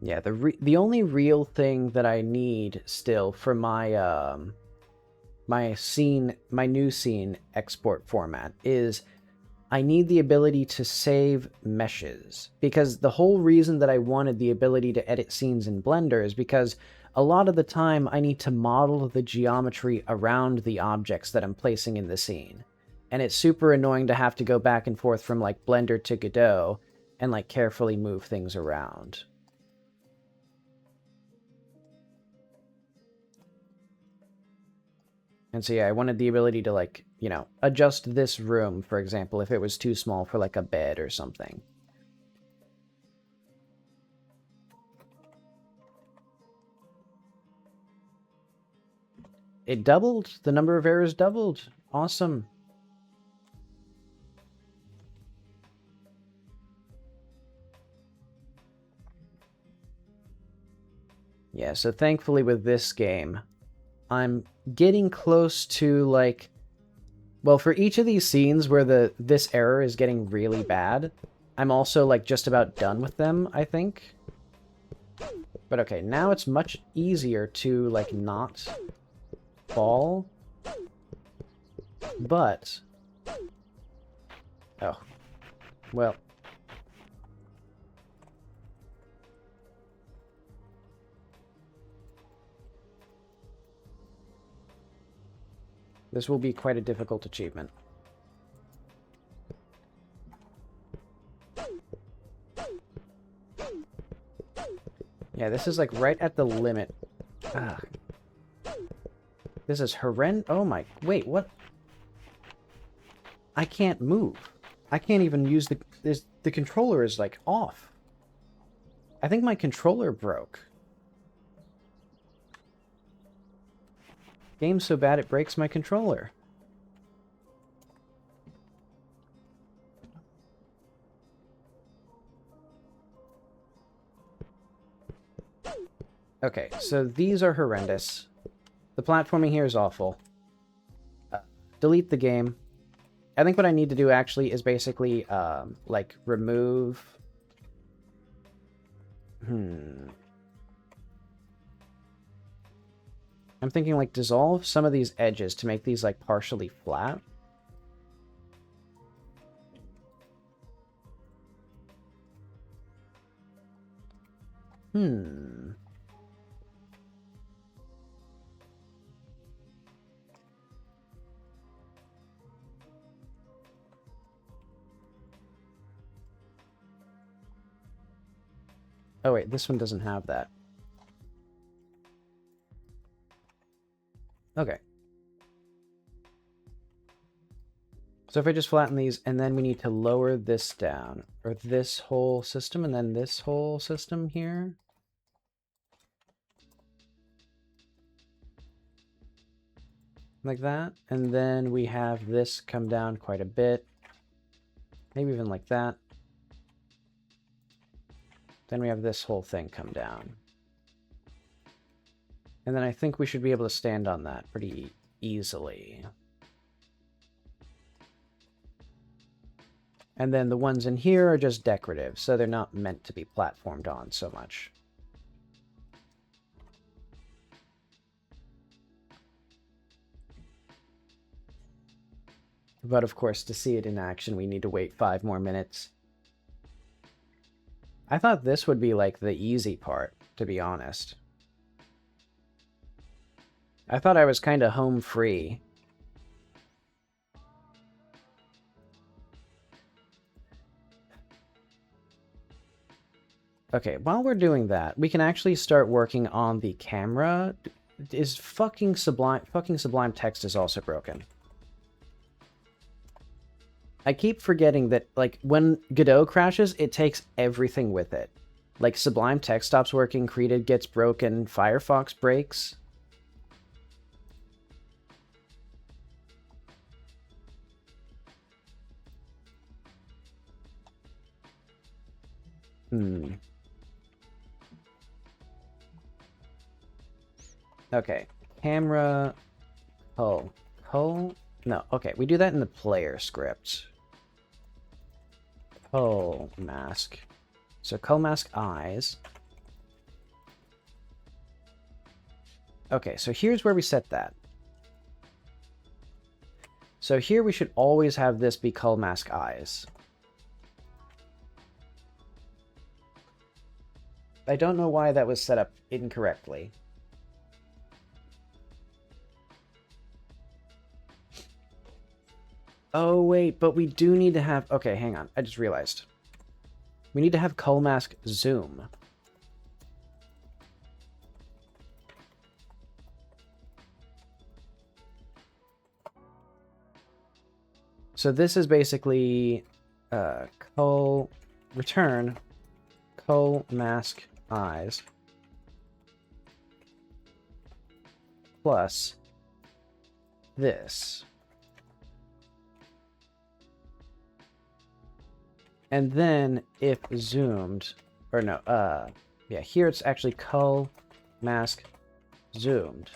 Speaker 1: Yeah, the only real thing that I need still for my my new scene export format is I need the ability to save meshes, because the whole reason that I wanted the ability to edit scenes in Blender is because a lot of the time I need to model the geometry around the objects that I'm placing in the scene. And it's super annoying to have to go back and forth from like Blender to Godot and like carefully move things around. And so yeah, I wanted the ability to, like, you know, adjust this room, for example, if it was too small for like a bed or something. It doubled. The number of errors doubled. Awesome. Yeah, so thankfully with this game, I'm getting close to, like... Well, for each of these scenes where this error is getting really bad, I'm also, like, just about done with them, I think. But okay, now it's much easier to, like, not fall. But... Oh. Well... This will be quite a difficult achievement. Yeah, this is like right at the limit. Ah. This is horrendous. Oh my... Wait, what? I can't move. I can't even use the controller is like off. I think my controller broke. Game's so bad it breaks my controller. Okay, so these are horrendous. The platforming here is awful. Delete the game. I think what I need to do actually is basically, like, remove... I'm thinking, like, dissolve some of these edges to make these, like, partially flat. Oh wait, this one doesn't have that. Okay. So if I just flatten these, and then we need to lower this down, or this whole system, and then this whole system here. Like that. And then we have this come down quite a bit. Maybe even like that. Then we have this whole thing come down. And then I think we should be able to stand on that pretty easily. And then the ones in here are just decorative, so they're not meant to be platformed on so much. But of course, to see it in action, we need to wait 5 more minutes. I thought this would be like the easy part, to be honest. I thought I was kind of home free. Okay, while we're doing that, we can actually start working on the camera. Is fucking Sublime Text is also broken. I keep forgetting that, like, when Godot crashes, it takes everything with it. Like, Sublime Text stops working, Created gets broken, Firefox breaks. Okay, camera, cull. No, okay, we do that in the player script. Cull mask. So cull mask eyes. Okay, so here's where we set that. So here we should always have this be cull mask eyes. I don't know why that was set up incorrectly. Oh, wait, but we do need to have... Okay, hang on. I just realized. We need to have cull mask zoom. So this is basically cull return cull mask eyes plus this. And then if zoomed, or no, yeah, here it's actually cull mask zoomed.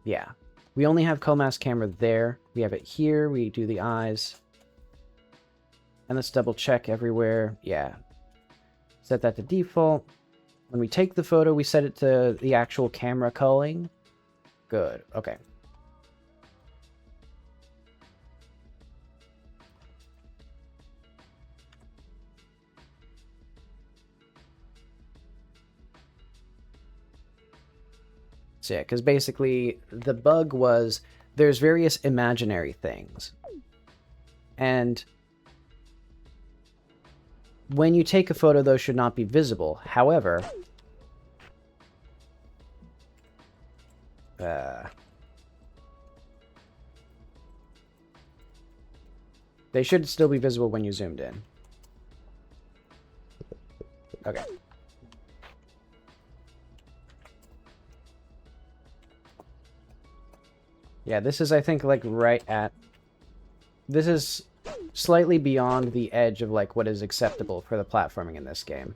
Speaker 1: Yeah. We only have Comas camera there. We have it here. We do the eyes. And let's double check everywhere. Yeah. Set that to default. When we take the photo, we set it to the actual camera culling. Good. Okay. So yeah, because basically the bug was there's various imaginary things. And when you take a photo, those should not be visible. However, they should still be visible when you zoomed in. Okay. Yeah, this is, I think, like, right at... This is slightly beyond the edge of, like, what is acceptable for the platforming in this game.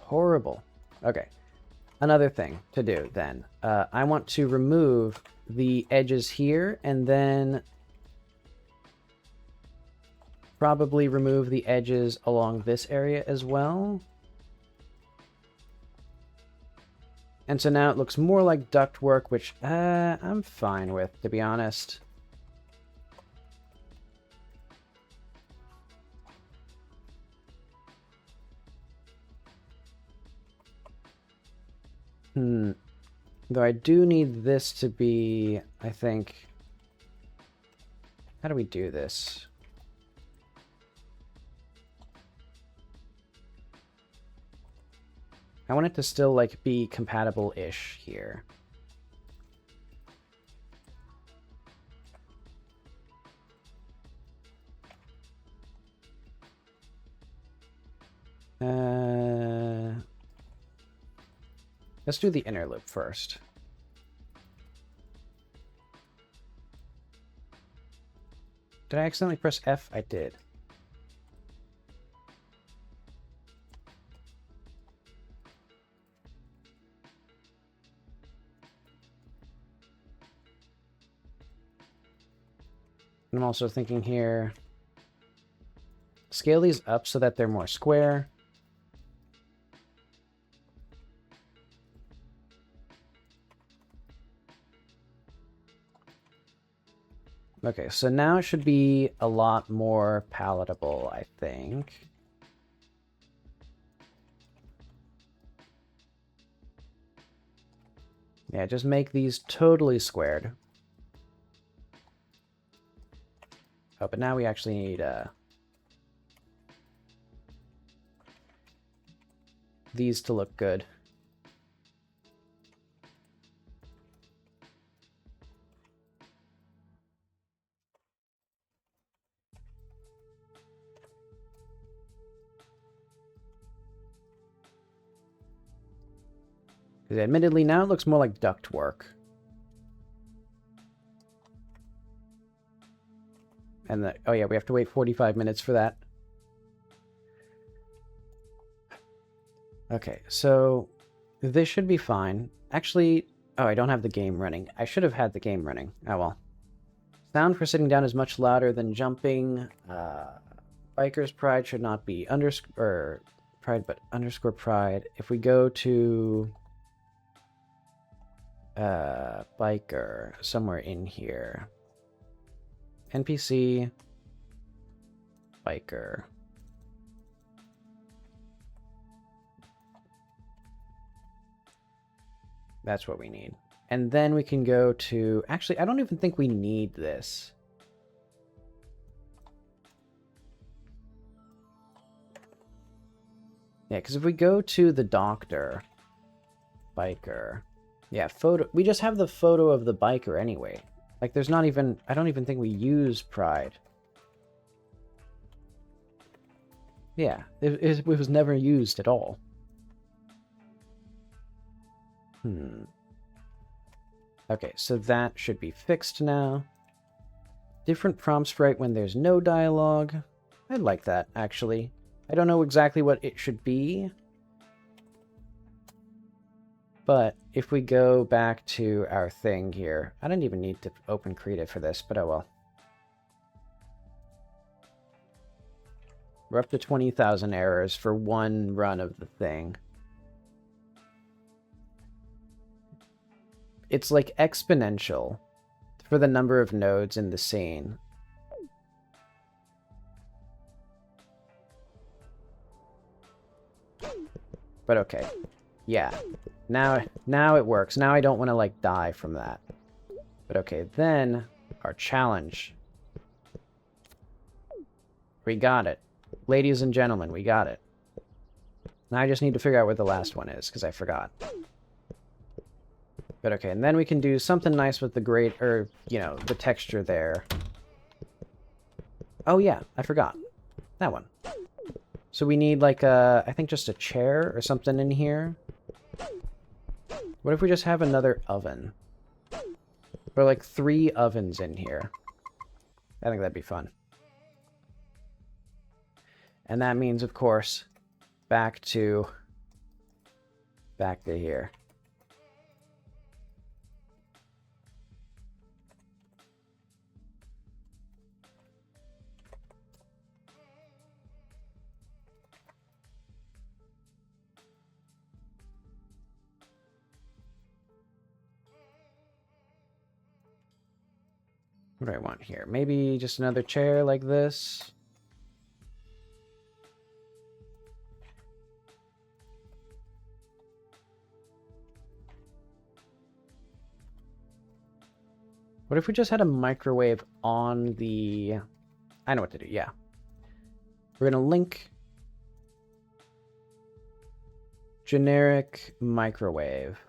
Speaker 1: Horrible. Okay. Another thing to do, then. I want to remove the edges here, and then probably remove the edges along this area as well. And so now it looks more like ductwork, which I'm fine with, to be honest. Though I do need this to be, I think... How do we do this? I want it to still, like, be compatible-ish here. Let's do the inner loop first. Did I accidentally press F? I did. I'm also thinking here, scale these up so that they're more square. Okay, so now it should be a lot more palatable, I think. Yeah, just make these totally squared. Oh, but now we actually need these to look good. Because admittedly, now it looks more like ductwork. And oh yeah, we have to wait 45 minutes for that. Okay, so this should be fine. Actually, oh, I don't have the game running. I should have had the game running. Oh well. Sound for sitting down is much louder than jumping. Biker's pride should not be pride, but underscore pride. If we go to biker somewhere in here, NPC biker. That's what we need. And then we can go to... Actually, I don't even think we need this. Yeah, because if we go to the doctor... Biker... Yeah, photo... We just have the photo of the biker anyway. Like, there's not even... I don't even think we use pride. Yeah, it was never used at all. Okay, so that should be fixed now. Different prompts right when there's no dialogue. I like that, actually. I don't know exactly what it should be. But if we go back to our thing here, I don't even need to open creative for this, but oh well. We're up to 20,000 errors for one run of the thing. It's like exponential for the number of nodes in the scene. But okay. Yeah. Now it works. Now I don't want to, like, die from that. But okay, then our challenge. We got it. Ladies and gentlemen, we got it. Now I just need to figure out where the last one is, because I forgot. But okay, and then we can do something nice with the grade, or, you know, the texture there. Oh yeah, I forgot. That one. So we need, like, I think just a chair or something in here. What if we just have another oven? Or, like, 3 ovens in here. I think that'd be fun. And that means, of course, back to here. What do I want here? Maybe just another chair like this. What if we just had a microwave on the... I know what to do, yeah. We're going to link generic microwave.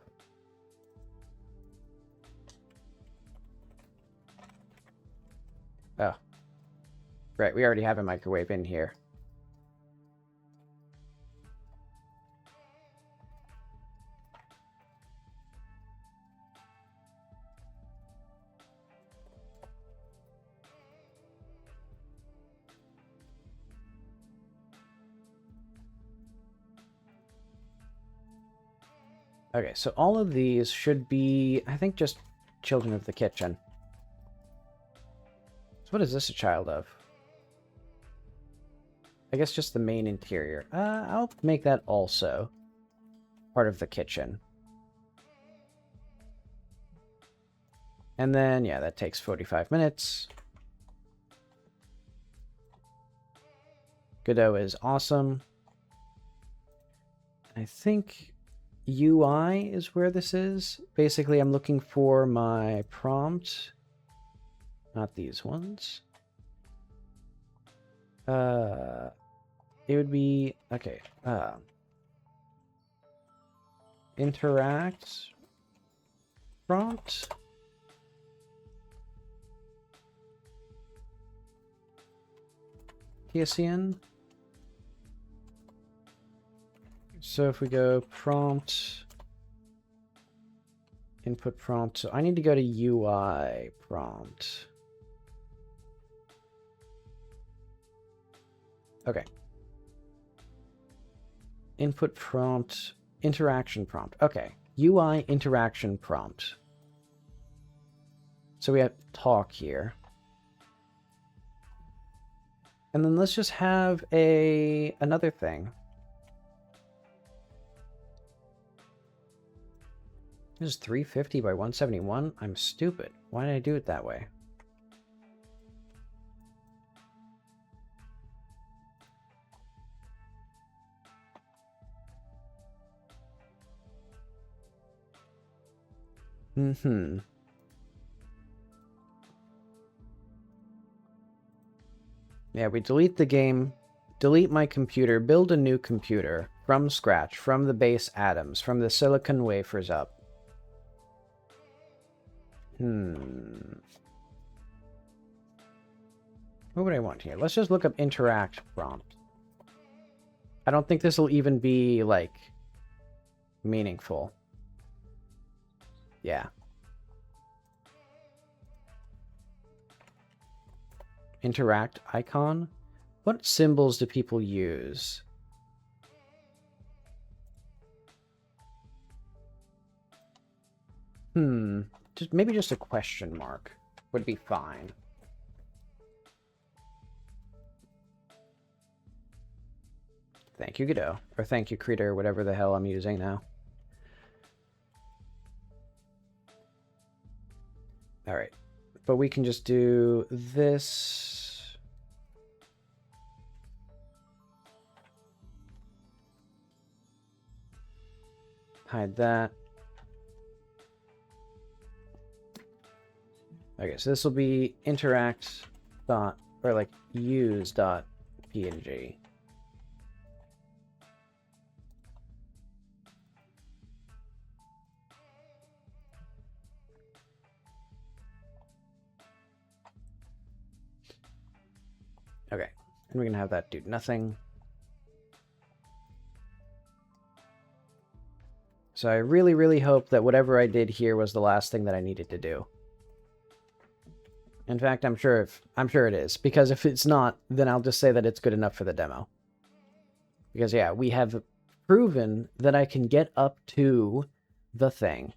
Speaker 1: Oh. Right, we already have a microwave in here. Okay, so all of these should be, I think, just children of the kitchen. So what is this a child of? I guess just the main interior. I'll make that also part of the kitchen. And then, yeah, that takes 45 minutes. Godot is awesome. I think UI is where this is. Basically, I'm looking for my prompt. Not these ones. It would be... Okay. Interact. Prompt. TSCN. So if we go prompt, input prompt, so I need to go to UI prompt. Okay. Input prompt, interaction prompt. Okay. UI interaction prompt. So we have talk here. And then let's just have another thing. This is 350 by 171? I'm stupid. Why did I do it that way? Yeah, we delete the game, delete my computer, build a new computer from scratch, from the base atoms, from the silicon wafers up. What would I want here? Let's just look up interact prompt. I don't think this will even be, like, meaningful. Yeah. Interact icon? What symbols do people use? Maybe just a question mark would be fine. Thank you, Godot. Or thank you, Creator, whatever the hell I'm using now. Alright. But we can just do this. Hide that. Okay, so this will be interact dot, or like use dot png. Okay, and we're gonna have that do nothing. So I really, really hope that whatever I did here was the last thing that I needed to do. In fact, I'm sure it is, because if it's not, then I'll just say that it's good enough for the demo. Because yeah, we have proven that I can get up to the thing.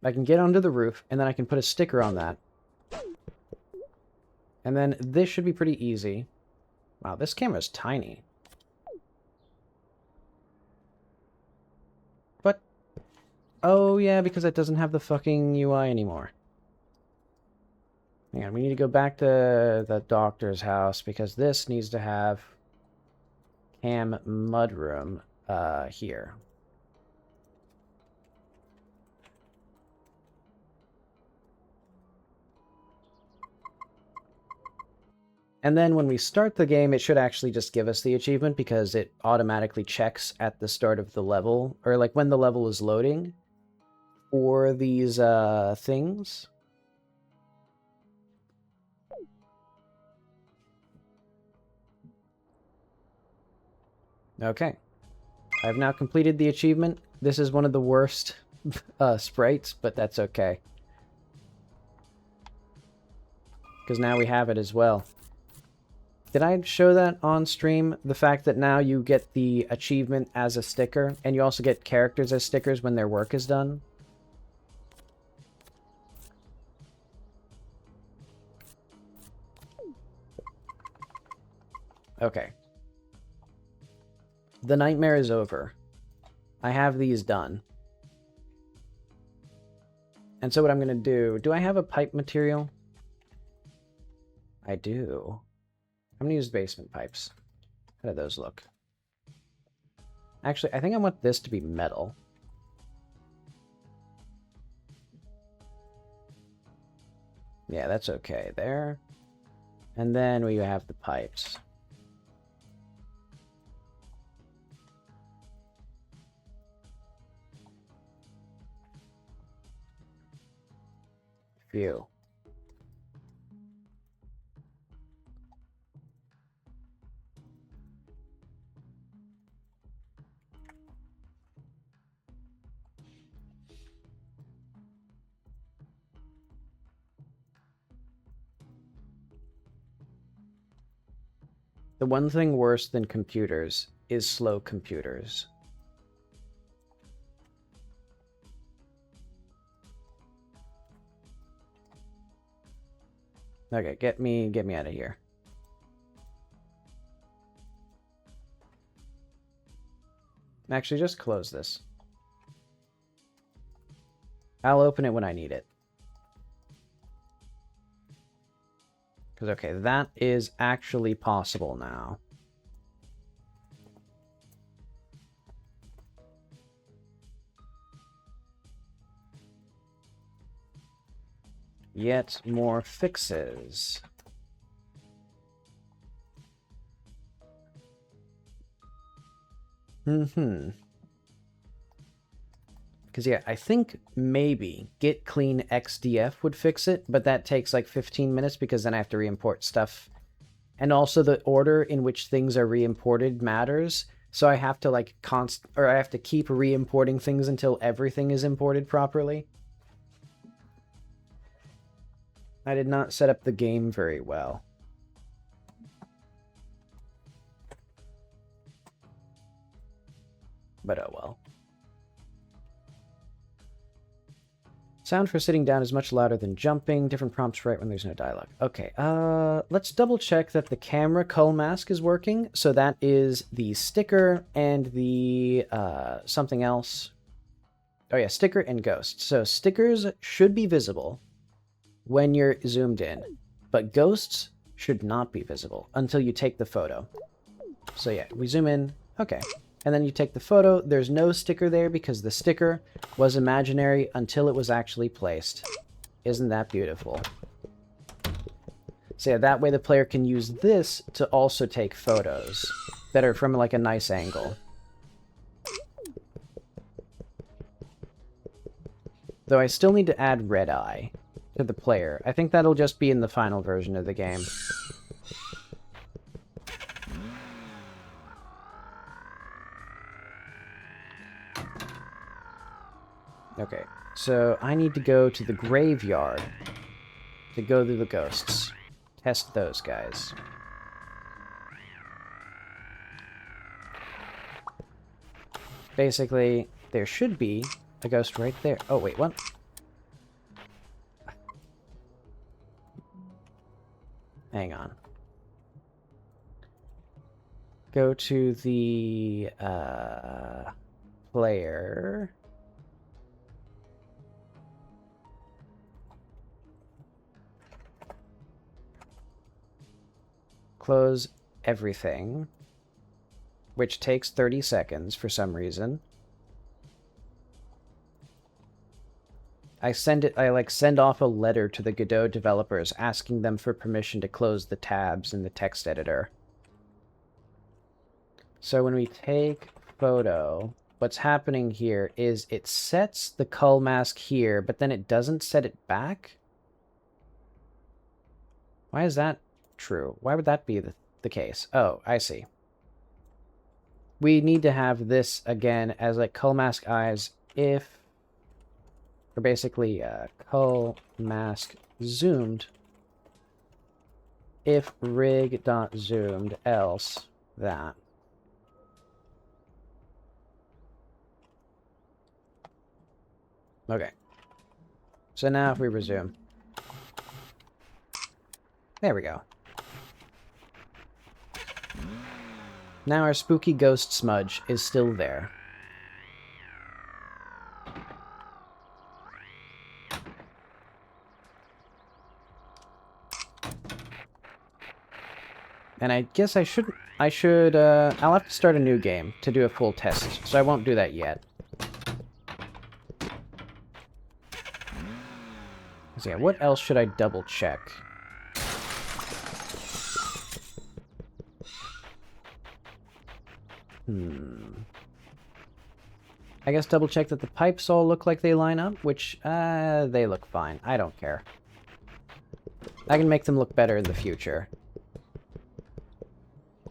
Speaker 1: I can get onto the roof, and then I can put a sticker on that. And then this should be pretty easy. Wow, this camera's tiny. But, oh yeah, because it doesn't have the fucking UI anymore. Hang on, we need to go back to the doctor's house, because this needs to have cam mudroom here. And then when we start the game, it should actually just give us the achievement because it automatically checks at the start of the level, or like when the level is loading for these things. Okay. I've now completed the achievement. This is one of the worst sprites, but that's okay. Because now we have it as well. Did I show that on stream? The fact that now you get the achievement as a sticker, and you also get characters as stickers when their work is done? Okay. The nightmare is over. I have these done. And so what I'm going to do I have a pipe material? I do. I'm going to use basement pipes. How do those look? Actually, I think I want this to be metal. Yeah, that's okay there. And then we have the pipes. Phew. The one thing worse than computers is slow computers. Okay, get me out of here. Actually, just close this. I'll open it when I need it. Because, okay, that is actually possible now. Yet more fixes. Because, yeah, I think maybe git clean xdf would fix it, but that takes like 15 minutes because then I have to re-import stuff
Speaker 2: And also the order in which things are re-imported matters. So I have to like I have to keep re-importing things until everything is imported properly. I did not set up the game very well. But oh well. Sound for sitting down is much louder than jumping. Different prompts right when there's no dialogue. Okay, let's double check that the camera cull mask is working. So that is the sticker and the, something else. Oh yeah, sticker and ghost. So stickers should be visible when you're zoomed in, but ghosts should not be visible until you take the photo. So yeah, we zoom in. Okay. And then you take the photo. There's no sticker there because the sticker was imaginary until it was actually placed. Isn't that beautiful? So yeah, that way the player can use this to also take photos that are from like a nice angle. Though I still need to add red eye to the player. I think that'll just be in the final version of the game. Okay, so I need to go to the graveyard to go through the ghosts. Test those guys. Basically, there should be a ghost right there. Oh, wait, what? Hang on. Go to the, player. Close everything, which takes 30 seconds for some reason. I send off a letter to the Godot developers asking them for permission to close the tabs in the text editor. So when we take photo, what's happening here is it sets the cull mask here, but then it doesn't set it back. Why is that true? Why would that be the case? Oh, I see. We need to have this again as like cull mask eyes if, or basically cull mask zoomed if rig.zoomed else that. Okay. So now if we resume. There we go. Now our spooky ghost smudge is still there. And I guess I'll have to start a new game to do a full test, so I won't do that yet. So yeah, what else should I double check? I guess double check that the pipes all look like they line up, which, they look fine. I don't care. I can make them look better in the future.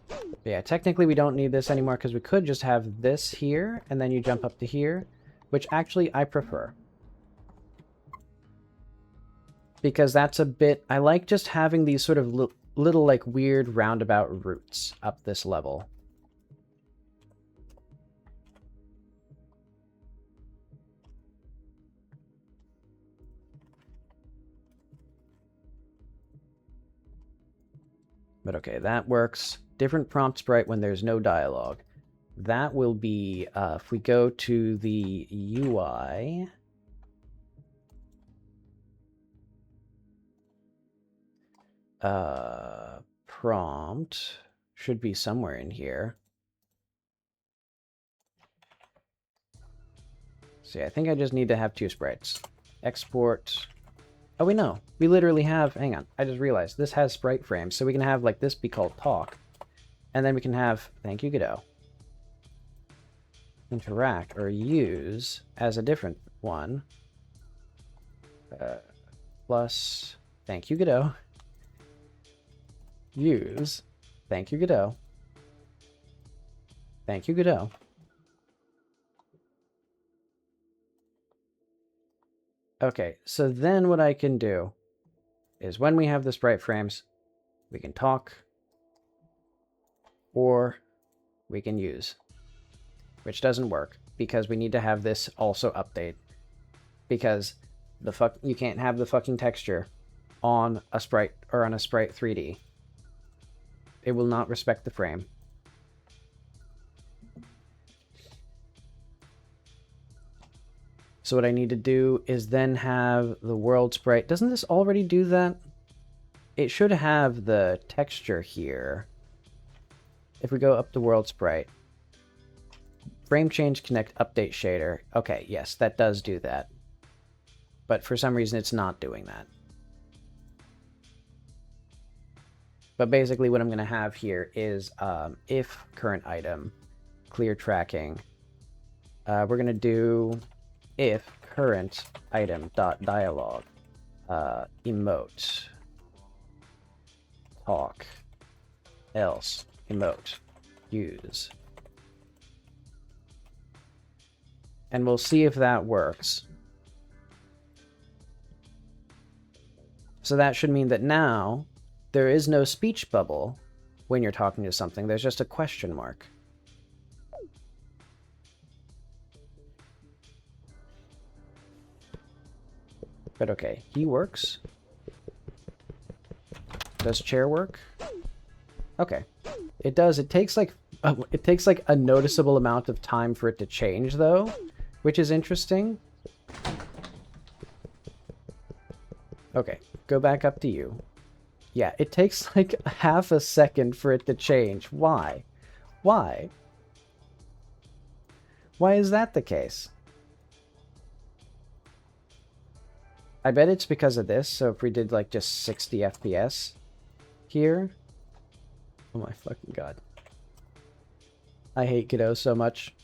Speaker 2: But yeah, technically we don't need this anymore because we could just have this here, and then you jump up to here, which actually I prefer. Because that's a bit... I like just having these sort of little, like, weird roundabout routes up this level. But okay, that works. Different prompt sprite when there's no dialogue. That will be, if we go to the UI... prompt should be somewhere in here. See, I think I just need to have two sprites. Export. Oh, we know. We literally have... Hang on. I just realized. This has sprite frames, so we can have, like, this be called talk. And then we can have... Thank you, Godot. Interact or use as a different one. Plus... Thank you, Godot. use. Thank you, Godot. Thank you, Godot. Okay, so then what I can do is when we have the sprite frames, we can talk, or we can use, which doesn't work because we need to have this also update, because you can't have the fucking texture on a sprite or on a sprite 3D. It will not respect the frame. So what I need to do is then have the world sprite. Doesn't this already do that? It should have the texture here. If we go up to world sprite, frame change, connect, update shader. Okay, yes, that does do that. But for some reason, it's not doing that. But basically what I'm going to have here is if current item, clear tracking. We're going to do if current item dot dialog emote talk else emote use, and we'll see if that works. So that should mean that now there is no speech bubble when you're talking to something. There's just a question mark. But okay, he works. Does chair work? Okay, it does. It takes like a noticeable amount of time for it to change, though, which is interesting. Okay, go back up to you. Yeah, it takes like half a second for it to change. Why? Why? Why is that the case? I bet it's because of this. So if we did like just 60 FPS here. Oh my fucking god. I hate Godot so much.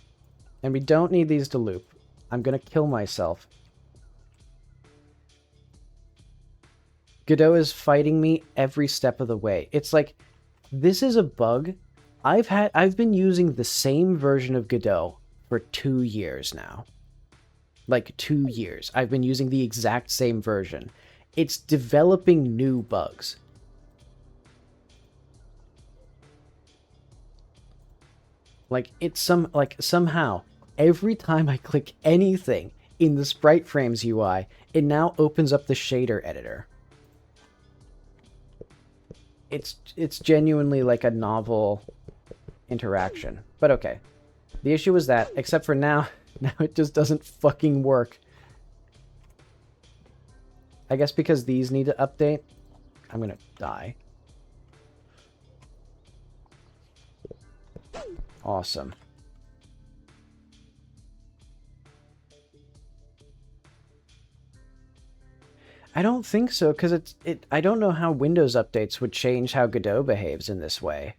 Speaker 2: And we don't need these to loop. I'm gonna kill myself. Godot is fighting me every step of the way. It's like, this is a bug. I've been using the same version of Godot for 2 years now. Like 2 years. I've been using the exact same version. It's developing new bugs. Like somehow every time I click anything in the Sprite Frames UI, it now opens up the shader editor. It's genuinely like a novel interaction. But okay. The issue is that, except for now it just doesn't fucking work. I guess because these need to update, I'm gonna die. Awesome. I don't think so, because I don't know how Windows updates would change how Godot behaves in this way.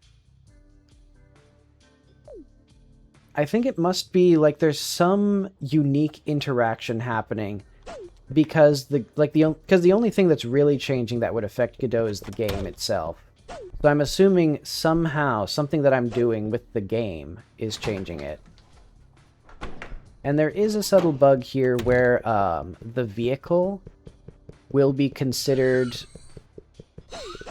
Speaker 2: I think it must be like there's some unique interaction happening because the only thing that's really changing that would affect Godot is the game itself. So I'm assuming somehow something that I'm doing with the game is changing it. And there is a subtle bug here where the vehicle will be considered...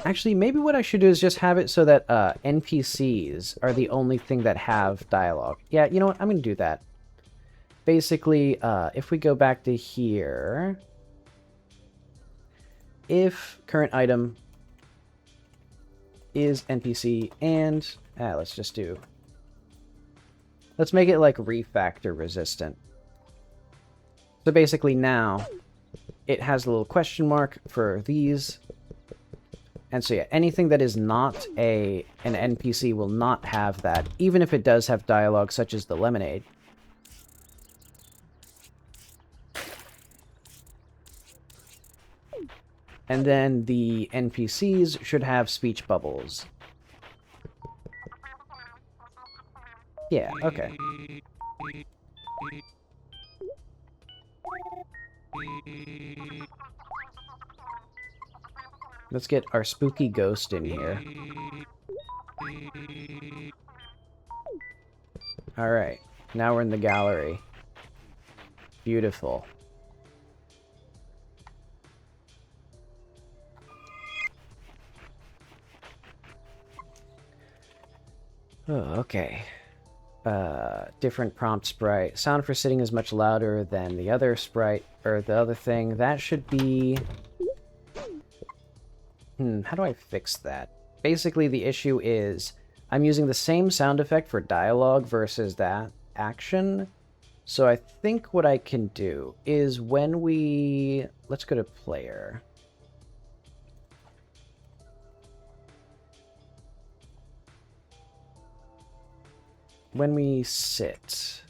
Speaker 2: Actually, maybe what I should do is just have it so that NPCs are the only thing that have dialogue. Yeah, you know what? I'm going to do that. Basically, if we go back to here... If current item is NPC and... let's just do... Let's make it like refactor resistant. So basically now, it has a little question mark for these. And so yeah, anything that is not an NPC will not have that, even if it does have dialogue such as the lemonade. And then the NPCs should have speech bubbles. Yeah, okay. Let's get our spooky ghost in here. Alright, now we're in the gallery. Beautiful. Oh, okay. Different prompt sprite. Sound for sitting is much louder than the other sprite, or the other thing. That should be... how do I fix that? Basically, the issue is I'm using the same sound effect for dialogue versus that action. So I think what I can do is when we... Let's go to player. When we sit,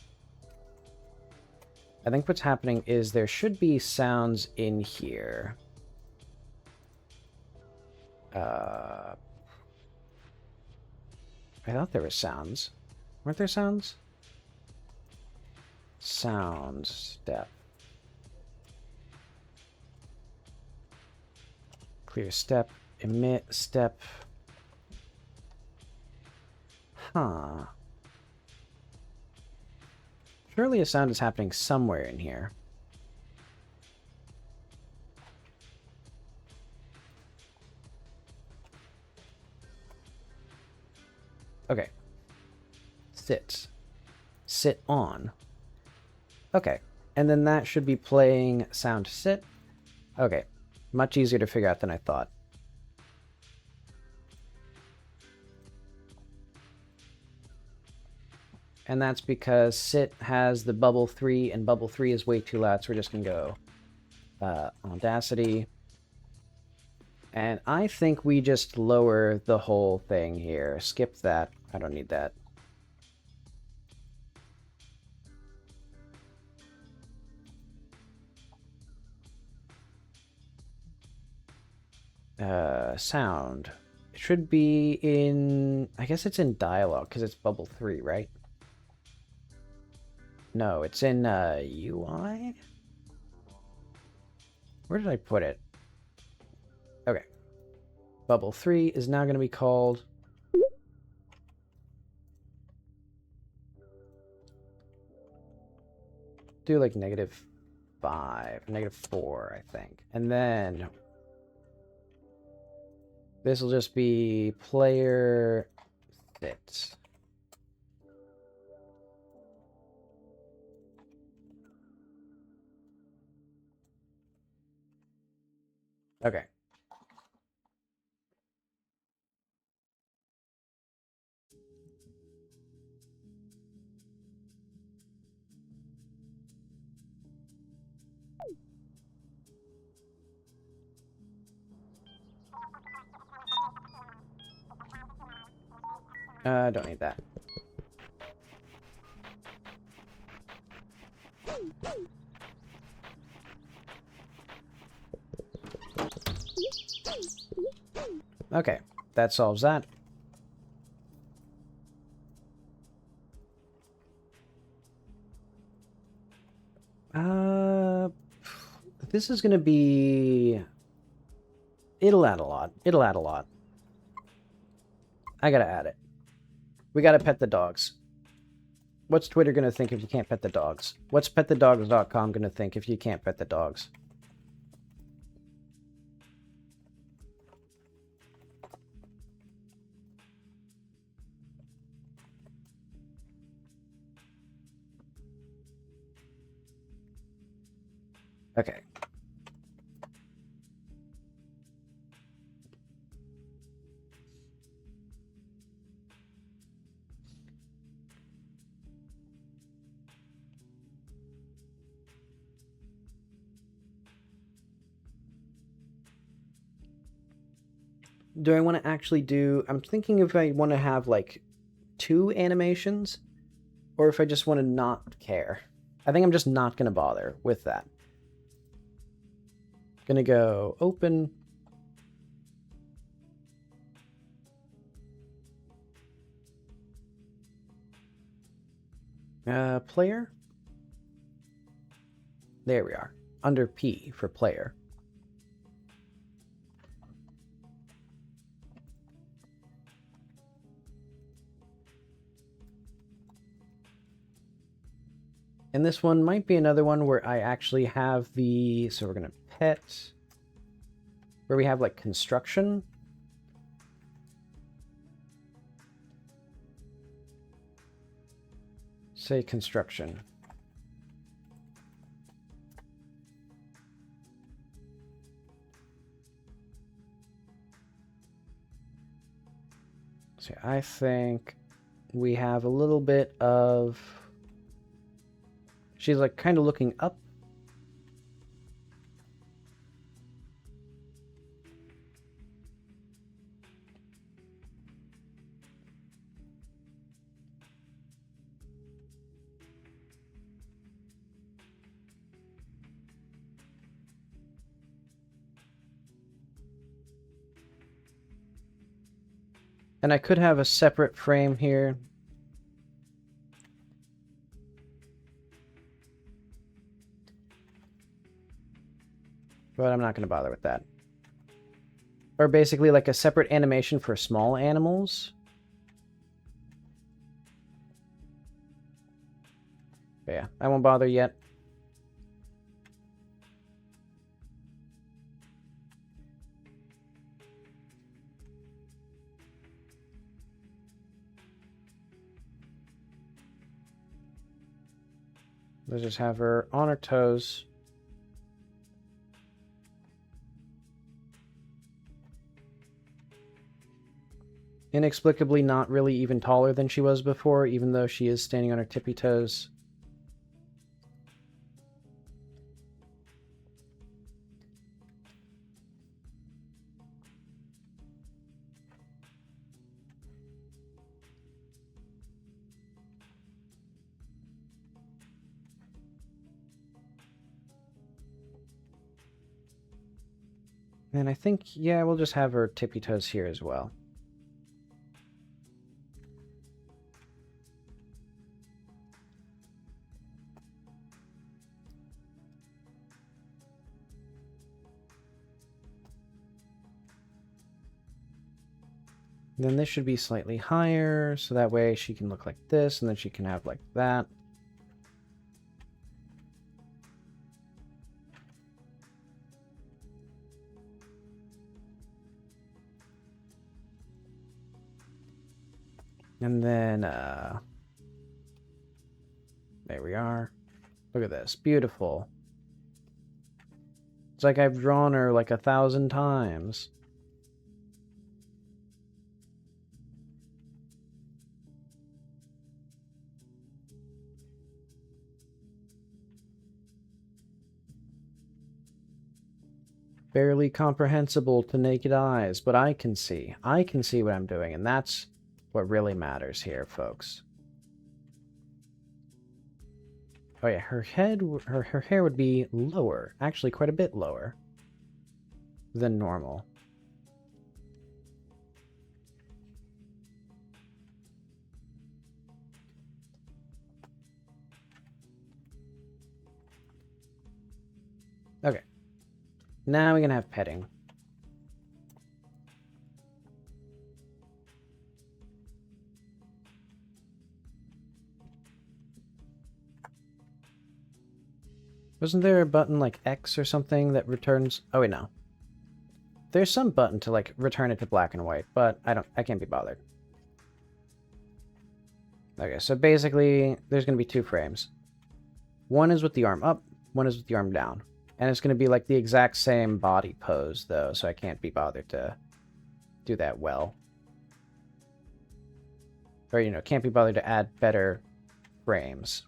Speaker 2: I think what's happening is there should be sounds in here. I thought there were sounds. Weren't there sounds? Sound step. Clear step. Emit step. Huh. Surely a sound is happening somewhere in here. Okay. Sit. Sit on. Okay. And then that should be playing sound sit. Okay. Much easier to figure out than I thought. And that's because sit has the bubble 3, and bubble 3 is way too loud, so we're just going to go Audacity. And I think we just lower the whole thing here. Skip that. I don't need that. Sound. It should be in... I guess it's in dialogue, because it's bubble 3, right? No, it's in UI? Where did I put it? Okay. Bubble 3 is now going to be called... do like -5, -4, I think. And then... this will just be player sit. Okay. Don't need that. Okay, that solves that. This is gonna be... it'll add a lot. It'll add a lot. I gotta add it. We gotta pet the dogs. What's Twitter gonna think if you can't pet the dogs? What's petthedogs.com gonna think if you can't pet the dogs? Okay. Do I want to actually do... I'm thinking if I want to have, like, 2 animations, or if I just want to not care. I think I'm just not going to bother with that. Gonna go open. Player? There we are. Under P for player. And this one might be another one where I actually have the... So we're going to pet... Where we have, like, construction. Say construction. So I think we have a little bit of... She's, like, kind of looking up. And I could have a separate frame here. But I'm not going to bother with that. Or basically like a separate animation for small animals. But yeah, I won't bother yet. Let's just have her on her toes. Inexplicably not really even taller than she was before, even though she is standing on her tippy toes. And I think, yeah, we'll just have her tippy toes here as well. Then this should be slightly higher, so that way she can look like this, and then she can have like that. And then, there we are. Look at this. Beautiful. It's like I've drawn her like 1,000 times. Barely comprehensible to naked eyes, but I can see. I can see what I'm doing, and that's what really matters here, folks. Oh yeah, her head, her hair would be lower. Actually, quite a bit lower than normal. Okay. Now we can have petting. Wasn't there a button like X or something that returns... Oh wait, no. There's some button to like return it to black and white, but I can't be bothered. Okay, so basically there's going to be 2 frames. One is with the arm up, one is with the arm down. And it's going to be like the exact same body pose though, so I can't be bothered to do that well. Or, you know, can't be bothered to add better frames.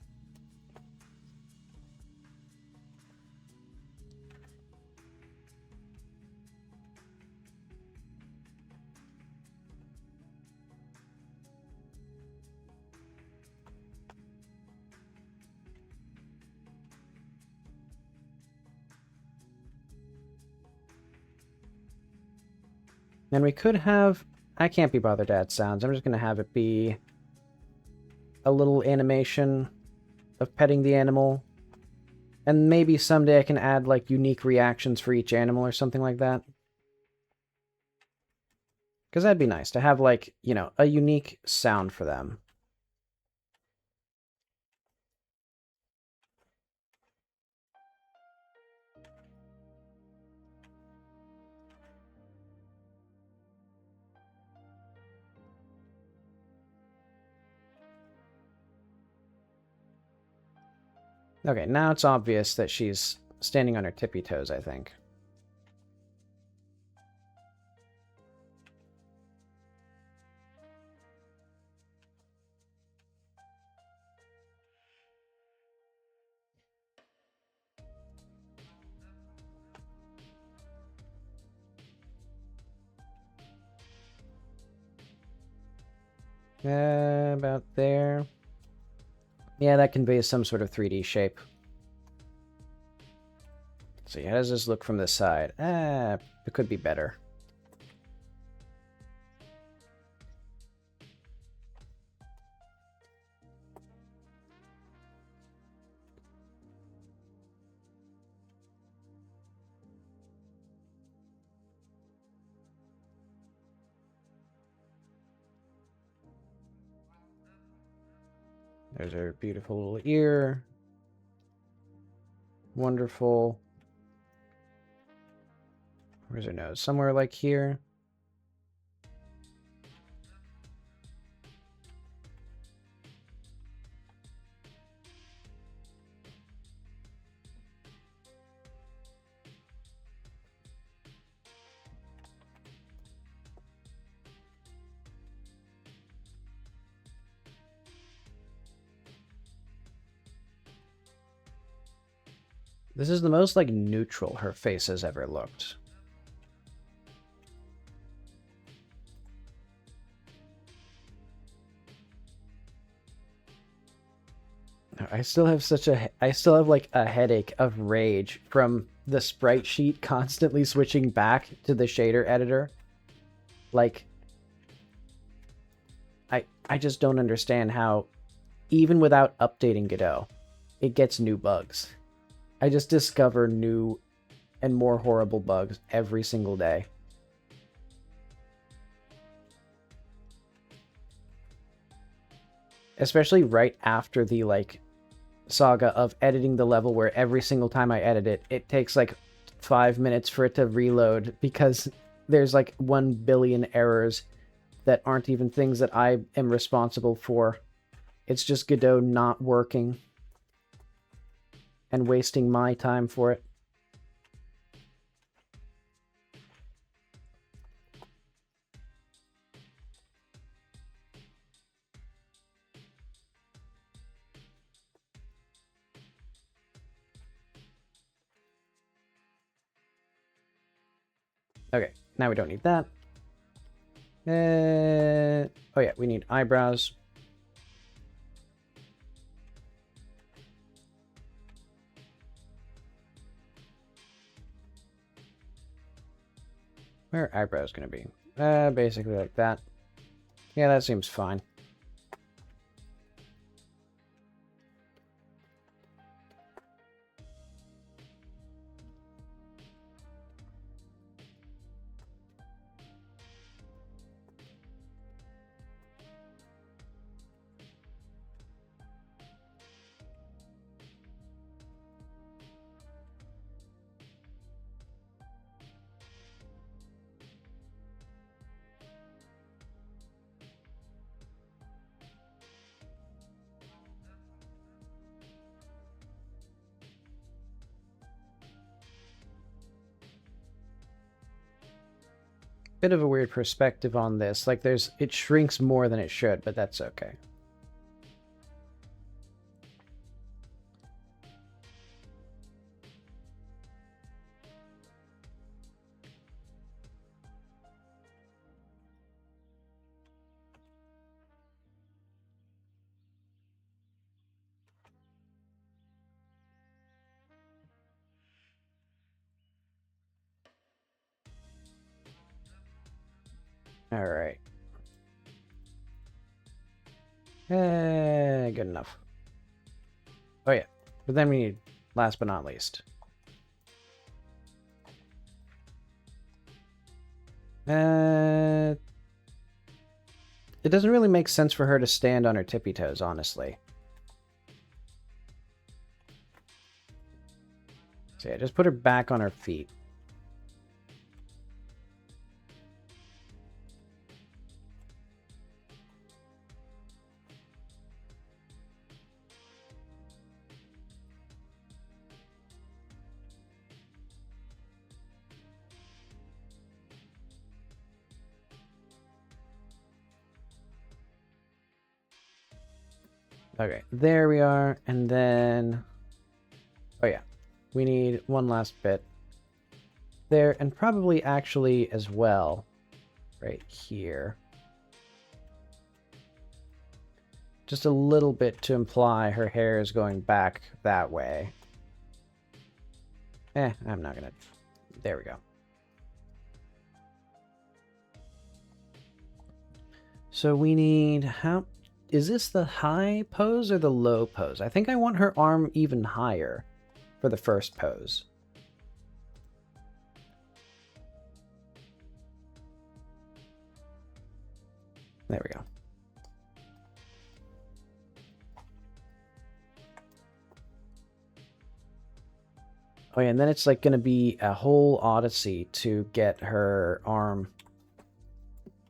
Speaker 2: And we could have... I can't be bothered to add sounds. I'm just going to have it be a little animation of petting the animal. And maybe someday I can add, like, unique reactions for each animal or something like that. Because that'd be nice to have, like, you know, a unique sound for them. Okay, now it's obvious that she's standing on her tippy toes, I think. About there. Yeah, that conveys some sort of 3D shape. So how does this look from the side? It could be better. There's her beautiful little ear. Wonderful. Where's her nose? Somewhere like here. This is the most, like, neutral her face has ever looked. I still have like a headache of rage from the sprite sheet constantly switching back to the shader editor. Like, I just don't understand how, even without updating Godot, it gets new bugs. I just discover new and more horrible bugs every single day. Especially right after the, like, saga of editing the level where every single time I edit it, it takes like 5 minutes for it to reload because there's like 1 billion errors that aren't even things that I am responsible for. It's just Godot not working and wasting my time for it. Okay, now we don't need that. Oh yeah, we need eyebrows. Where are eyebrows going to be? Basically like that. Yeah, that seems fine. Bit of a weird perspective on this. Like, it shrinks more than it should, but that's okay. Alright. Good enough. Oh yeah. But then we need, last but not least. It doesn't really make sense for her to stand on her tippy toes, honestly. So yeah, just put her back on her feet. Okay, there we are. And then... Oh yeah, we need one last bit there, and probably actually as well right here. Just a little bit to imply her hair is going back that way. I'm not gonna... There we go. So we need... How... Is this the high pose or the low pose? I think I want her arm even higher for the first pose. There we go. Oh yeah, and then it's like going to be a whole odyssey to get her arm.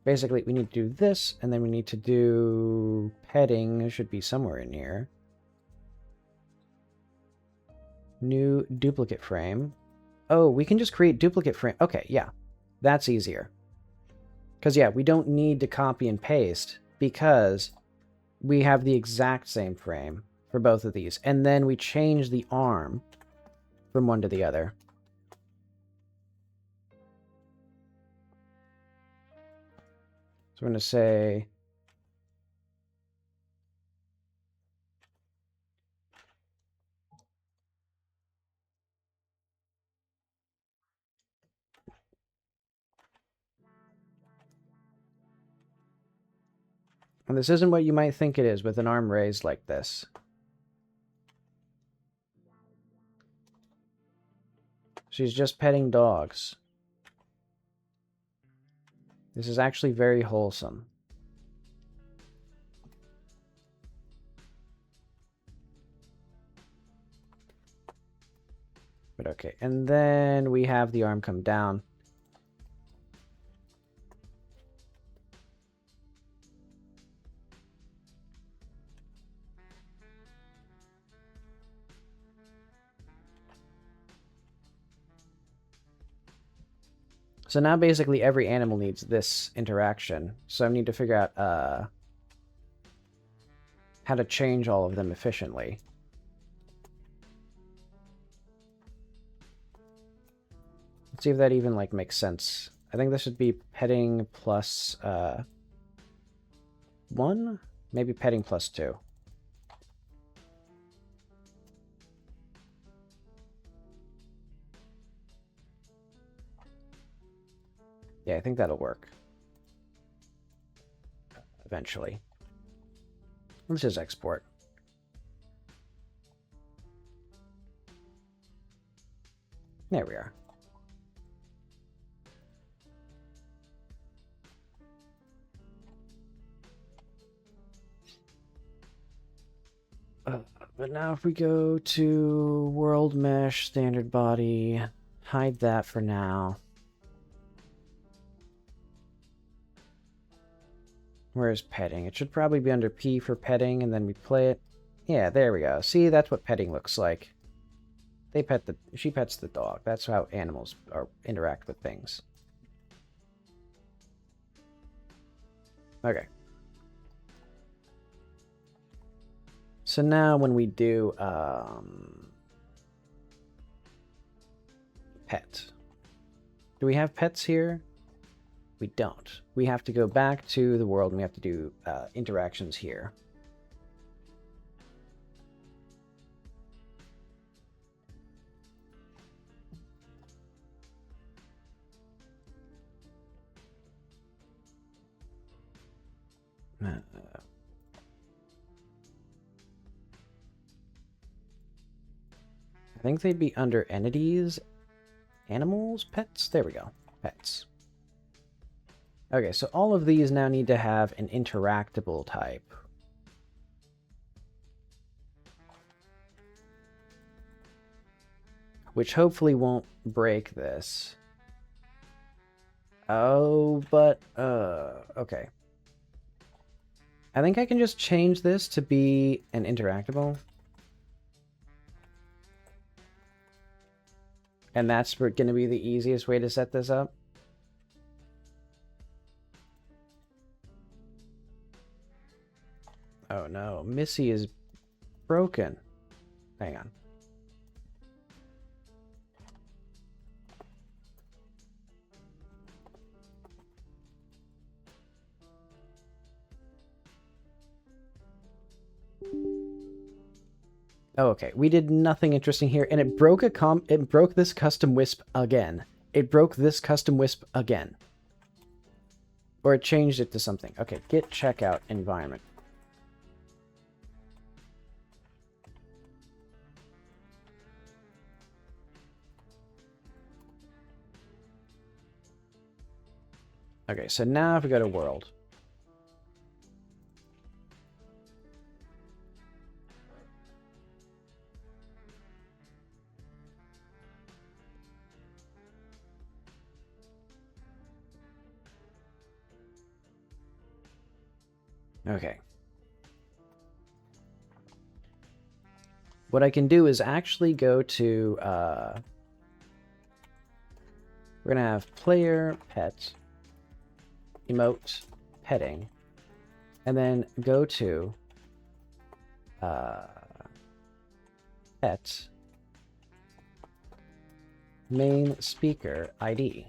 Speaker 2: Basically, we need to do this, and then we need to do petting. It should be somewhere in here. New duplicate frame. Oh, we can just create duplicate frame. Okay, yeah. That's easier. Because, yeah, we don't need to copy and paste because we have the exact same frame for both of these. And then we change the arm from one to the other. So I'm going to say... And this isn't what you might think it is with an arm raised like this. She's just petting dogs. This is actually very wholesome. But okay, and then we have the arm come down. So now basically every animal needs this interaction. So I need to figure out how to change all of them efficiently. Let's see if that even like makes sense. I think this should be petting plus 1? Maybe petting plus 2. Yeah, I think that'll work. Eventually. Let's just export. There we are. But now if we go to world mesh, standard body, hide that for now. Where's petting? It should probably be under P for petting, and then we play it. Yeah, there we go. See, that's what petting looks like. She pets the dog. That's how animals interact with things. Okay. So now when we do pet. Do we have pets here? We don't. We have to go back to the world and we have to do interactions here. I think they'd be under entities, animals, pets. There we go. Pets. Okay, so all of these now need to have an interactable type. Which hopefully won't break this. Oh, but, okay. I think I can just change this to be an interactable. And that's going to be the easiest way to set this up. Oh no, Missy is broken. Hang on. Oh, okay. We did nothing interesting here, and it broke it broke this custom wisp again. It broke this custom wisp again. Or it changed it to something. Okay, git checkout environment. Okay, so now if we go to world. Okay. What I can do is actually go to, we're going to have player pet, emote, petting, and then go to pet, main speaker ID.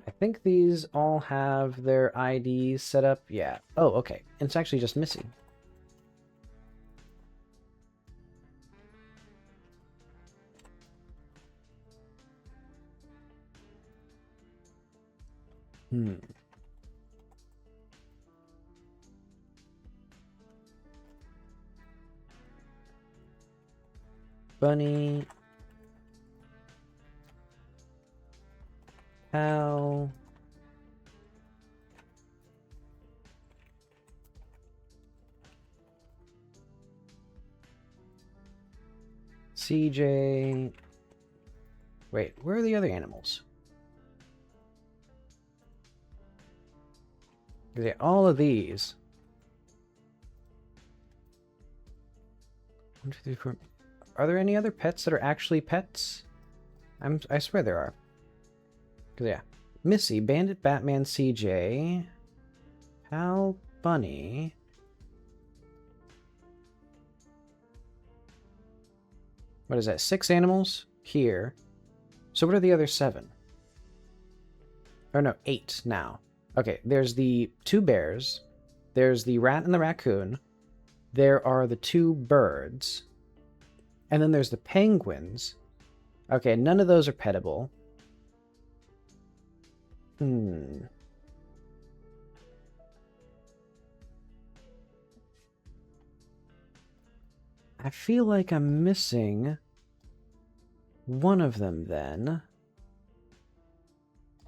Speaker 2: I think these all have their IDs set up. Yeah. Oh, okay. And it's actually just Missy. Hmm. Bunny. How? CJ. Wait, where are the other animals? Yeah, all of these. 1, 2, 3, 4. Are there any other pets that are actually pets? I swear there are. Cause yeah, Missy, Bandit, Batman, CJ, Pal, Bunny. What is that? 6 animals here. So what are the other 7? Or no, 8 now. Okay, there's the 2 bears. There's the rat and the raccoon. There are the 2 birds. And then there's the penguins. Okay, none of those are petable. I feel like I'm missing one of them then.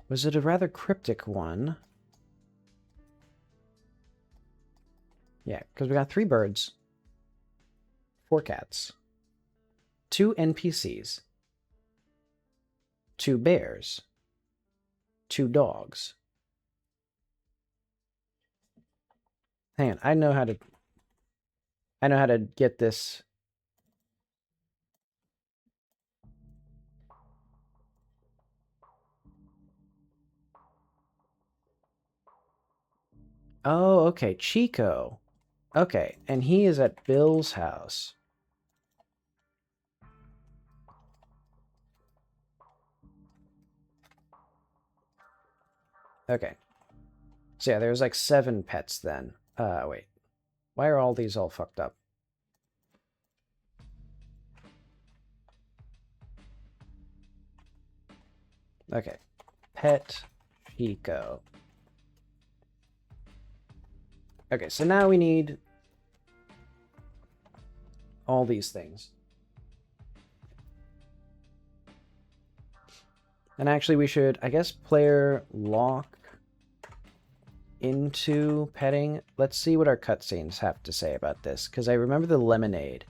Speaker 2: Was it a rather cryptic one? Yeah, because we got 3 birds, 4 cats, 2 NPCs, 2 bears, 2 dogs. Hang on, I know how to get this. Oh, okay, Chico. Okay, and he is at Bill's house. Okay. So yeah, there's like 7 pets then. Wait. Why are all these all fucked up? Okay. Pet Chico. Okay, so now we need all these things. And actually we should, I guess, player lock into petting. Let's see what our cutscenes have to say about this, because I remember the lemonade.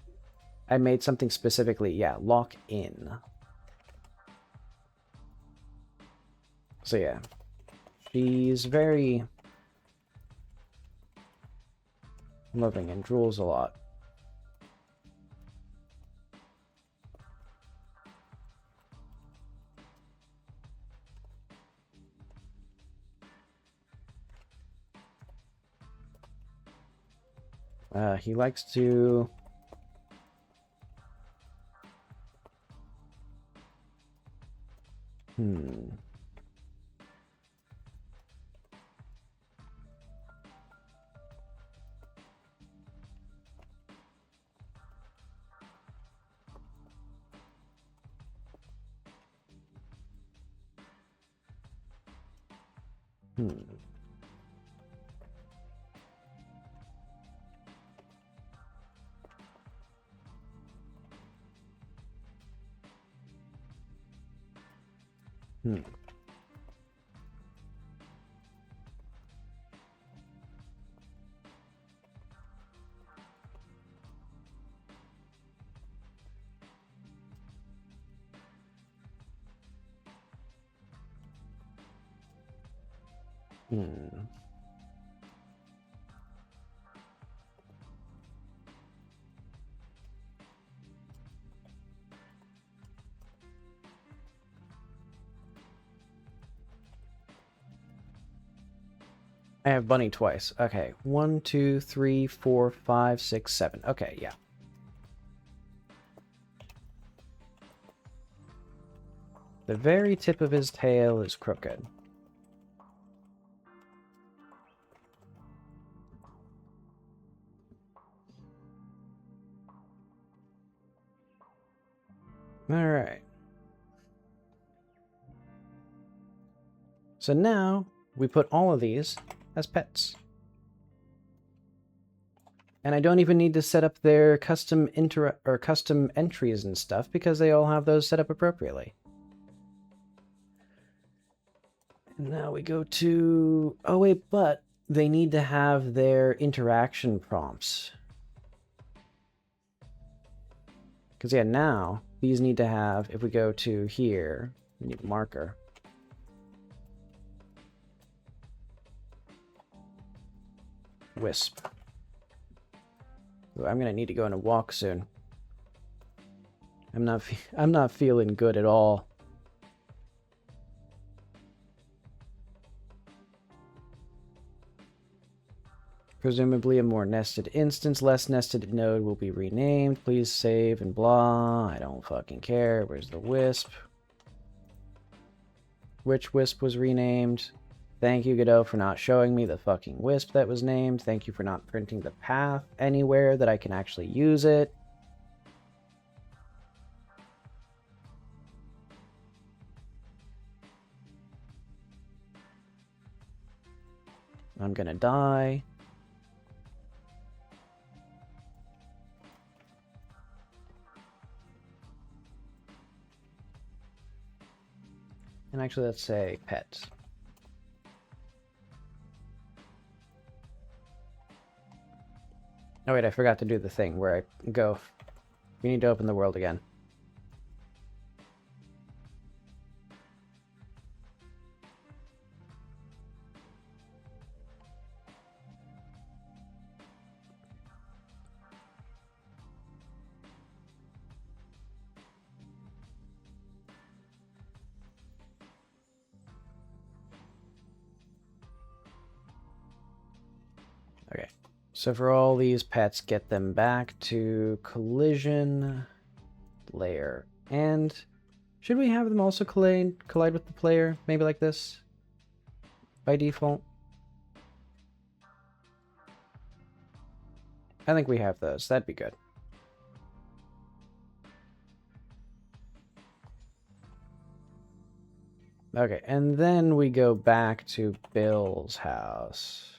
Speaker 2: I made something specifically, yeah, lock in. So yeah, she's very... living and drools a lot. He likes to... Hmm. Hmm. Hmm. I have bunny twice. Okay. 1, 2, 3, 4, 5, 6, 7. Okay, yeah. The very tip of his tail is crooked. Alright. So now, we put all of these as pets. And I don't even need to set up their custom custom entries and stuff because they all have those set up appropriately. And now we go to... Oh wait, but they need to have their interaction prompts. Because yeah, now these need to have, if we go to here, we need a marker. Wisp. Ooh, I'm gonna need to go on a walk soon. I'm not feeling good at all. Presumably a more nested instance, less nested node will be renamed. Please save and blah. I don't fucking care. Where's the wisp? Which wisp was renamed? Thank you, Godot, for not showing me the fucking wisp that was named. Thank you for not printing the path anywhere that I can actually use it. I'm gonna die. And actually, let's say pet. Oh wait, I forgot to do the thing where I go. We need to open the world again. Okay, so for all these pets, get them back to collision layer. And should we have them also collide with the player? Maybe like this? By default? I think we have those. That'd be good. Okay, and then we go back to Bill's house.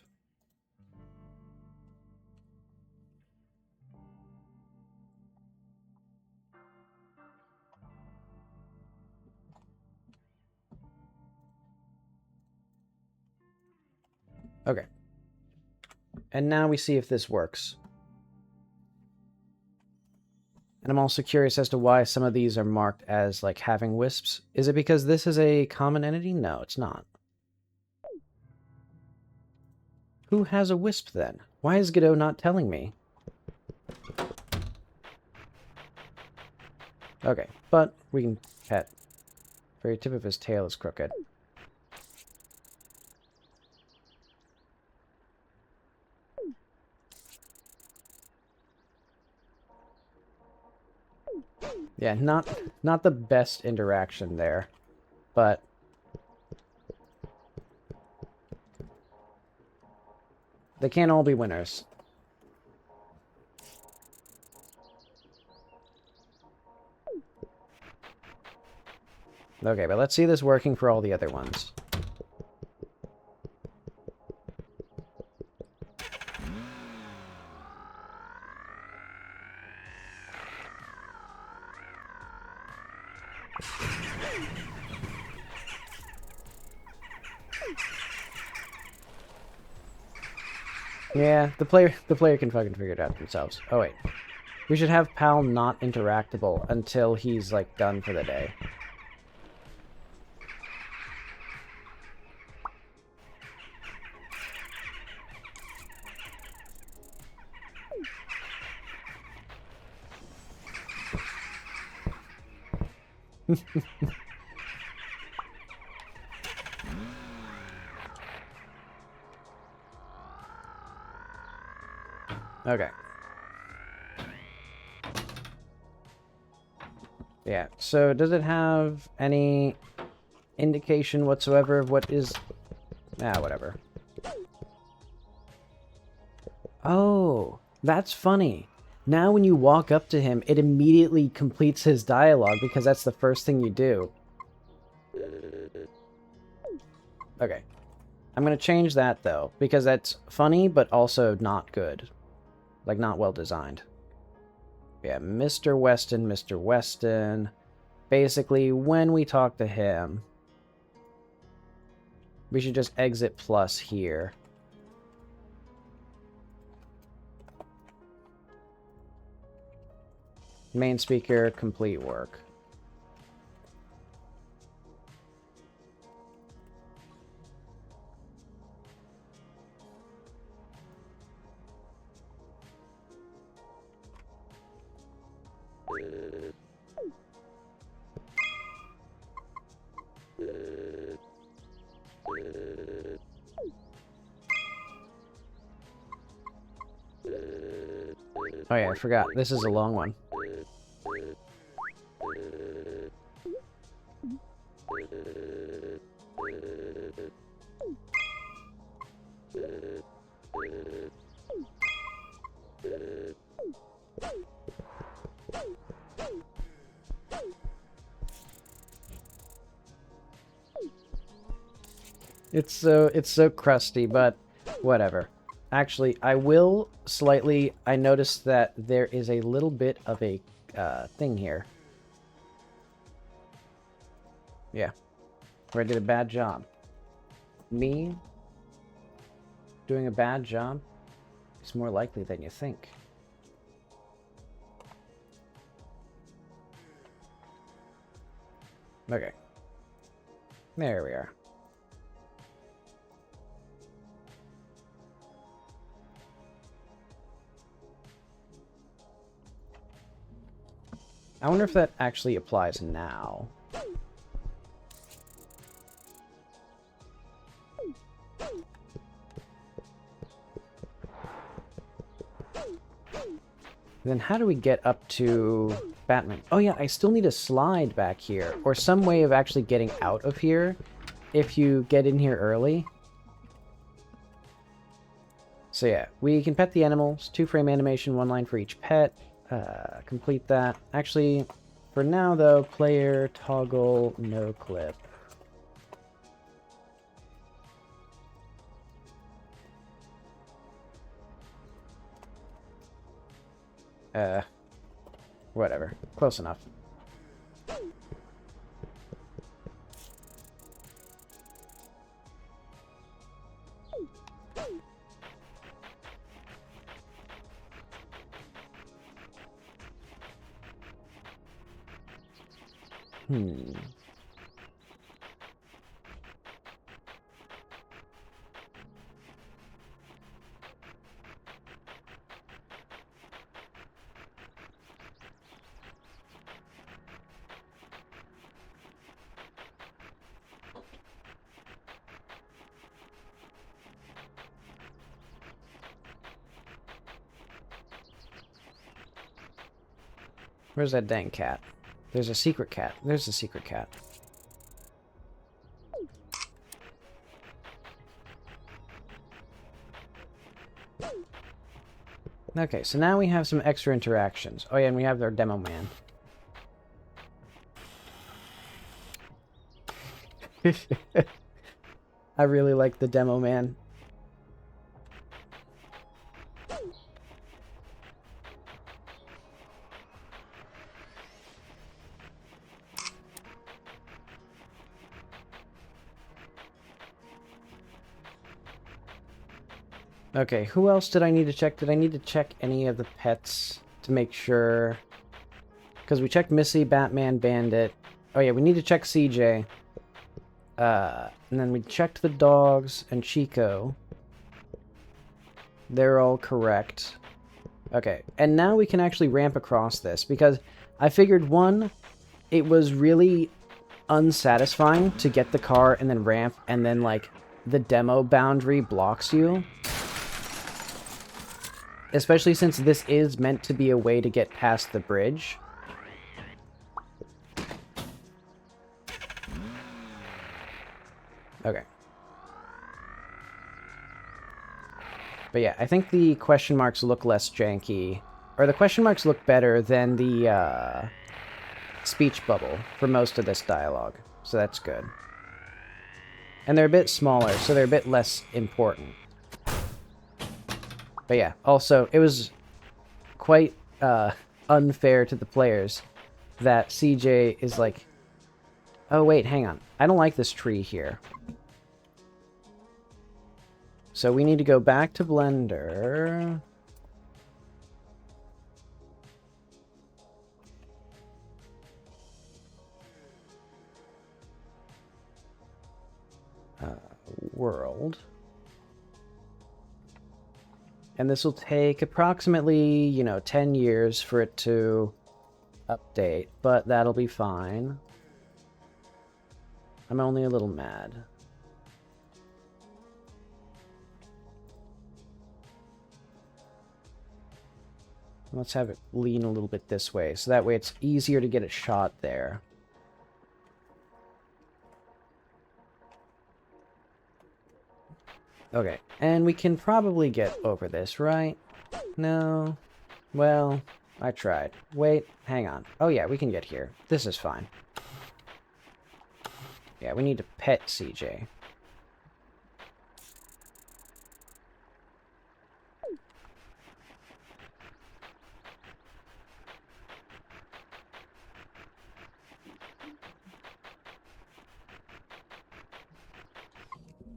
Speaker 2: Okay. And now we see if this works. And I'm also curious as to why some of these are marked as, like, having wisps. Is it because this is a common entity? No, it's not. Who has a wisp, then? Why is Godot not telling me? Okay, but we can pet. Very tip of his tail is crooked. Yeah, not the best interaction there, but they can't all be winners. Okay, but let's see this working for all the other ones. Yeah, the player can fucking figure it out themselves. Oh wait. We should have Pal not interactable until he's like done for the day. Okay. Yeah, so does it have any indication whatsoever of what is... Ah, whatever. Oh, that's funny. Now when you walk up to him, it immediately completes his dialogue because that's the first thing you do. Okay. I'm going to change that, though, because that's funny, but also not good. Like, not well designed. Yeah, Mr. Weston, Mr. Weston. Basically, when we talk to him, we should just exit plus here. Main speaker, complete work. Oh yeah, I forgot. This is a long one. It's so crusty, but whatever. Actually, I will slightly... I noticed that there is a little bit of a thing here. Yeah. Where I did a bad job. Me doing a bad job is more likely than you think. Okay. There we are. I wonder if that actually applies now. Then how do we get up to Batman? Oh yeah, I still need a slide back here, or some way of actually getting out of here if you get in here early. So yeah, we can pet the animals, 2-frame animation, 1 line for each pet. Complete that. Actually, for now though, player toggle no clip. Whatever. Close enough. Where's that dang cat? There's a secret cat. There's a secret cat. Okay, so now we have some extra interactions. Oh yeah, and we have our demo man. I really like the demo man. Okay, who else did I need to check? Did I need to check any of the pets to make sure? Because we checked Missy, Batman, Bandit. Oh yeah, we need to check CJ. And then we checked the dogs and Chico. They're all correct. Okay, and now we can actually ramp across this, because I figured, one, it was really unsatisfying to get the car and then ramp, and then, like, the demo boundary blocks you. Especially since this is meant to be a way to get past the bridge. Okay. But yeah, I think the question marks look less janky. Or the question marks look better than the speech bubble for most of this dialogue. So that's good. And they're a bit smaller, so they're a bit less important. But yeah, also, it was quite unfair to the players that CJ is like, oh wait, hang on. I don't like this tree here. So we need to go back to Blender. World. And this will take approximately, 10 years for it to update, but that'll be fine. I'm only a little mad. Let's have it lean a little bit this way, so that way it's easier to get a shot there. Okay, and we can probably get over this, right? No? Well, I tried. Wait, hang on. Oh yeah, we can get here. This is fine. Yeah, we need to pet CJ.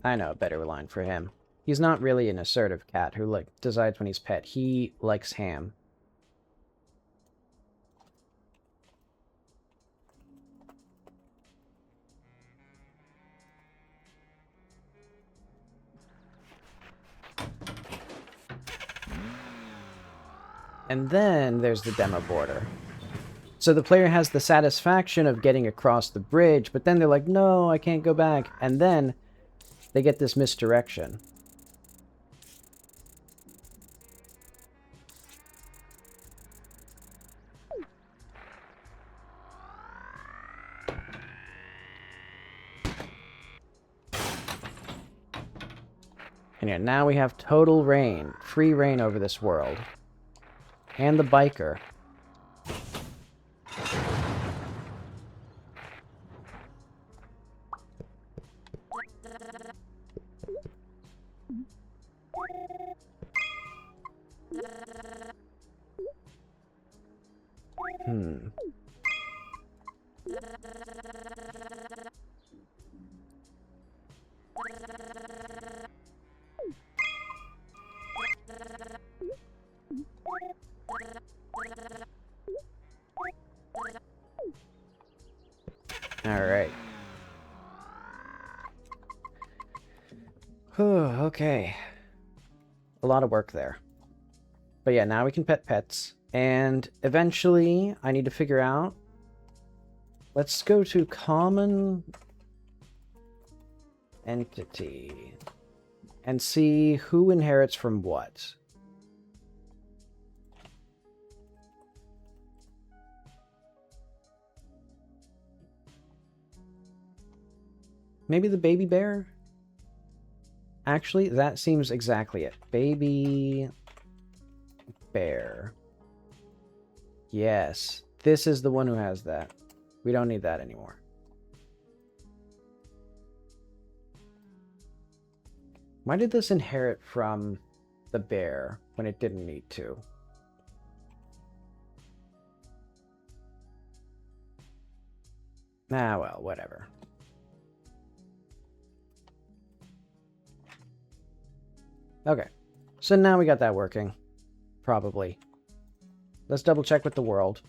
Speaker 2: I know a better line for him. He's not really an assertive cat who, like, decides when he's pet. He likes ham. And then there's the demo border. So the player has the satisfaction of getting across the bridge, but then they're like, no, I can't go back. And then they get this misdirection. And yeah, now we have total reign, free reign over this world. And the biker. Alright. Okay. A lot of work there. But yeah, now we can pet pets. And eventually, I need to figure out... Let's go to common entity. And see who inherits from what. Maybe the baby bear? Actually, that seems exactly it. Baby bear. Yes. This is the one who has that. We don't need that anymore. Why did this inherit from the bear when it didn't need to? Ah, well, whatever. Okay. So now we got that working. Probably. Let's double check with the world.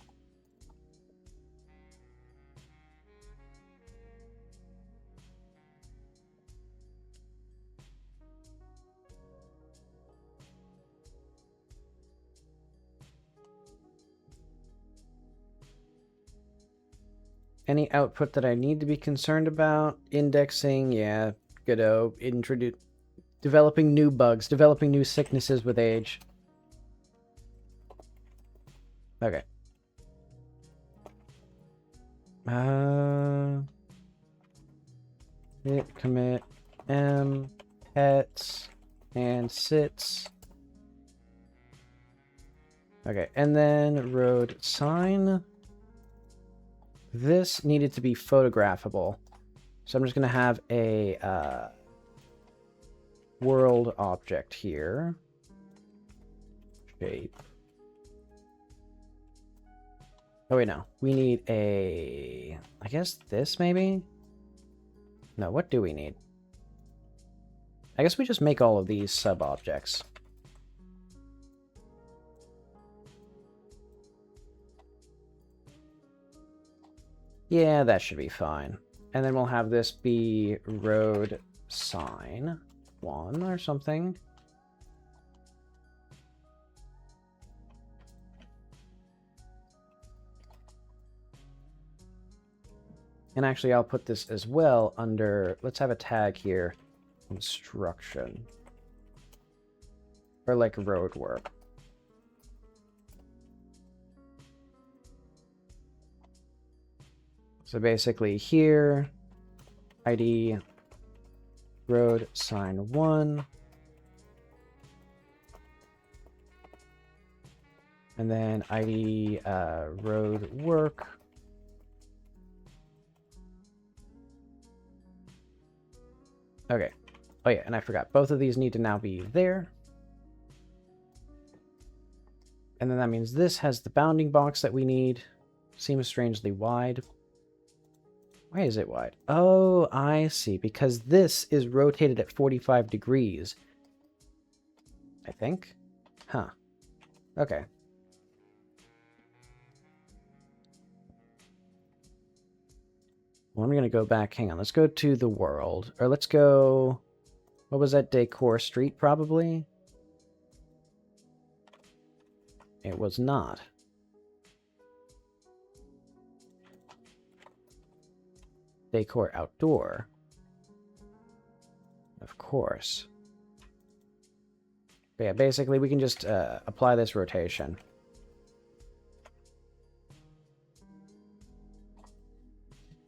Speaker 2: Any output that I need to be concerned about? Indexing, yeah. Godot. Developing new bugs, developing new sicknesses with age. Okay. Hit commit m pets and sits. Okay, and then road sign. This needed to be photographable. So I'm just going to have a world object here. Shape. Oh, wait, no. We need a... I guess this, maybe? No, what do we need? I guess we just make all of these sub-objects. Yeah, that should be fine. And then we'll have this be road sign 1 or something. And actually, I'll put this as well under... Let's have a tag here. Construction. Or like road work. So basically here, ID road sign 1. And then ID road work. Okay. Oh yeah, and I forgot. Both of these need to now be there. And then that means this has the bounding box that we need. Seems strangely wide. Why is it wide? Oh, I see. Because this is rotated at 45 degrees. I think. Huh. Okay. Well, I'm going to go back. Hang on. Let's go to the world. Or let's go... What was that? Decor Street, probably? It was not. Decor Outdoor. Of course. But yeah, basically we can just apply this rotation.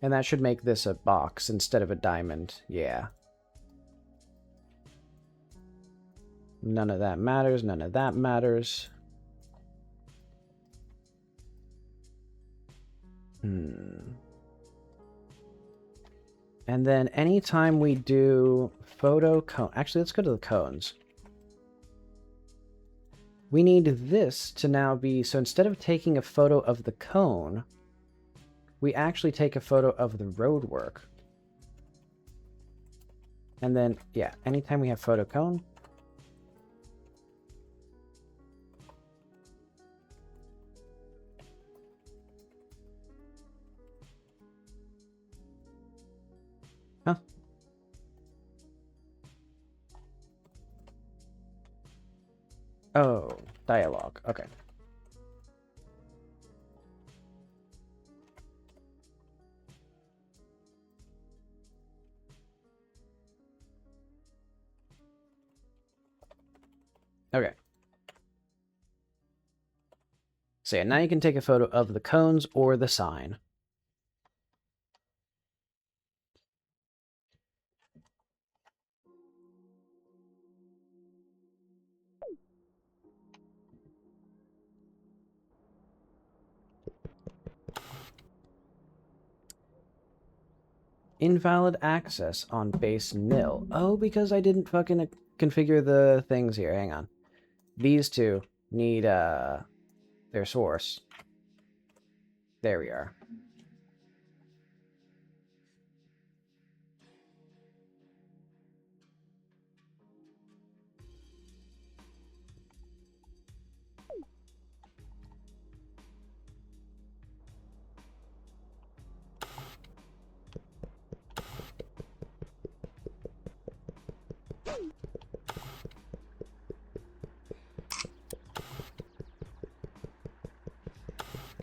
Speaker 2: And that should make this a box instead of a diamond. Yeah. None of that matters. None of that matters. And then anytime we do photo cone... Actually, let's go to the cones. We need this to now be... So instead of taking a photo of the cone, we actually take a photo of the road work. And then, yeah, anytime we have photo cone... Huh? Oh, dialogue. Okay. Okay. So yeah, now you can take a photo of the cones or the sign. Invalid access on base nil. Oh, because I didn't fucking configure the things here. Hang on. These two need their source. There we are.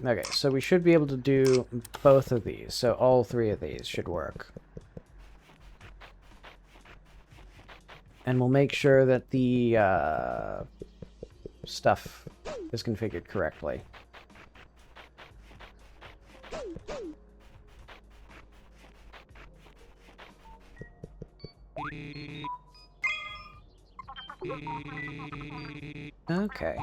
Speaker 2: Okay, so we should be able to do both of these. So all three of these should work. And we'll make sure that the stuff is configured correctly. Okay.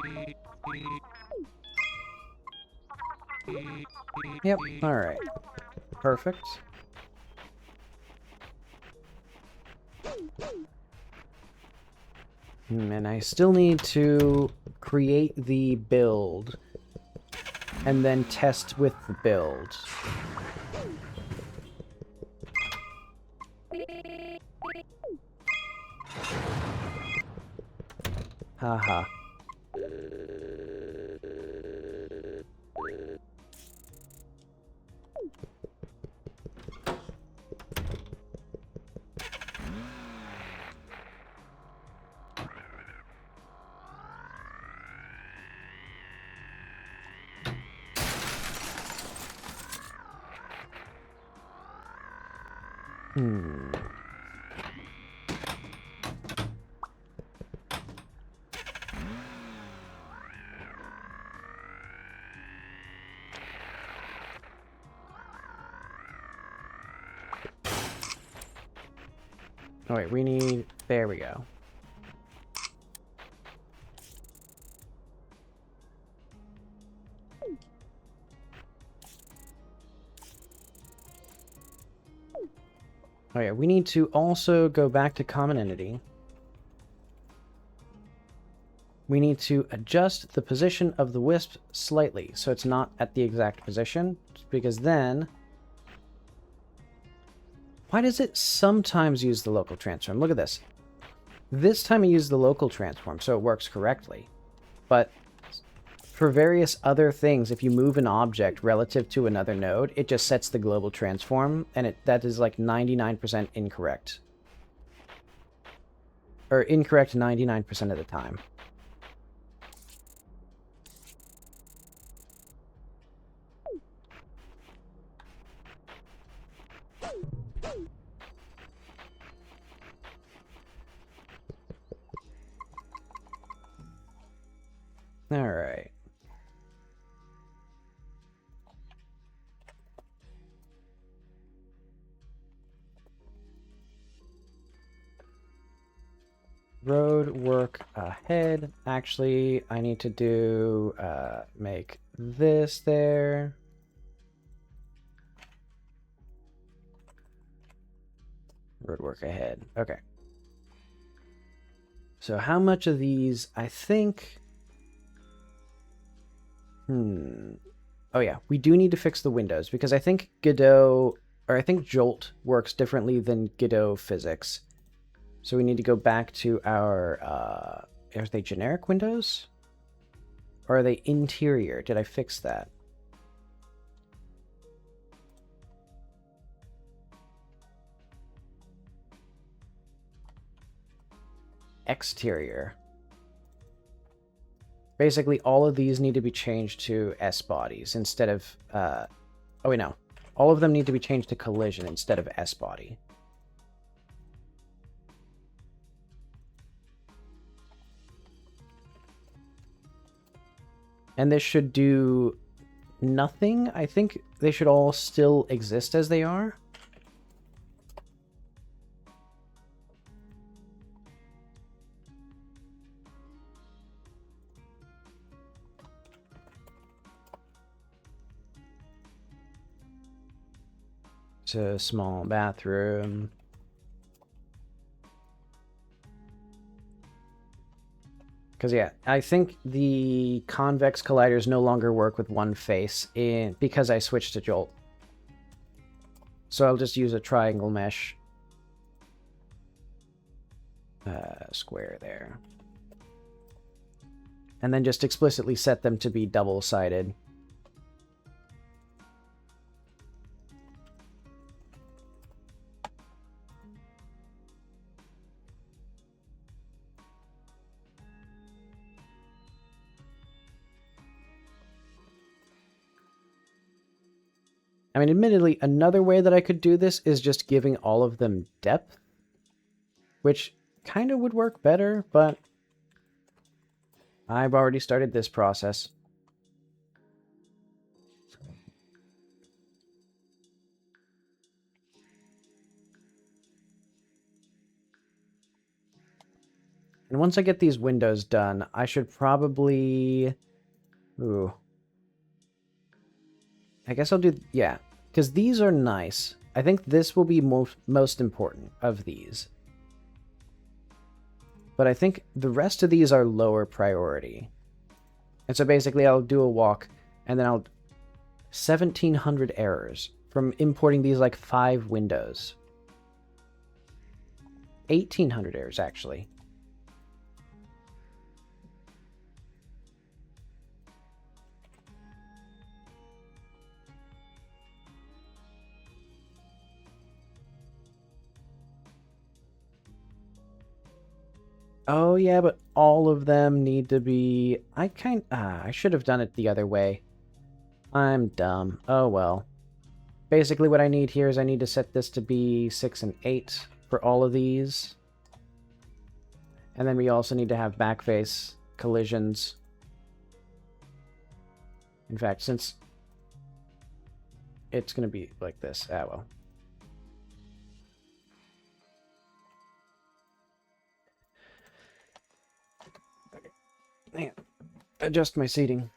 Speaker 2: Yep, alright. Perfect. And I still need to create the build and then test with the build. Haha. Oh wait, we need... There we go. Oh yeah, we need to also go back to common entity. We need to adjust the position of the wisp slightly so it's not at the exact position, because then... Why does it sometimes use the local transform? Look at this. This time I used the local transform, so it works correctly. But for various other things, if you move an object relative to another node, it just sets the global transform, and that is like 99% incorrect. Or incorrect 99% of the time. Alright. Road work ahead. Actually, I need to do, make this there. Road work ahead. Okay. So how much of these, I think... Oh yeah, we do need to fix the windows, because I think Godot, or I think Jolt works differently than Godot physics. So we need to go back to our, are they generic windows? Or are they interior? Did I fix that? Exterior. Basically, all of these need to be changed to S-bodies instead of, oh wait, no. All of them need to be changed to collision instead of S-body. And this should do nothing. I think they should all still exist as they are. to small bathroom. Because, yeah, I think the convex colliders no longer work with one face because I switched to Jolt. So I'll just use a triangle mesh. Square there. And then just explicitly set them to be double-sided. I mean, admittedly, another way that I could do this is just giving all of them depth, which kind of would work better, but I've already started this process. And once I get these windows done, I should probably... Ooh. I guess I'll do... Yeah, because these are nice. I think this will be most important of these. But I think the rest of these are lower priority. And so basically I'll do a walk, and then I'll... 1,700 errors from importing these like 5 windows. 1,800 errors, actually. Oh, yeah, but all of them need to be... I should have done it the other way. I'm dumb. Oh, well. Basically, what I need here is I need to set this to be 6 and 8 for all of these. And then we also need to have backface collisions. In fact, since it's going to be like this. Ah, well. Adjust my seating.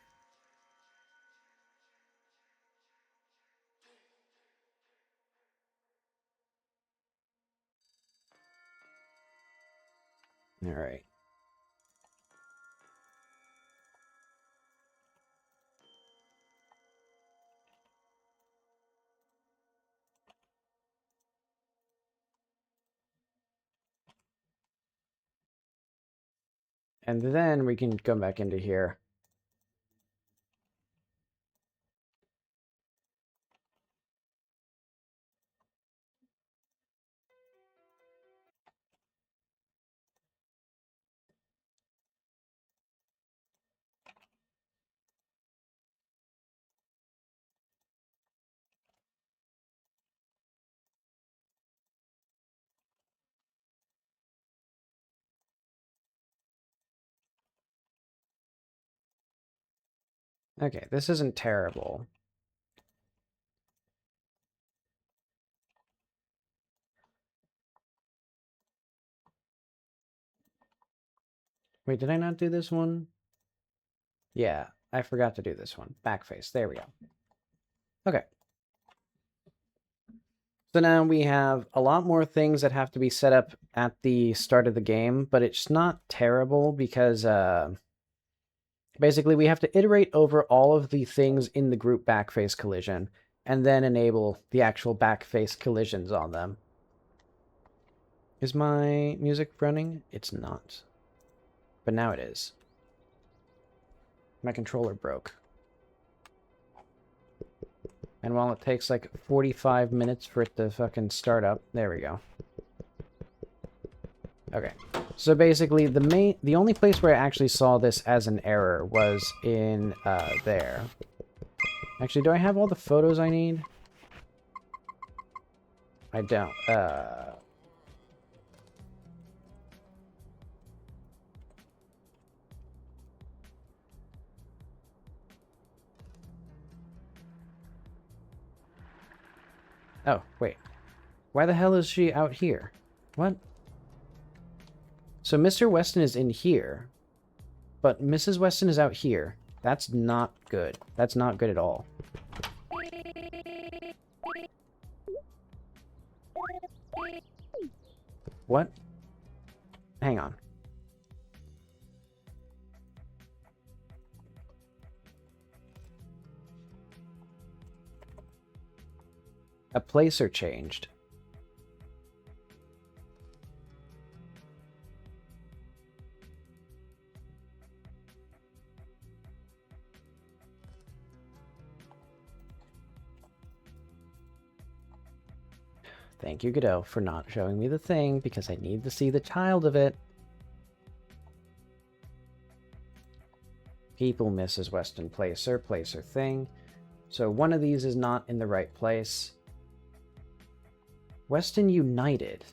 Speaker 2: All right. And then we can come back into here. Okay, this isn't terrible. Wait, did I not do this one? Yeah, I forgot to do this one. Backface. There we go. Okay. So now we have a lot more things that have to be set up at the start of the game, but it's not terrible because basically we have to iterate over all of the things in the group backface collision and then enable the actual backface collisions on them. Is my music running? It's not. But now it is. My controller broke. And while it takes like 45 minutes for it to fucking start up, there we go. Okay. So basically the only place where I actually saw this as an error was in there. Actually, do I have all the photos I need? I don't. Oh, wait. Why the hell is she out here? What? So Mr. Weston is in here, but Mrs. Weston is out here. That's not good. That's not good at all. What? Hang on. A placer changed. Thank you, Godot, for not showing me the thing, because I need to see the child of it. People, Mrs. Weston, placer, placer thing. So one of these is not in the right place. Weston United.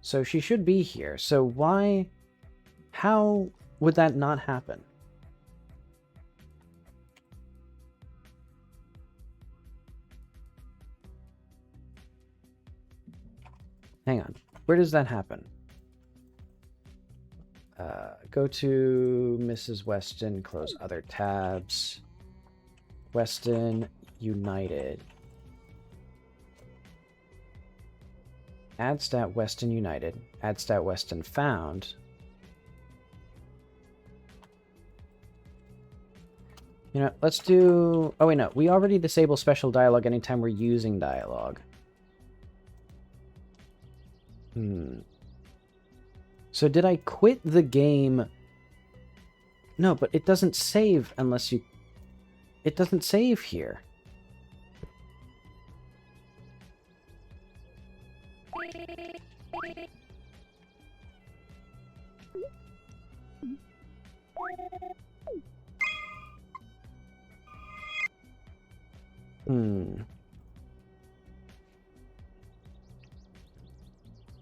Speaker 2: So she should be here. So why... How would that not happen? Hang on. Where does that happen? Go to Mrs. Weston, close other tabs. Weston United. Add stat Weston United. Add stat Weston found. You know, let's do... Oh, wait, no. We already disable special dialogue anytime we're using dialogue. So did I quit the game? No, but it doesn't save unless you... It doesn't save here.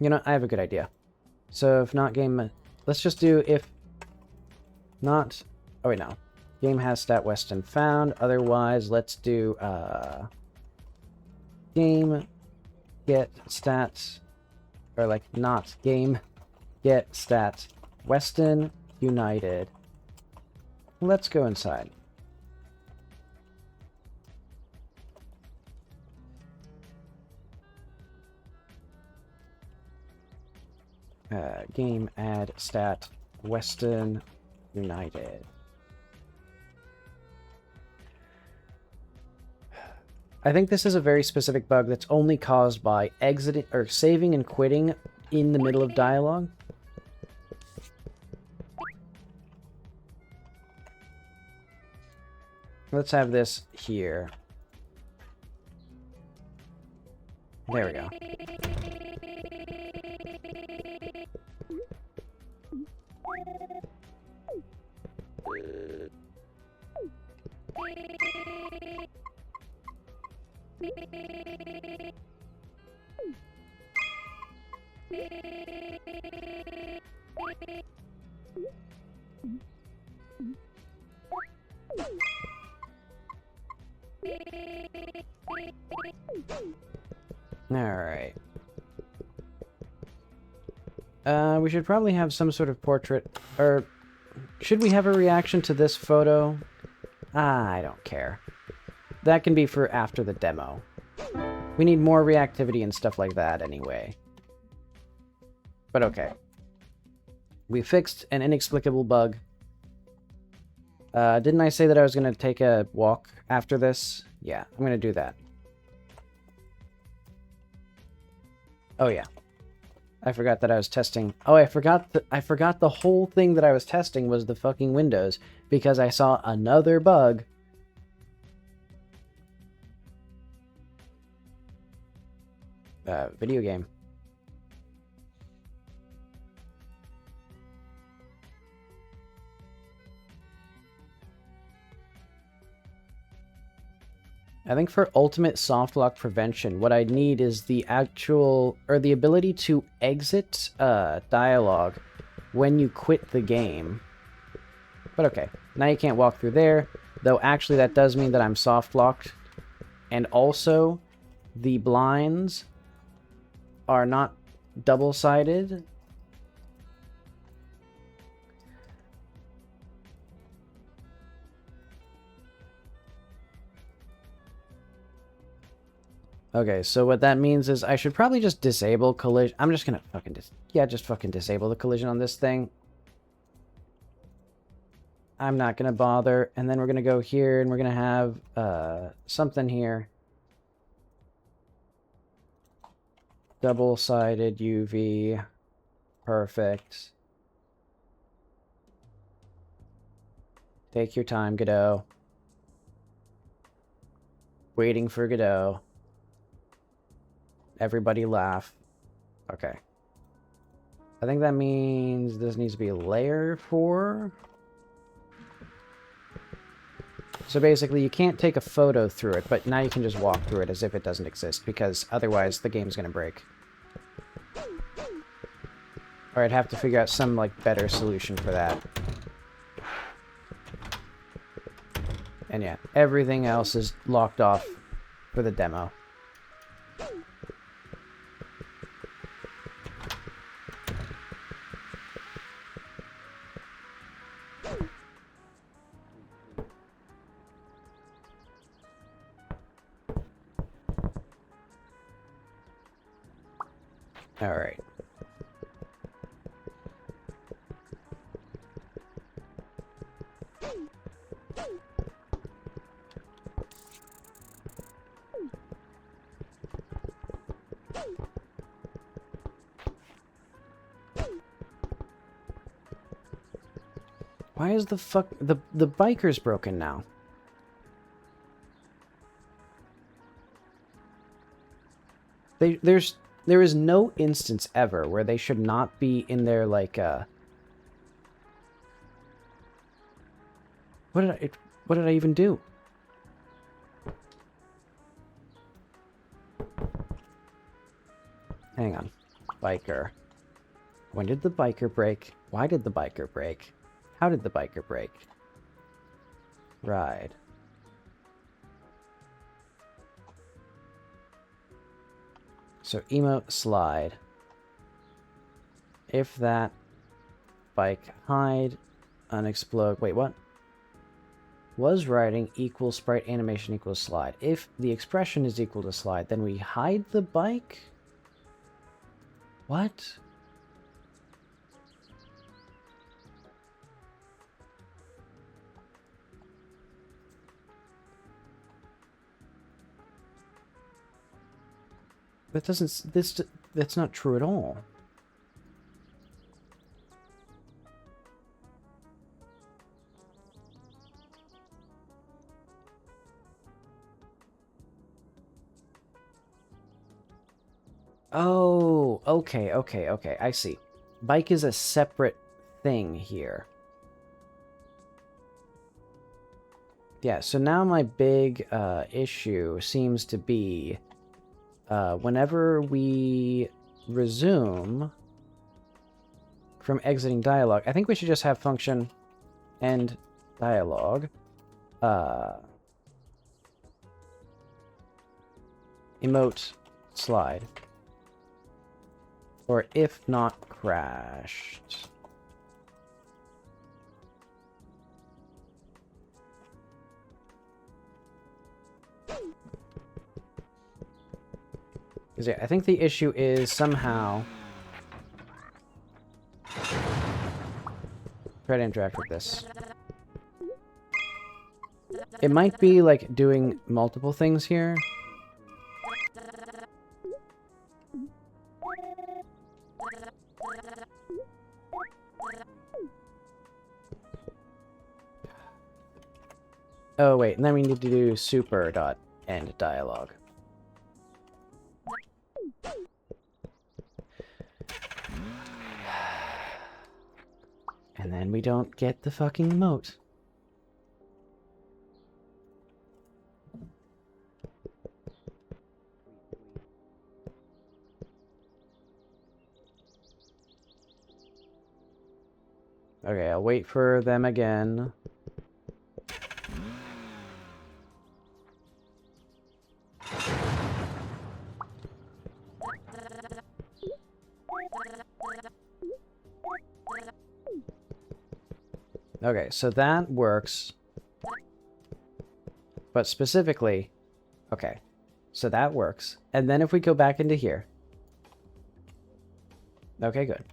Speaker 2: You know, I have a good idea. So if not game... Let's just do if not... Oh, wait, no. Game has stat Weston found. Otherwise, let's do game get stats... Or, like, not game get stat Weston United. Let's go inside. Game add stat Weston United. I think this is a very specific bug that's only caused by exiting or saving and quitting in the middle of dialogue. Let's have this here. There we go. Alright. We should probably have some sort of portrait, or should we have a reaction to this photo? I don't care. That can be for after the demo. We need more reactivity and stuff like that anyway. But okay. We fixed an inexplicable bug. Didn't I say that I was going to take a walk after this? Yeah, I'm going to do that. Oh yeah. I forgot that I was testing. Oh, I forgot the whole thing that I was testing was the fucking Windows because I saw another bug. Video game. I think for ultimate soft lock prevention, what I need is the actual, or the ability to exit dialogue when you quit the game. But okay, now you can't walk through there, though actually that does mean that I'm soft locked. And also, the blinds are not double-sided. Okay, so what that means is I should probably just disable collision. I'm just gonna fucking just fucking disable the collision on this thing. I'm not gonna bother. And then we're gonna go here and we're gonna have something here. Double-sided UV. Perfect. Take your time, Godot. Waiting for Godot. Everybody laugh. Okay. I think that means this needs to be layer 4. So basically, you can't take a photo through it, but now you can just walk through it as if it doesn't exist, because otherwise the game's gonna break. Or I'd have to figure out some, like, better solution for that. And yeah, everything else is locked off for the demo. Alright. Why is the fuck... The biker's broken now. There is no instance ever where they should not be in their, like, What did I even do? Hang on. Biker. When did the biker break? Why did the biker break? How did the biker break? Ride. So emote slide. If that bike hide unexplode. Wait, what? Was riding equals sprite animation equals slide. If the expression is equal to slide, then we hide the bike? What? That doesn't... That's not true at all. Oh, okay, I see. Bike is a separate thing here. Yeah, so now my big issue seems to be whenever we resume from exiting dialogue, I think we should just have function end dialogue. Emote slide. Or if not crashed. Because yeah, I think the issue is somehow... Try to interact with this. It might be like doing multiple things here. Oh wait, and then we need to do super.end dialogue. And then we don't get the fucking emote. Okay, I'll wait for them again. Okay, so that works. But specifically... Okay. So that works. And then if we go back into here. Okay, good.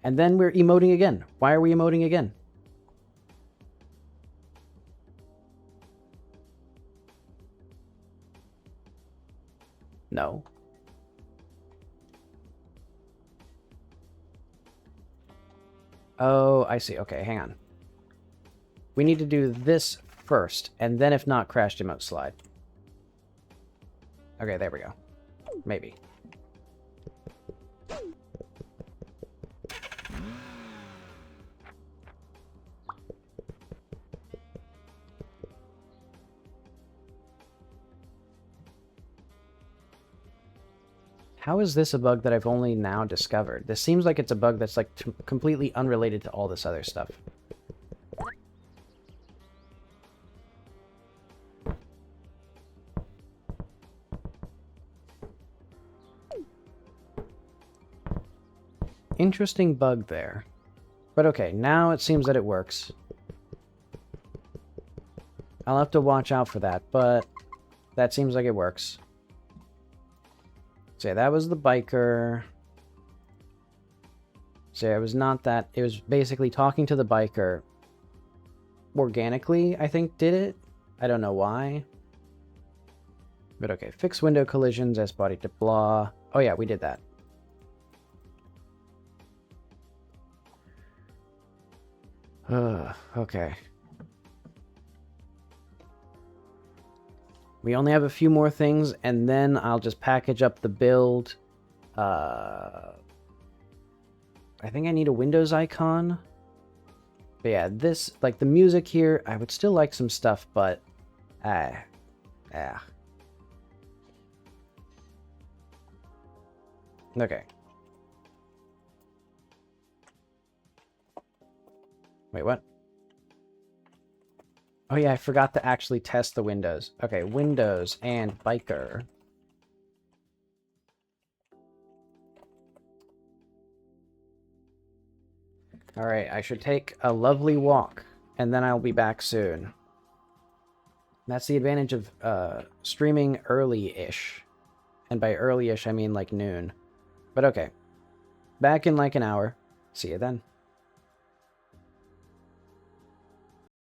Speaker 2: And then we're emoting again. Why are we emoting again? No. Oh, I see. Okay, hang on. We need to do this first, and then if not, crashed emote slide. Okay, there we go. Maybe. How is this a bug that I've only now discovered? This seems like it's a bug that's like completely unrelated to all this other stuff. Interesting bug there. But okay, now it seems that it works. I'll have to watch out for that, but that seems like it works. So yeah, that was the biker. So yeah, it was not that. It was basically talking to the biker. Organically, I think, did it. I don't know why. But okay, fix window collisions, S body to blah. Oh yeah, we did that. Okay. We only have a few more things, and then I'll just package up the build. I think I need a Windows icon. But yeah, this, like the music here, I would still like some stuff, but... Okay. Wait, what? Oh yeah, I forgot to actually test the windows. Okay, Windows and biker. Alright, I should take a lovely walk, and then I'll be back soon. That's the advantage of streaming early-ish. And by early-ish, I mean like noon. But okay. Back in like an hour. See you then.